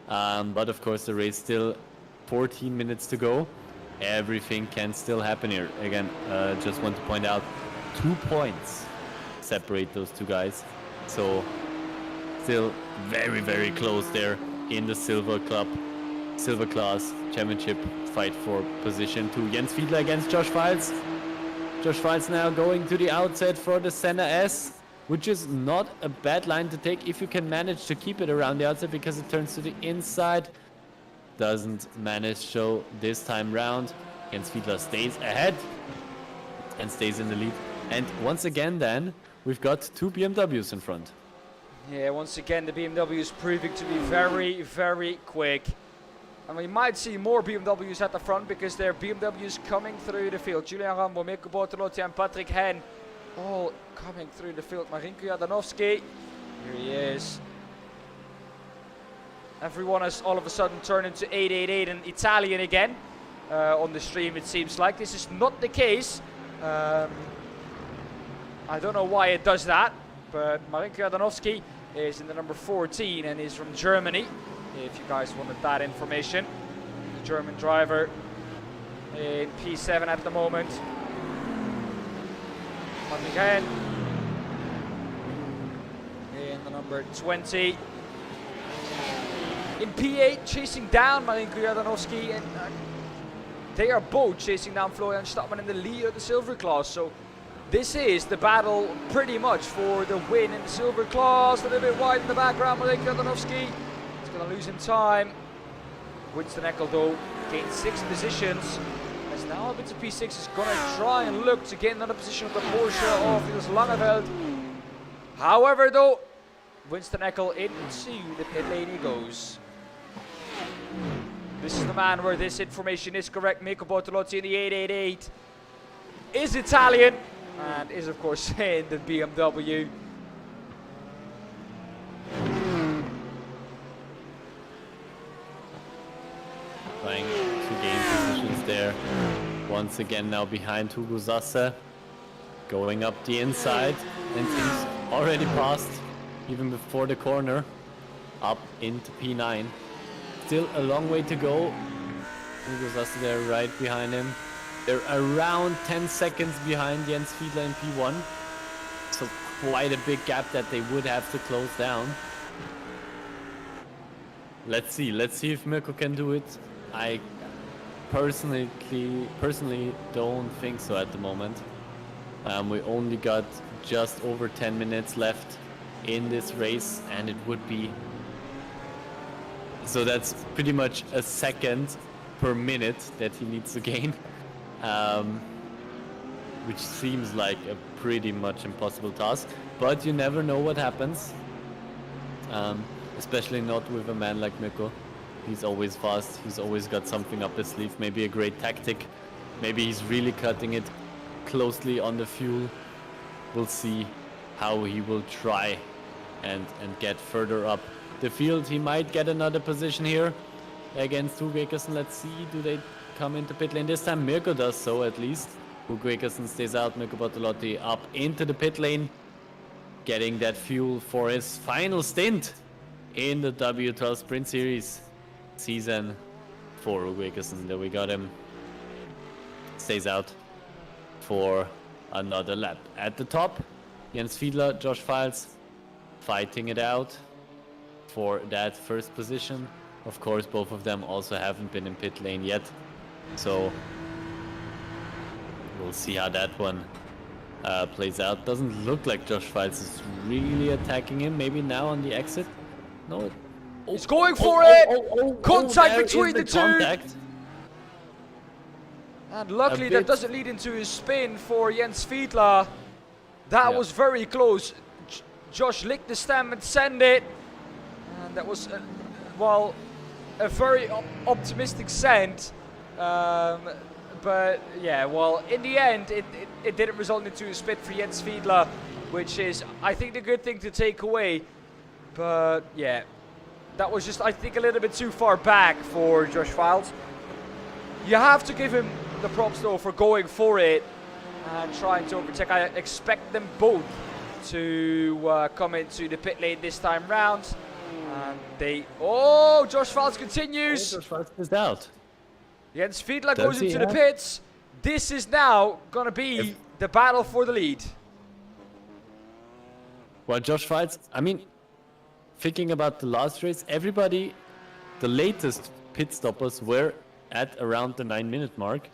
But of course, the race still 14 minutes to go. Everything can still happen here. Again, just want to point out 2 points separate those two guys. So Still very close there in the Silver Class Championship fight for position 2. Jens Fiedler against Josh Files. Josh Files now going to the outside for the center S, which is not a bad line to take if you can manage to keep it around the outside, because it turns to the inside. Doesn't manage so this time round. Jens Fiedler stays ahead and stays in the lead. And once again then, we've got 2 BMWs in front. Yeah, once again the BMW is proving to be very quick. And we might see more BMWs at the front because there are BMWs coming through the field. Julian Rambo, Mirko Bortolotti and Patrick Hen all coming through the field. Marinko Jadanovski, here he is. Everyone has all of a sudden turned into 888 and Italian again on the stream, it seems like. This is not the case. I don't know why it does that, but Marinko Jadanovski is in the number 14 and is from Germany, if you guys wanted that information. The German driver in P7 at the moment. Patrick Hen in the number 20. In P8, chasing down Marinko Jadanovski, and they are both chasing down Florian Stadtmann in the lead of the Silver Class. So this is the battle pretty much for the win in the Silver Class. A little bit wide in the background, Marinko Jadanovski. He's going to lose him time. Winston Eckel though gained 6 positions. As now a bit of P6 is going to try and look to get another position of the Porsche of Niels Langeveld. However though, Winston Eckel into the pit lane he goes. This is the man where this information is correct. Mirko Bortolotti in the 888 is Italian and is of course in the BMW. Trying to gain positions there. Once again now behind Hugo Sasse. Going up the inside and he's already passed even before the corner. Up into P9. Still a long way to go. Hugo Sasse there right behind him. They're around 10 seconds behind Jens Fiedler in P1. So quite a big gap that they would have to close down. Let's see if Mirko can do it. I personally don't think so at the moment. We only got just over 10 minutes left in this race and it would be, so that's pretty much a second per minute that he needs to gain, which seems like a pretty much impossible task, but you never know what happens, especially not with a man like Mirko. He's always fast, he's always got something up his sleeve, maybe a great tactic, maybe he's really cutting it closely on the fuel. We'll see how he will try and get further up the field. He might get another position here against Hugo Ekersen. Let's see, do they come into pit lane this time? Mirko does so at least. Hugo Ekersen stays out, Mirko Bortolotti up into the pit lane, getting that fuel for his final stint in the W12 Sprint Series Season 4. Hugo Ekersen, there we got him. Stays out for another lap. At the top, Jens Fiedler, Josh Files fighting it out for that first position. Of course, both of them also haven't been in pit lane yet, so we'll see how that one plays out. Doesn't look like Josh Files is really attacking him. Maybe now on the exit. No, He's going for it! Contact between the two! Contact. And luckily that doesn't lead into a spin for Jens Fiedler. That was very close. Josh licked the stem and sent it. And that was, well, a very optimistic send. But yeah, well, in the end, it didn't result into a spin for Jens Fiedler, which is, I think, the good thing to take away. But yeah, that was just, I think, a little bit too far back for Josh Files. You have to give him the props though for going for it and trying to overtake. I expect them both to come into the pit lane this time round. And they, Josh Files continues. Josh Files is out. Jens Fiedler goes into the pits. This is now gonna be the battle for the lead. Well, Josh Files, I mean, thinking about the last race, everybody, the latest pit stoppers were at around the 9-minute mark.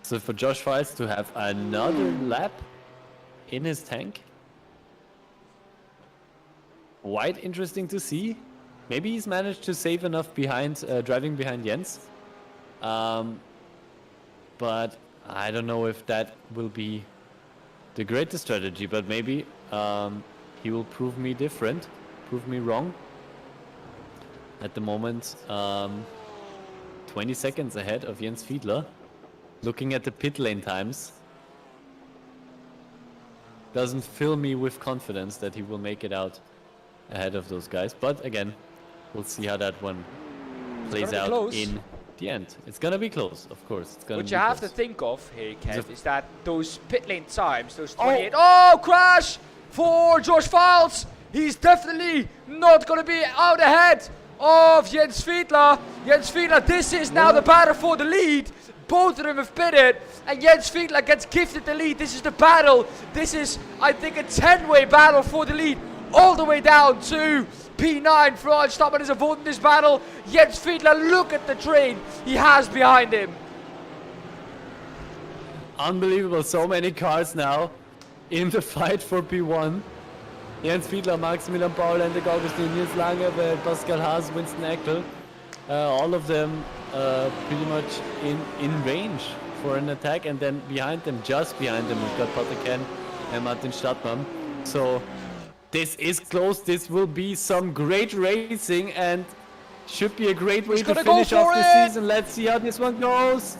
So for Josh Files to have another lap in his tank, quite interesting to see. Maybe he's managed to save enough behind, driving behind Jens. But I don't know if that will be the greatest strategy, but maybe he will prove me different, prove me wrong. At the moment, 20 seconds ahead of Jens Fiedler. Looking at the pit lane times, doesn't fill me with confidence that he will make it out ahead of those guys. But again, we'll see how that one plays out close. in the end. It's gonna be close, of course. It's gonna What be you have close. to think of here, Kev, is that those pit lane times, those 28... Oh, crash for Josh Files! He's definitely not going to be out ahead of Jens Fiedler. Jens Fiedler, this is now the battle for the lead. Both of them have pitted, and Jens Fiedler gets gifted the lead. This is the battle. This is, I think, a 10-way battle for the lead, all the way down to P9. Florian Stockman is avoiding this battle. Jens Fiedler, look at the train he has behind him. Unbelievable, so many cars now in the fight for P1. Jens Fiedler, Maximilian Paul, Hendrik Augustin, Nils Lange, Pascal Haas, Winston Eckel. All of them pretty much in range for an attack, and then behind them, just behind them, we've got Patrick Henn and Martin Stadtmann. So this is close. This will be some great racing and should be a great way to finish off the season. Let's see how this one goes.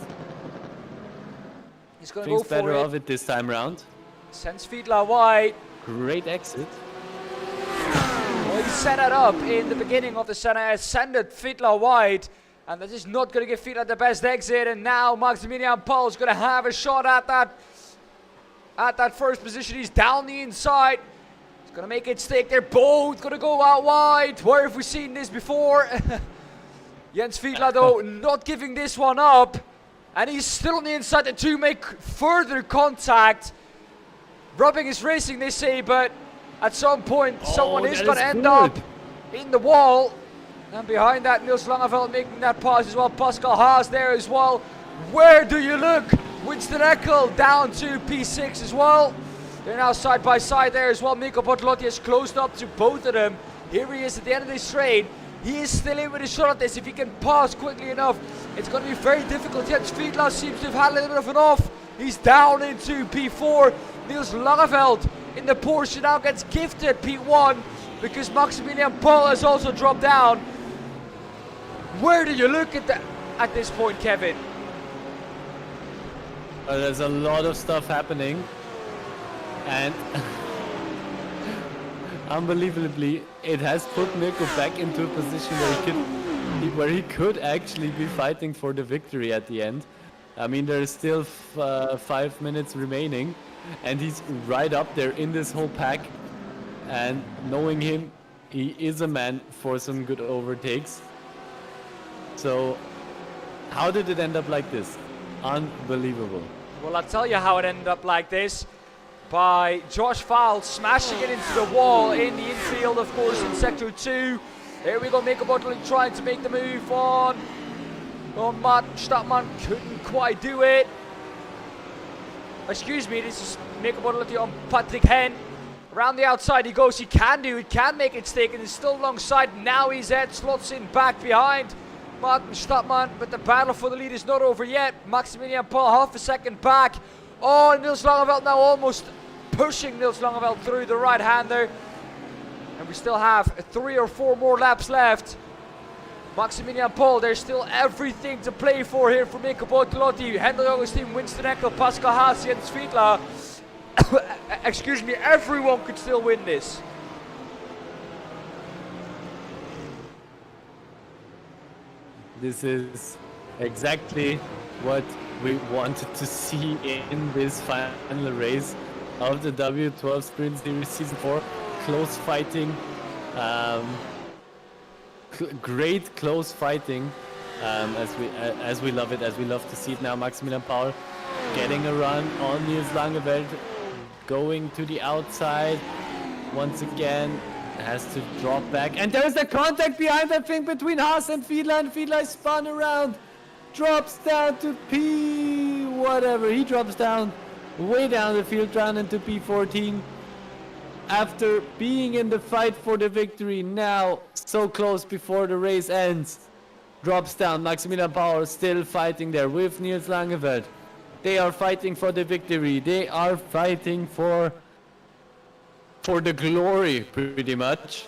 He's going to go Thinks for better it. of it this time round. Sends Fiedler wide. Great exit. Well, he set it up in the beginning of the center, sent Fiedler wide, and that is not going to give Fiedler the best exit. And now Maximilian Paul is going to have a shot at that first position. He's down the inside. He's going to make it stick. They're both going to go out wide. Where have we seen this before? Jens Fiedler, though, not giving this one up, and he's still on the inside. The two make further contact. Rubbing is racing, they say, but at some point, someone is going to end up in the wall. And behind that, Niels Langeveld making that pass as well. Pascal Haas there as well. Where do you look? Winston Eckel down to P6 as well. They're now side by side there as well. Mikko Bortolotti has closed up to both of them. Here he is at the end of this straight. He is still in with a shot at this. If he can pass quickly enough, it's going to be very difficult. Jens Fiedler seems to have had a little bit of an off. He's down into P4. Niels Langeveld in the Porsche now gets gifted P1 because Maximilian Paul has also dropped down. Where do you look at this point, Kevin? There's a lot of stuff happening, and unbelievably, it has put Mirko back into a position where he could actually be fighting for the victory at the end. I mean, there is still 5 minutes remaining, and he's right up there in this whole pack. And knowing him, he is a man for some good overtakes. So, how did it end up like this? Unbelievable. Well, I'll tell you how it ended up like this. By Josh Files smashing it into the wall in the infield, of course, in Sector 2. There we go, Mikko Bortolotti trying to make the move on Martin Stadtmann, couldn't quite do it. Excuse me, this is Mikko Bortolotti on Patrick Henn. Around the outside he goes, he can do it, can make it stick, and is still alongside. Now he's at, slots in back behind Martin Stadtmann, but the battle for the lead is not over yet. Maximilian Paul half a second back. Oh, Niels Langeveld now almost pushing Niels Langeveld through the right-hander. And we still have 3 or 4 more laps left. Maximilian Paul, there's still everything to play for here for Mikko Bortolotti, Hendrik Augustin, Winston Eckel, Pascal Haas, Jens Fiedler. Excuse me, everyone could still win this. This is exactly what we wanted to see in this final race of the W12 Sprint Series Season 4. Close fighting, great close fighting, as we love it, as we love to see it now. Maximilian Paul getting a run on Niels Langeveld, going to the outside once again. has to drop back. And there's the contact behind, I think, between Haas and Fiedler. And Fiedler is spun around. Drops down to P... whatever. He drops down, way down the field, down into P14. After being in the fight for the victory, now so close before the race ends. Drops down. Maximilian Bauer still fighting there with Nils Langeveld. They are fighting for the victory. They are fighting for the glory, pretty much,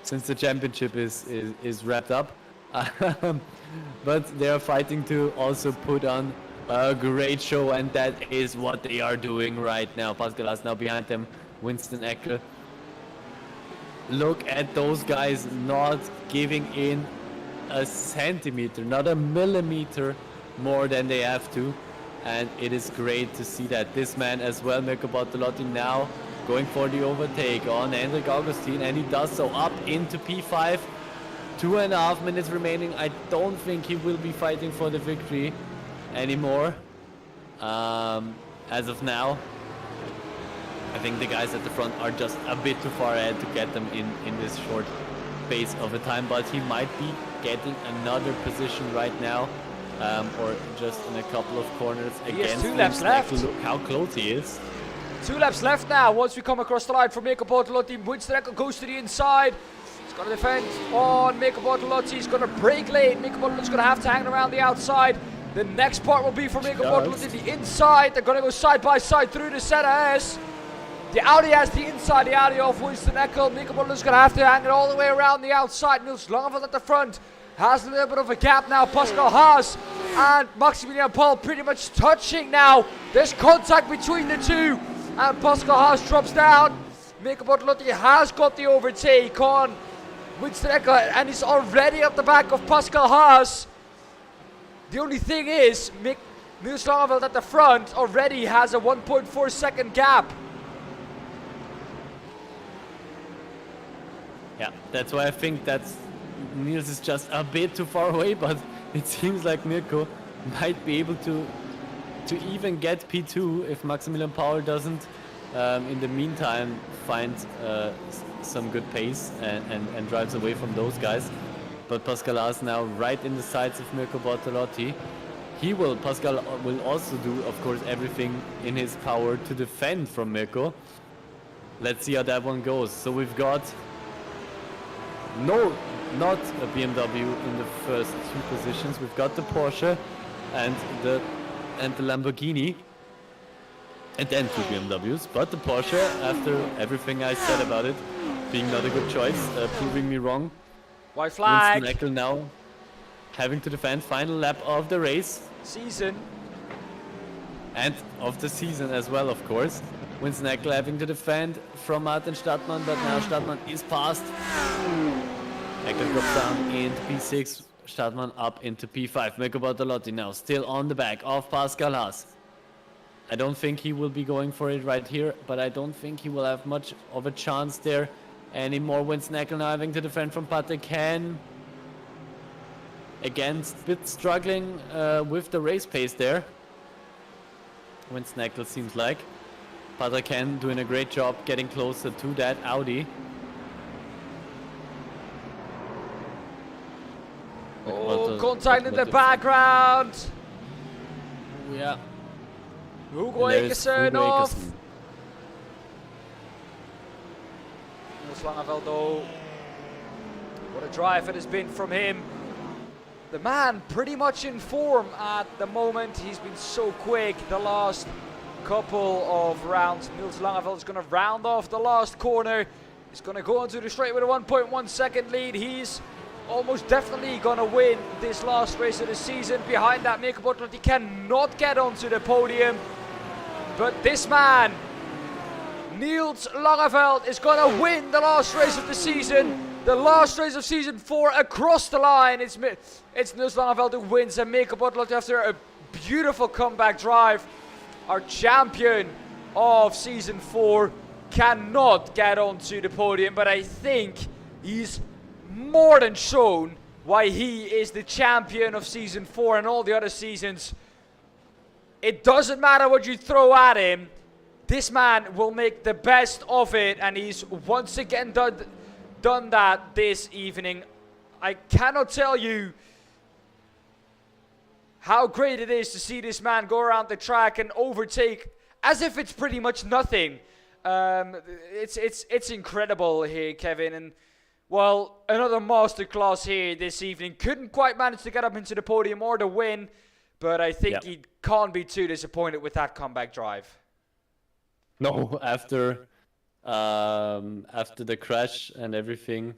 since the championship is wrapped up. But they are fighting to also put on a great show, and that is what they are doing right now. Pascal Haas now behind them. Winston Eckel. Look at those guys not giving in a centimeter, not a millimeter more than they have to. And it is great to see that. This man as well, Mirko Bortolotti, now going for the overtake on Hendrik Augustin, and he does so up into P5. 2.5 minutes remaining. I don't think he will be fighting for the victory anymore as of now. I think the guys at the front are just a bit too far ahead to get them in this short space of a time, but he might be getting another position right now, or just in a couple of corners against 2 laps left. Look how close he is. 2 laps left now. Once we come across the line from Mirko Bortolotti, Winston Eckel goes to the inside. He's going to defend on Mirko Bortolotti. He's going to break late. Mirko Bortolotti's going to have to hang around the outside. The next part will be for Mirko Bortolotti, the inside. They're going to go side by side through the ZS. The Audi has the inside, the Audi of Winston Eckel. Mirko Bortolotti's going to have to hang it all the way around the outside. Nils Langeveld at the front has a little bit of a gap now. Pascal Haas and Maximilian Paul pretty much touching now. There's contact between the two. And Pascal Haas drops down. Mirko Bortolotti has got the overtake on Winston Eckel, and he's already at the back of Pascal Haas. The only thing is, Nils Langeveld at the front already has a 1.4 second gap. Yeah, that's why I think that Nils is just a bit too far away, but it seems like Mirko might be able to even get P2 if Maximilian Paul doesn't in the meantime find some good pace and drives away from those guys. But Pascal Haas now right in the sights of Mirko Bortolotti. Pascal will also do, of course, everything in his power to defend from Mirko. Let's see how that one goes. So we've got not a BMW in the first 2 positions. We've got the Porsche and the Lamborghini, and then 2 BMWs. But the Porsche, after everything I said about it being not a good choice, proving me wrong. White flag. Winston Eckel now having to defend. Final lap of the race. Season. And of the season as well, of course. Winston Eckel having to defend from Martin Stadtmann, but now Stadtmann is passed. Eckel drops down into P6, Stadtmann up into P5. Mirko Bortolotti now still on the back of Pascal Haas. I don't think he will be going for it right here, but I don't think he will have much of a chance there anymore. Winston Eckel now having to defend from Patrick Hen. Again, a bit struggling with the race pace there. Winston Eckel seems like. Patrick Hen doing a great job getting closer to that Audi. Oh, contact in the background. Yeah. Hugo Ekersen off. Nils Langeveld though. What a drive it has been from him. The man pretty much in form at the moment. He's been so quick the last couple of rounds. Nils Langeveld is going to round off the last corner. He's going to go onto the straight with a 1.1 second lead. He's almost definitely going to win this last race of the season. Behind that, Mirko Bortolotti cannot get onto the podium. But this man, Nils Langeveld, is going to win the last race of the season. The last race of season 4 across the line. It's Nils Langeveld who wins, and Mirko Bortolotti, after a beautiful comeback drive, our champion of season 4, cannot get onto the podium. But I think he's more than shown why he is the champion of season 4 and all the other seasons. It doesn't matter what you throw at him. This man will make the best of it, and he's once again done done that this evening. I cannot tell you how great it is to see this man go around the track and overtake as if it's pretty much nothing. It's incredible here, Kevin. And well, another masterclass here this evening. Couldn't quite manage to get up into the podium or the win, but I think he can't be too disappointed with that comeback drive. No, after the crash and everything,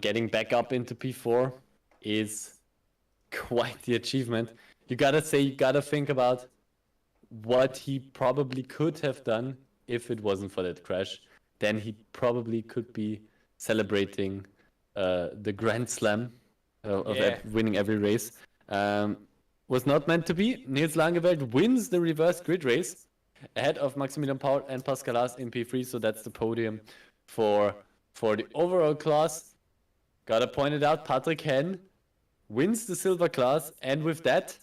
getting back up into P4 is quite the achievement. You gotta think about what he probably could have done if it wasn't for that crash. Then he probably could be celebrating the Grand Slam of winning every race. Was not meant to be. Nils Langeveld wins the reverse grid race ahead of Maximilian Paul and Pascal Haas in P3, so that's the podium for the overall class. Gotta point it out, Patrick Henn wins the silver class, and with that,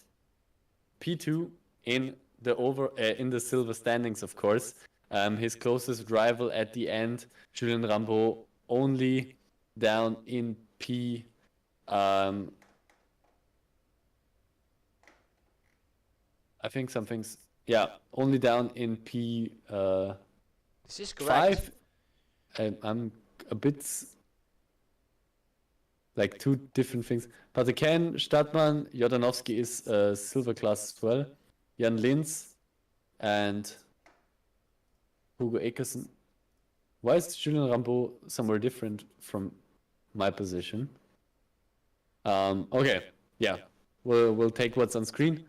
P2 in the silver standings, of course. His closest rival at the end, Julien Rambaud, only down in P. I think something's only down in P. This is correct. 5. I'm a bit like two different things. Patrick Henn, Stadtmann, Jordanowski is silver class as well. Jan Linz and Hugo Ekersen. Why is Julien Rambaud somewhere different from my position? Okay, yeah, we'll take what's on screen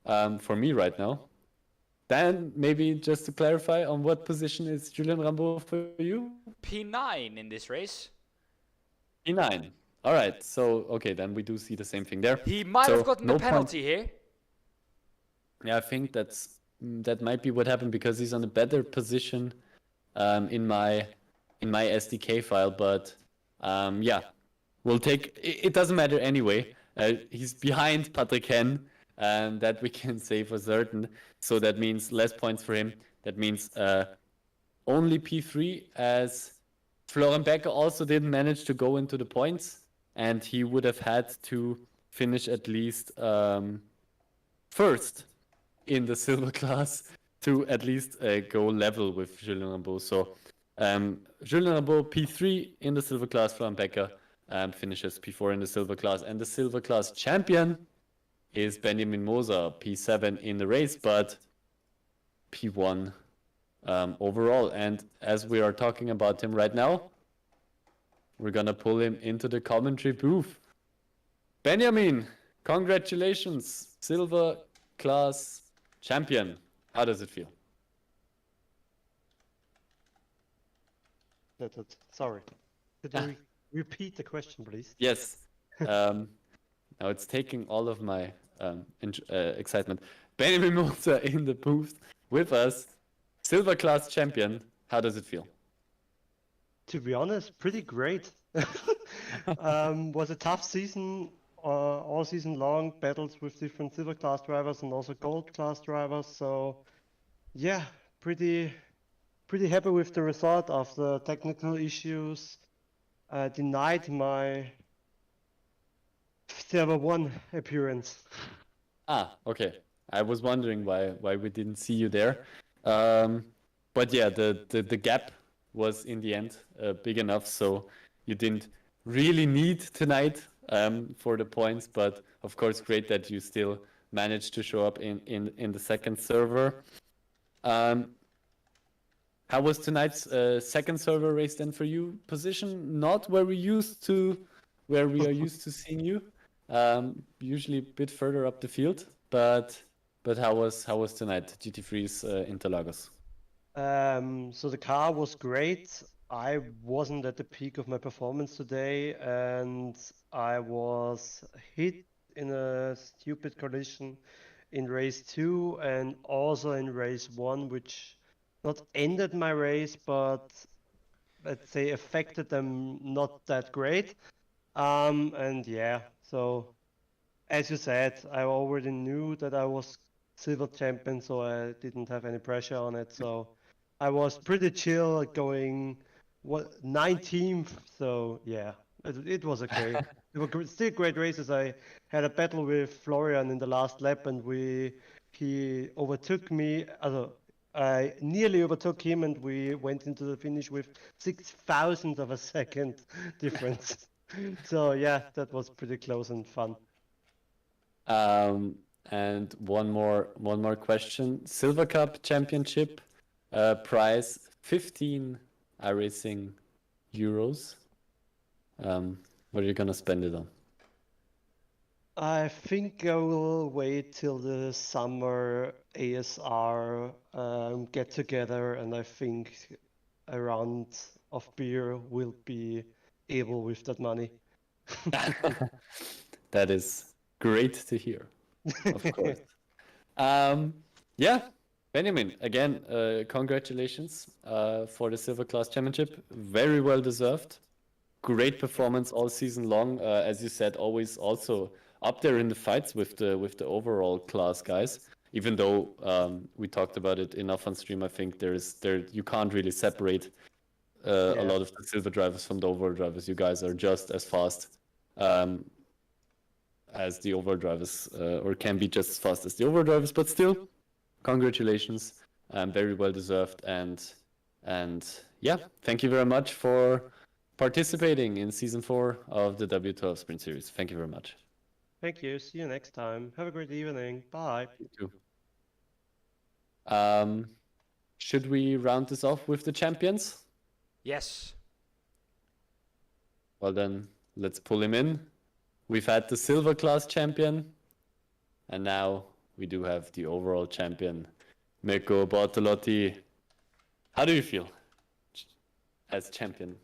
for me right now. Dan, maybe just to clarify, on what position is Julien Rambaud for you? P9 in this race. P9. All right, so okay, then we do see the same thing there. He might have gotten the penalty here. Yeah, I think that might be what happened because he's on a better position in my SDK file. But yeah, we'll take. It doesn't matter anyway. He's behind Patrick Henn, that we can say for certain. So that means less points for him. That means only P3, as Florian Becker also didn't manage to go into the points, and he would have had to finish at least first in the silver class to at least go level with Julien Rambaud. So Julien Rambaud P3 in the silver class, Florian Becker finishes P4 in the silver class, and the silver class champion is Benjamin Moser, P7 in the race, but P1 overall. And as we are talking about him right now, we're gonna pull him into the commentary booth. Benjamin, congratulations, silver class champion. How does it feel? Sorry. Could you repeat the question, please? Yes. Now it's taking all of my excitement. Benjamin Moser in the booth with us, silver class champion. How does it feel? To be honest, pretty great. Was a tough season, all season long, battles with different silver class drivers and also gold class drivers. So yeah, pretty happy with the result. After technical issues denied my Server 1 appearance. Okay. I was wondering why we didn't see you there. But yeah, the gap was in the end big enough, so you didn't really need tonight for the points. But of course, great that you still managed to show up in the second server. How was tonight's second server race then for you? Position not where we are used to seeing you. Usually a bit further up the field, but how was tonight GT3's Interlagos? So the car was great. I wasn't at the peak of my performance today, and I was hit in a stupid collision in race 2 and also in race 1, which not ended my race, but let's say affected them not that great. And yeah, so as you said, I already knew that I was silver champion, so I didn't have any pressure on it. So I was pretty chill going what 19th. So yeah, it was okay. They were still great races. I had a battle with Florian in the last lap, and he overtook me. I nearly overtook him, and we went into the finish with 6,000 of a second difference. So yeah, that was pretty close and fun. Um, and one more question. Silver Cup Championship prize 15 iRacing euros. What are you gonna spend it on? I think I will wait till the summer ASR get together, and I think a round of beer will be able with that money. That is great to hear, of course. Um, yeah, Benjamin, again, congratulations for the Silver Class Championship. Very well deserved. Great performance all season long. As you said, always also up there in the fights with the overall class guys. Even though we talked about it enough on stream, I think there you can't really separate a Yeah. lot of the silver drivers from the overall drivers. You guys are just as fast as the overall drivers, or can be just as fast as the overall drivers. But still, congratulations, very well deserved, and yeah, thank you very much for participating in season 4 of the W12 Sprint Series. Thank you very much. Thank you. See you next time. Have a great evening. Bye. You too. Should we round this off with the champions? Yes. Well then, let's pull him in. We've had the silver class champion, and now we do have the overall champion, Mirko Bortolotti. How do you feel as champion?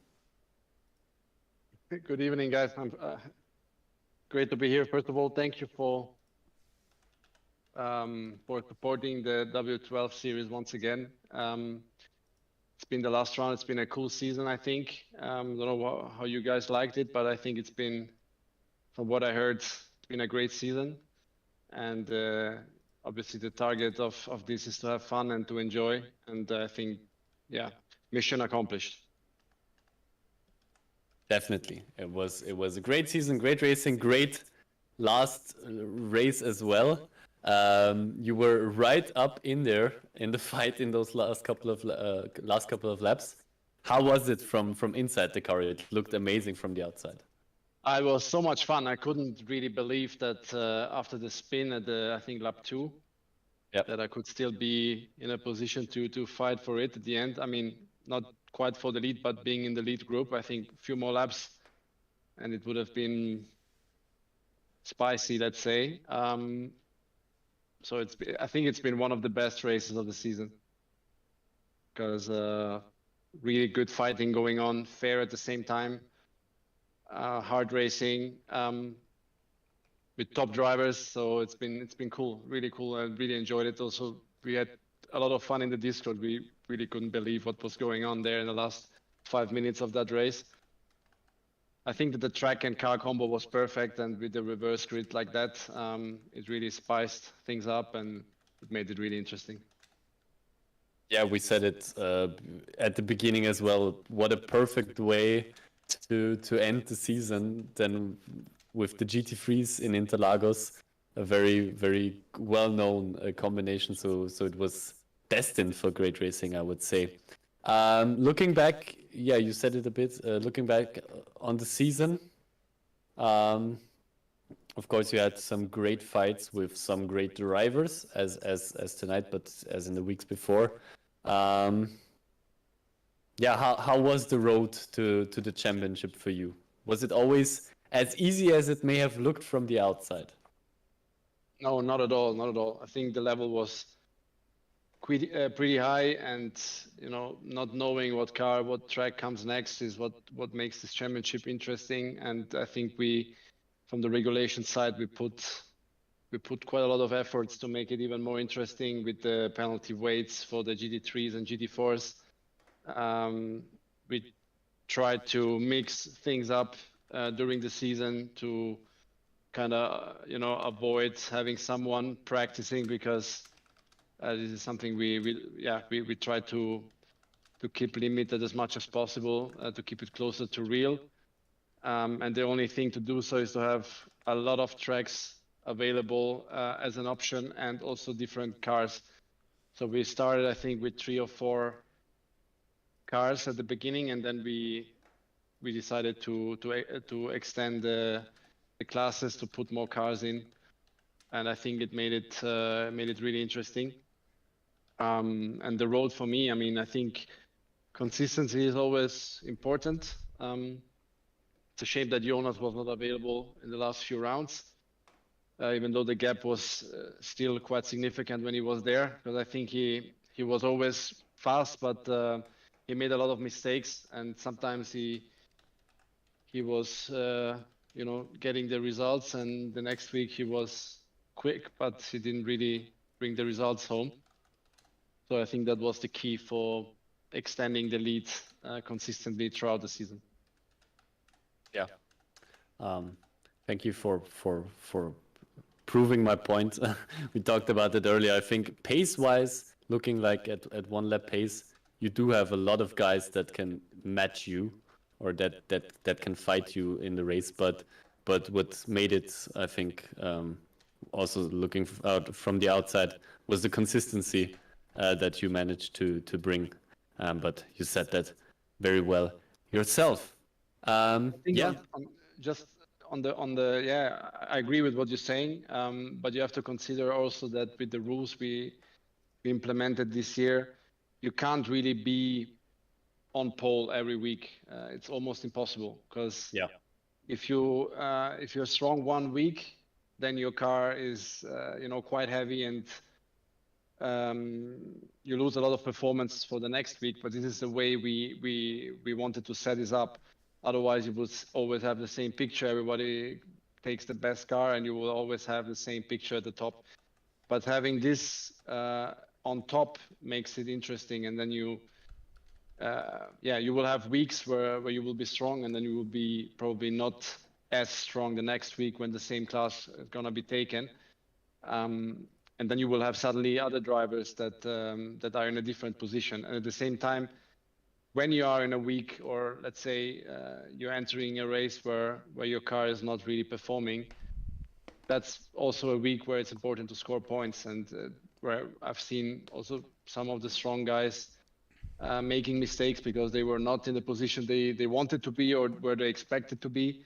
Good evening, guys. I'm great to be here. First of all, thank you for supporting the W12 series once again. It's been the last round. It's been a cool season, I think. Don't know how you guys liked it, but I think it's been, from what I heard, it's been a great season. And obviously, the target of this is to have fun and to enjoy. And I think, yeah, mission accomplished. Definitely, it was a great season, great racing, great last race as well. You were right up in there in the fight in those last couple of laps. How was it from inside the car? It looked amazing from the outside. It was so much fun. I couldn't really believe that after the spin at I think lap 2, Yep. that I could still be in a position to fight for it at the end. I mean, not quite for the lead, but being in the lead group, I think a few more laps and it would have been spicy, let's say. So I think it's been one of the best races of the season because really good fighting going on, fair at the same time, hard racing with top drivers. So it's been cool, really cool. I really enjoyed it. Also, we had a lot of fun in the Discord. We really couldn't believe what was going on there in the last 5 minutes of that race. I think that the track and car combo was perfect, and with the reverse grid like that, it really spiced things up and it made it really interesting. Yeah, we said it at the beginning as well. What a perfect way to end the season than with the GT3s in Interlagos, a very well known combination. So it was destined for great racing, I would say. Looking back, yeah, you said it a bit. Looking back on the season, of course, you had some great fights with some great drivers, as tonight, but as in the weeks before. Yeah, how was the road to the championship for you? Was it always as easy as it may have looked from the outside? No, not at all, not at all. I think the level was pretty high, and not knowing what track comes next is what makes this championship interesting. And I think from the regulation side, we put quite a lot of efforts to make it even more interesting with the penalty weights for the GT3s and GT4s. We tried to mix things up during the season to kind of avoid having someone practicing, because this is something we try to keep limited as much as possible, to keep it closer to real. And the only thing to do so is to have a lot of tracks available as an option, and also different cars. So we started, I think, with 3 or 4 cars at the beginning, and then we decided to extend the classes, to put more cars in, and I think it made it really interesting. And the road for me, I mean, I think consistency is always important. It's a shame that Jonas was not available in the last few rounds, even though the gap was still quite significant when he was there, because I think he was always fast, but he made a lot of mistakes, and sometimes he was getting the results, and the next week he was quick, but he didn't really bring the results home. So I think that was the key for extending the lead consistently throughout the season. Yeah. Thank you for proving my point. We talked about it earlier. I think pace-wise, looking like at one lap pace, you do have a lot of guys that can match you, or that can fight you in the race. But what made it, I think, also looking out from the outside, was the consistency that you managed to bring. But you said that very well yourself. Yeah. Just on the yeah, I agree with what you're saying, but you have to consider also that with the rules we implemented this year, you can't really be on pole every week. It's almost impossible, because if you're strong one week, then your car is quite heavy, and you lose a lot of performance for the next week. But this is the way we wanted to set this up. Otherwise, you would always have the same picture. Everybody takes the best car, and you will always have the same picture at the top. But having this on top makes it interesting, and then you will have weeks where you will be strong, and then you will be probably not as strong the next week when the same class is gonna be taken. And then you will have suddenly other drivers that are in a different position. And at the same time, when you are in a week, or let's say you're entering a race where your car is not really performing, that's also a week where it's important to score points, and where I've seen also some of the strong guys making mistakes because they were not in the position they wanted to be, or where they expected to be.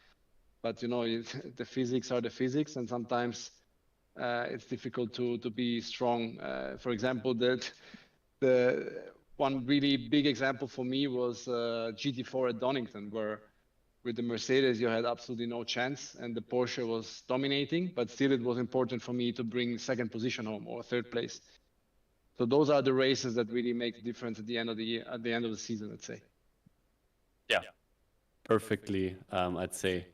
But the physics are the physics, and sometimes it's difficult to be strong. For example, the one really big example for me was GT4 at Donington, where with the Mercedes you had absolutely no chance, and the Porsche was dominating, but still it was important for me to bring second position home, or third place. So those are the races that really make the difference at the end of the year, at the end of the season, let's say. Yeah, perfectly, I'd say,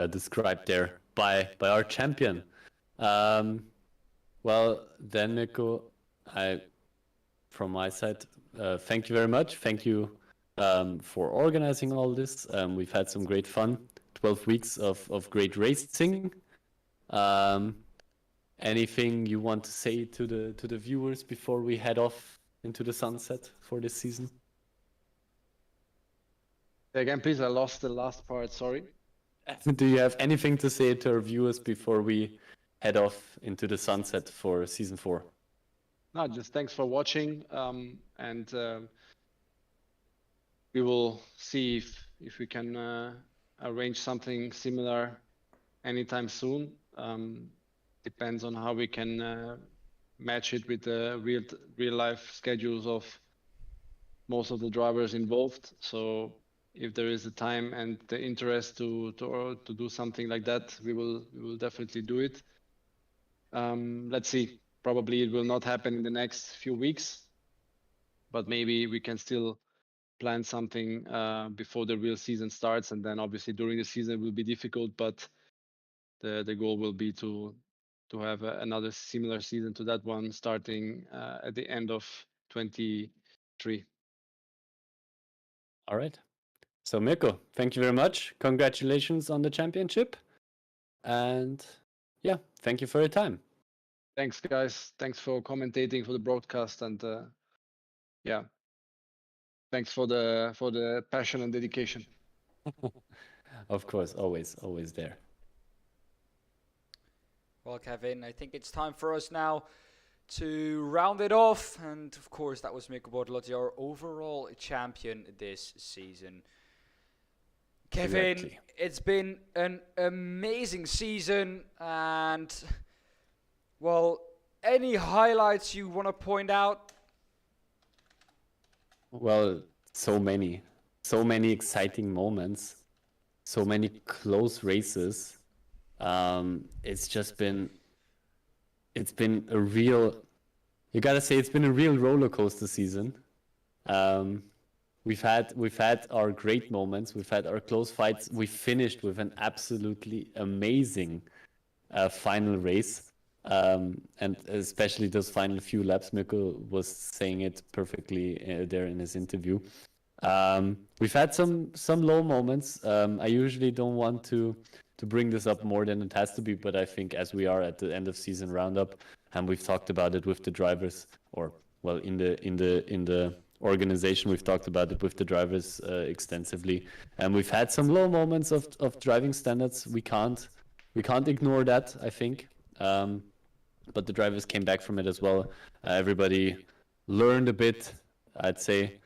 described there by our champion. Well, then, Nico, from my side, thank you very much. Thank you for organizing all this. We've had some great fun. 12 weeks of great racing. Anything you want to say to the viewers before we head off into the sunset for this season? Again, please, I lost the last part, sorry. Do you have anything to say to our viewers before we head off into the sunset for season 4? No, just thanks for watching, and we will see if we can arrange something similar anytime soon. Depends on how we can match it with the real life schedules of most of the drivers involved. So if there is the time and the interest to do something like that, we will definitely do it. Let's see. Probably it will not happen in the next few weeks, but maybe we can still plan something before the real season starts. And then obviously during the season it will be difficult, but the goal will be to have another similar season to that one, starting at the end of 23. All right. So Mirko, thank you very much. Congratulations on the championship. And yeah, thank you for your time. Thanks, guys. Thanks for commentating for the broadcast, and yeah. Thanks for the passion and dedication. Of course, always there. Well, Kevin, I think it's time for us now to round it off. And of course, that was Mikko Bortolotti, our overall champion this season. Kevin, Exactly. it's been an amazing season. And, well, any highlights you want to point out? Well, so many exciting moments, so many close races. It's been a real, you gotta say, it's been a real roller coaster season. We've had our great moments, we've had our close fights. We finished with an absolutely amazing final race. And especially those final few laps, Mirko was saying it perfectly there in his interview. We've had some low moments. I usually don't want to bring this up more than it has to be, but I think as we are at the end of season roundup, and we've talked about it with the drivers, or well, in the organization, we've talked about it with the drivers extensively, and we've had some low moments of driving standards. We can't ignore that, I think. But the drivers came back from it as well. Everybody learned a bit, I'd say,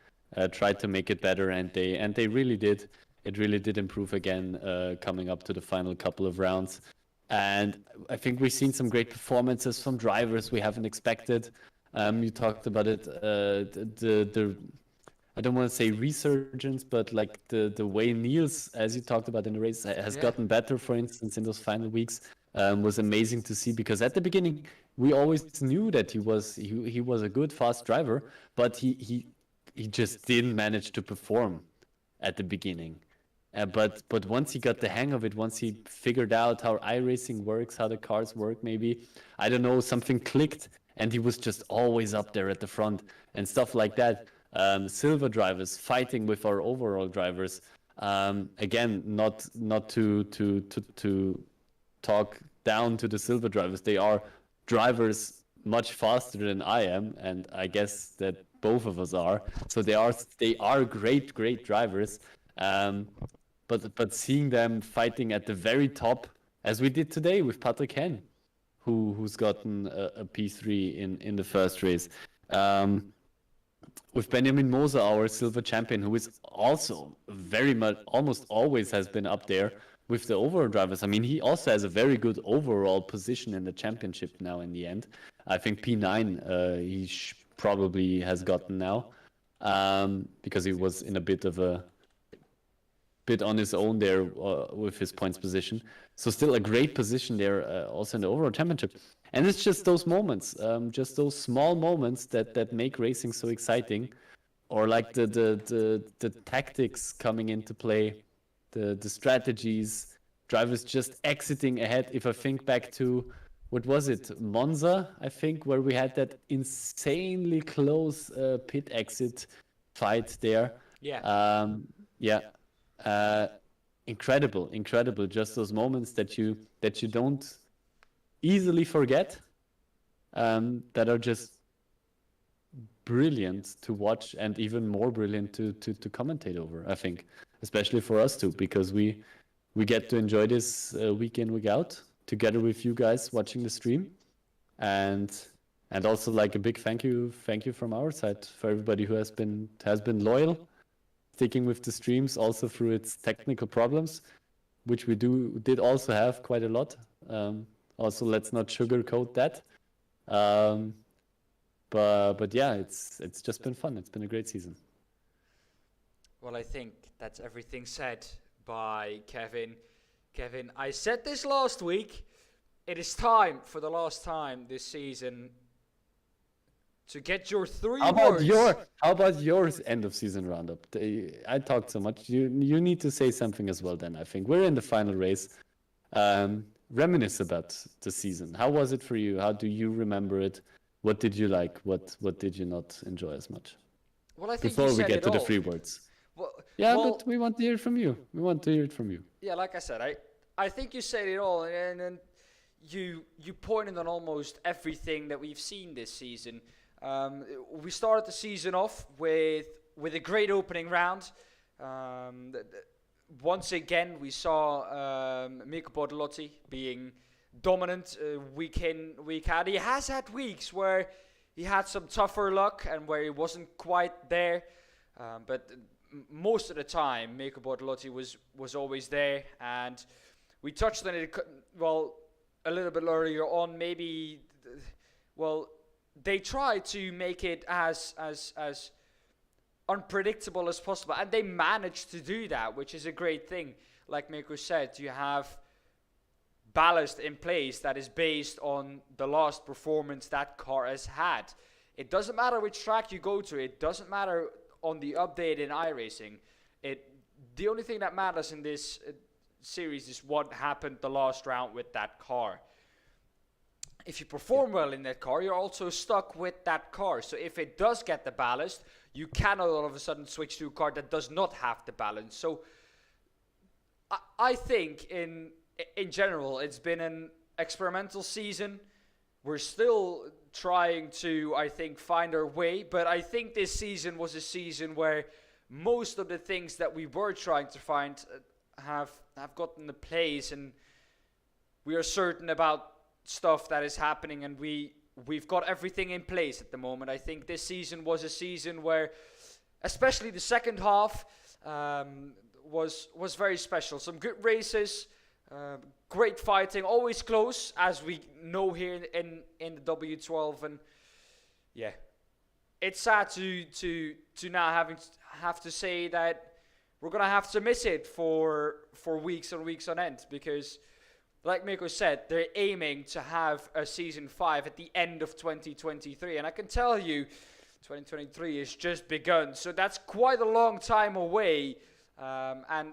tried to make it better, and they really did. It really did improve again coming up to the final couple of rounds. And I think we've seen some great performances from drivers we haven't expected. You talked about it, the I don't want to say resurgence, but like the way Niels, as you talked about in the race, has gotten better, for instance, in those final weeks, was amazing to see, because at the beginning we always knew that he was a good fast driver, but he just didn't manage to perform at the beginning. But once he got the hang of it, once he figured out how iRacing works, how the cars work, maybe, I don't know, something clicked, and he was just always up there at the front and stuff like that. Silver drivers fighting with our overall drivers. Again, not to talk down to the silver drivers. They are drivers much faster than I am, and I guess that both of us are. So they are great drivers. But seeing them fighting at the very top, as we did today with Patrick Henn, who's gotten a P3 in the first race. With Benjamin Moser, our silver champion, who is also very much, almost always has been up there with the overall drivers. I mean, he also has a very good overall position in the championship now in the end. I think P9 he probably has gotten now, because he was in a bit on his own there with his points position. So still a great position there, also in the overall championship. And it's just those moments, just those small moments that make racing so exciting, or like the tactics coming into play, the strategies, drivers just exiting ahead. If I think back to, what was it, Monza, I think, where we had that insanely close pit exit fight there. Incredible. Just those moments that you don't easily forget, that are just brilliant to watch, and even more brilliant to commentate over, I think, especially for us too, because we get to enjoy this week in, week out together with you guys watching the stream, and also like a big thank you from our side for everybody who has been loyal, sticking with the streams also through its technical problems, which we did also have quite a lot. Also, let's not sugarcoat that. But yeah, it's just been fun. It's been a great season. Well, I think that's everything said by Kevin. Kevin, I said this last week. It is time, for the last time this season, to get your three words. How about yours end of season roundup? I talked so much. You need to say something as well. Then I think we're in the final race. Reminisce about the season. How was it for you? How do you remember it? What did you like? What did you not enjoy as much? Well, I think before you we said get it to the all. free words. Well, but we want to hear it from you. Yeah, like I said, I think you said it all, and you pointed on almost everything that we've seen this season. We started the season off with with a great opening round. Once again, we saw Mirko Bortolotti being dominant week in, week out. He has had weeks where he had some tougher luck and where he wasn't quite there. But most of the time, Mirko Bortolotti was always there. And we touched on it, a little bit earlier on. Maybe, they try to make it as unpredictable as possible, and they managed to do that, which is a great thing. Like Mirko said, you have ballast in place that is based on the last performance that car has had. It doesn't matter which track you go to. It doesn't matter on the update in iRacing. The only thing that matters in this series is what happened the last round with that car. If you perform well in that car, you're also stuck with that car. So if it does get the ballast, you cannot all of a sudden switch to a car that does not have the balance. So I think in general, it's been an experimental season. We're still trying to, I think, find our way. But I think this season was a season where most of the things that we were trying to find have gotten the place, and we are certain about stuff that is happening, and we've got everything in place at the moment. I think this season was a season where, especially the second half, was very special. Some good races, great fighting, always close, as we know here in the W12. And yeah, it's sad to now have to say that we're gonna have to miss it for weeks and weeks on end, because like Mirko said, they're aiming to have a Season 5 at the end of 2023. And I can tell you, 2023 has just begun. So that's quite a long time away. And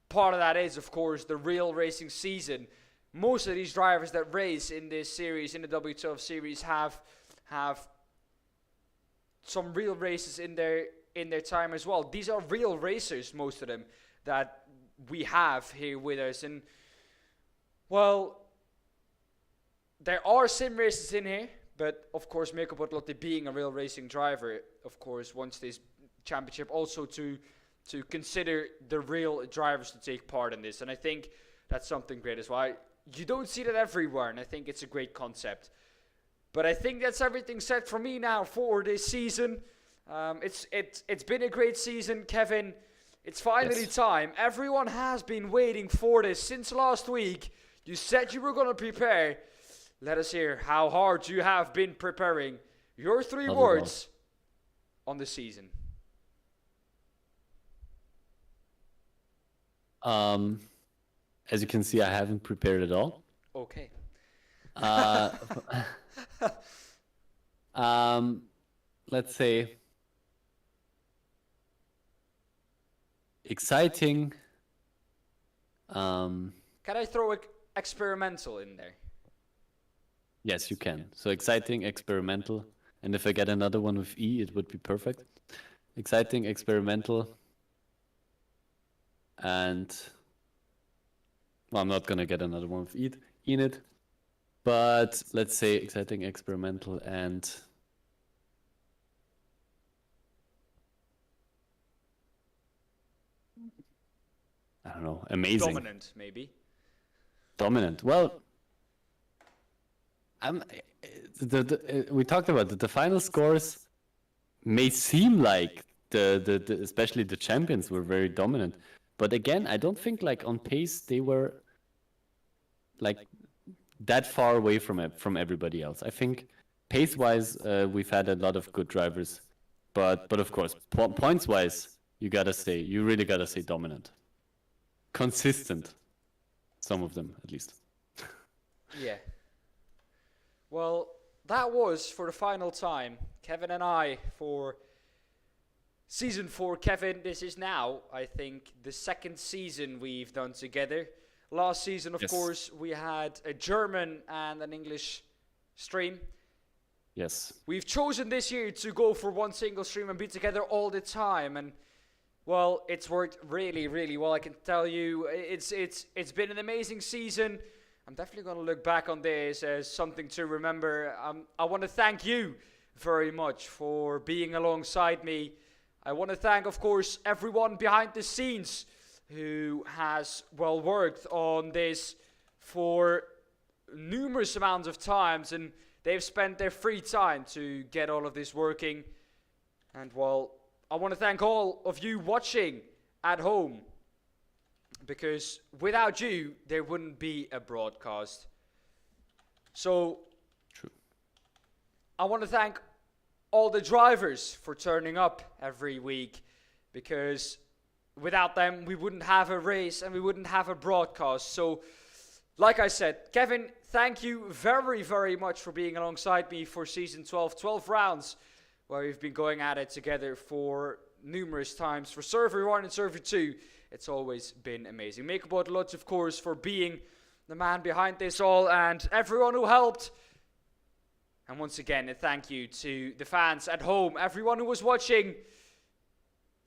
part of that is, of course, the real racing season. Most of these drivers that race in this series, in the W12 series, have some real races in their time as well. These are real racers, most of them, that we have here with us. And well, there are sim races in here, but of course Mirko Bortolotti, being a real racing driver, of course wants this championship also to consider the real drivers to take part in this. And I think that's something great as well. You don't see that everywhere, and I think it's a great concept. But I think that's everything said for me now for this season. It's been a great season, Kevin. It's finally time. Everyone has been waiting for this since last week. You said you were going to prepare. Let us hear how hard you have been preparing. Your three words on the season. As you can see, I haven't prepared at all. Okay. Let's say exciting. Can I throw experimental in there? Yes, you can. So exciting, experimental, and if I get another one with E, it would be perfect. Exciting, experimental, and well, I'm not gonna get another one with E in it, but let's say exciting, experimental, and I don't know, amazing. Dominant, maybe. Dominant. Well, we talked about it. The final scores may seem like the especially the champions were very dominant, but again, I don't think like on pace they were like that far away from everybody else. I think pace-wise, we've had a lot of good drivers, but of course, points-wise, you really gotta say dominant, consistent. Some of them, at least. Yeah. Well, that was for the final time, Kevin and I, for Season 4. Kevin, this is now, I think, the second season we've done together. Last season, of course, we had a German and an English stream. Yes. We've chosen this year to go for one single stream and be together all the time. And well, it's worked really, really well. I can tell you, it's been an amazing season. I'm definitely going to look back on this as something to remember. I want to thank you very much for being alongside me. I want to thank, of course, everyone behind the scenes who has, well, worked on this for numerous amounts of times, and they've spent their free time to get all of this working. And, well, I want to thank all of you watching at home, because without you, there wouldn't be a broadcast. So, True. I want to thank all the drivers for turning up every week, because without them, we wouldn't have a race and we wouldn't have a broadcast. So, like I said, Kevin, thank you very, very much for being alongside me for season 12. 12 rounds where we've been going at it together for numerous times. For server 1 and server 2, it's always been amazing. MakerBot Lodge, of course, for being the man behind this all, and everyone who helped. And once again, a thank you to the fans at home, everyone who was watching.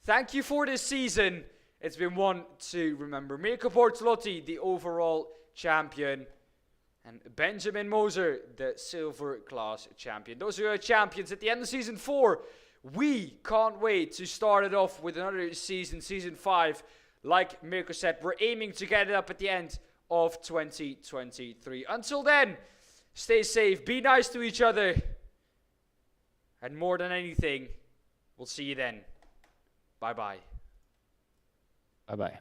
Thank you for this season. It's been one to remember. Mirko Bortolotti, the overall champion, and Benjamin Moser, the silver class champion. Those are our champions at the end of season 4. We can't wait to start it off with another season, season 5. Like Mirko said, we're aiming to get it up at the end of 2023. Until then, stay safe, be nice to each other, and more than anything, we'll see you then. Bye-bye. Bye-bye.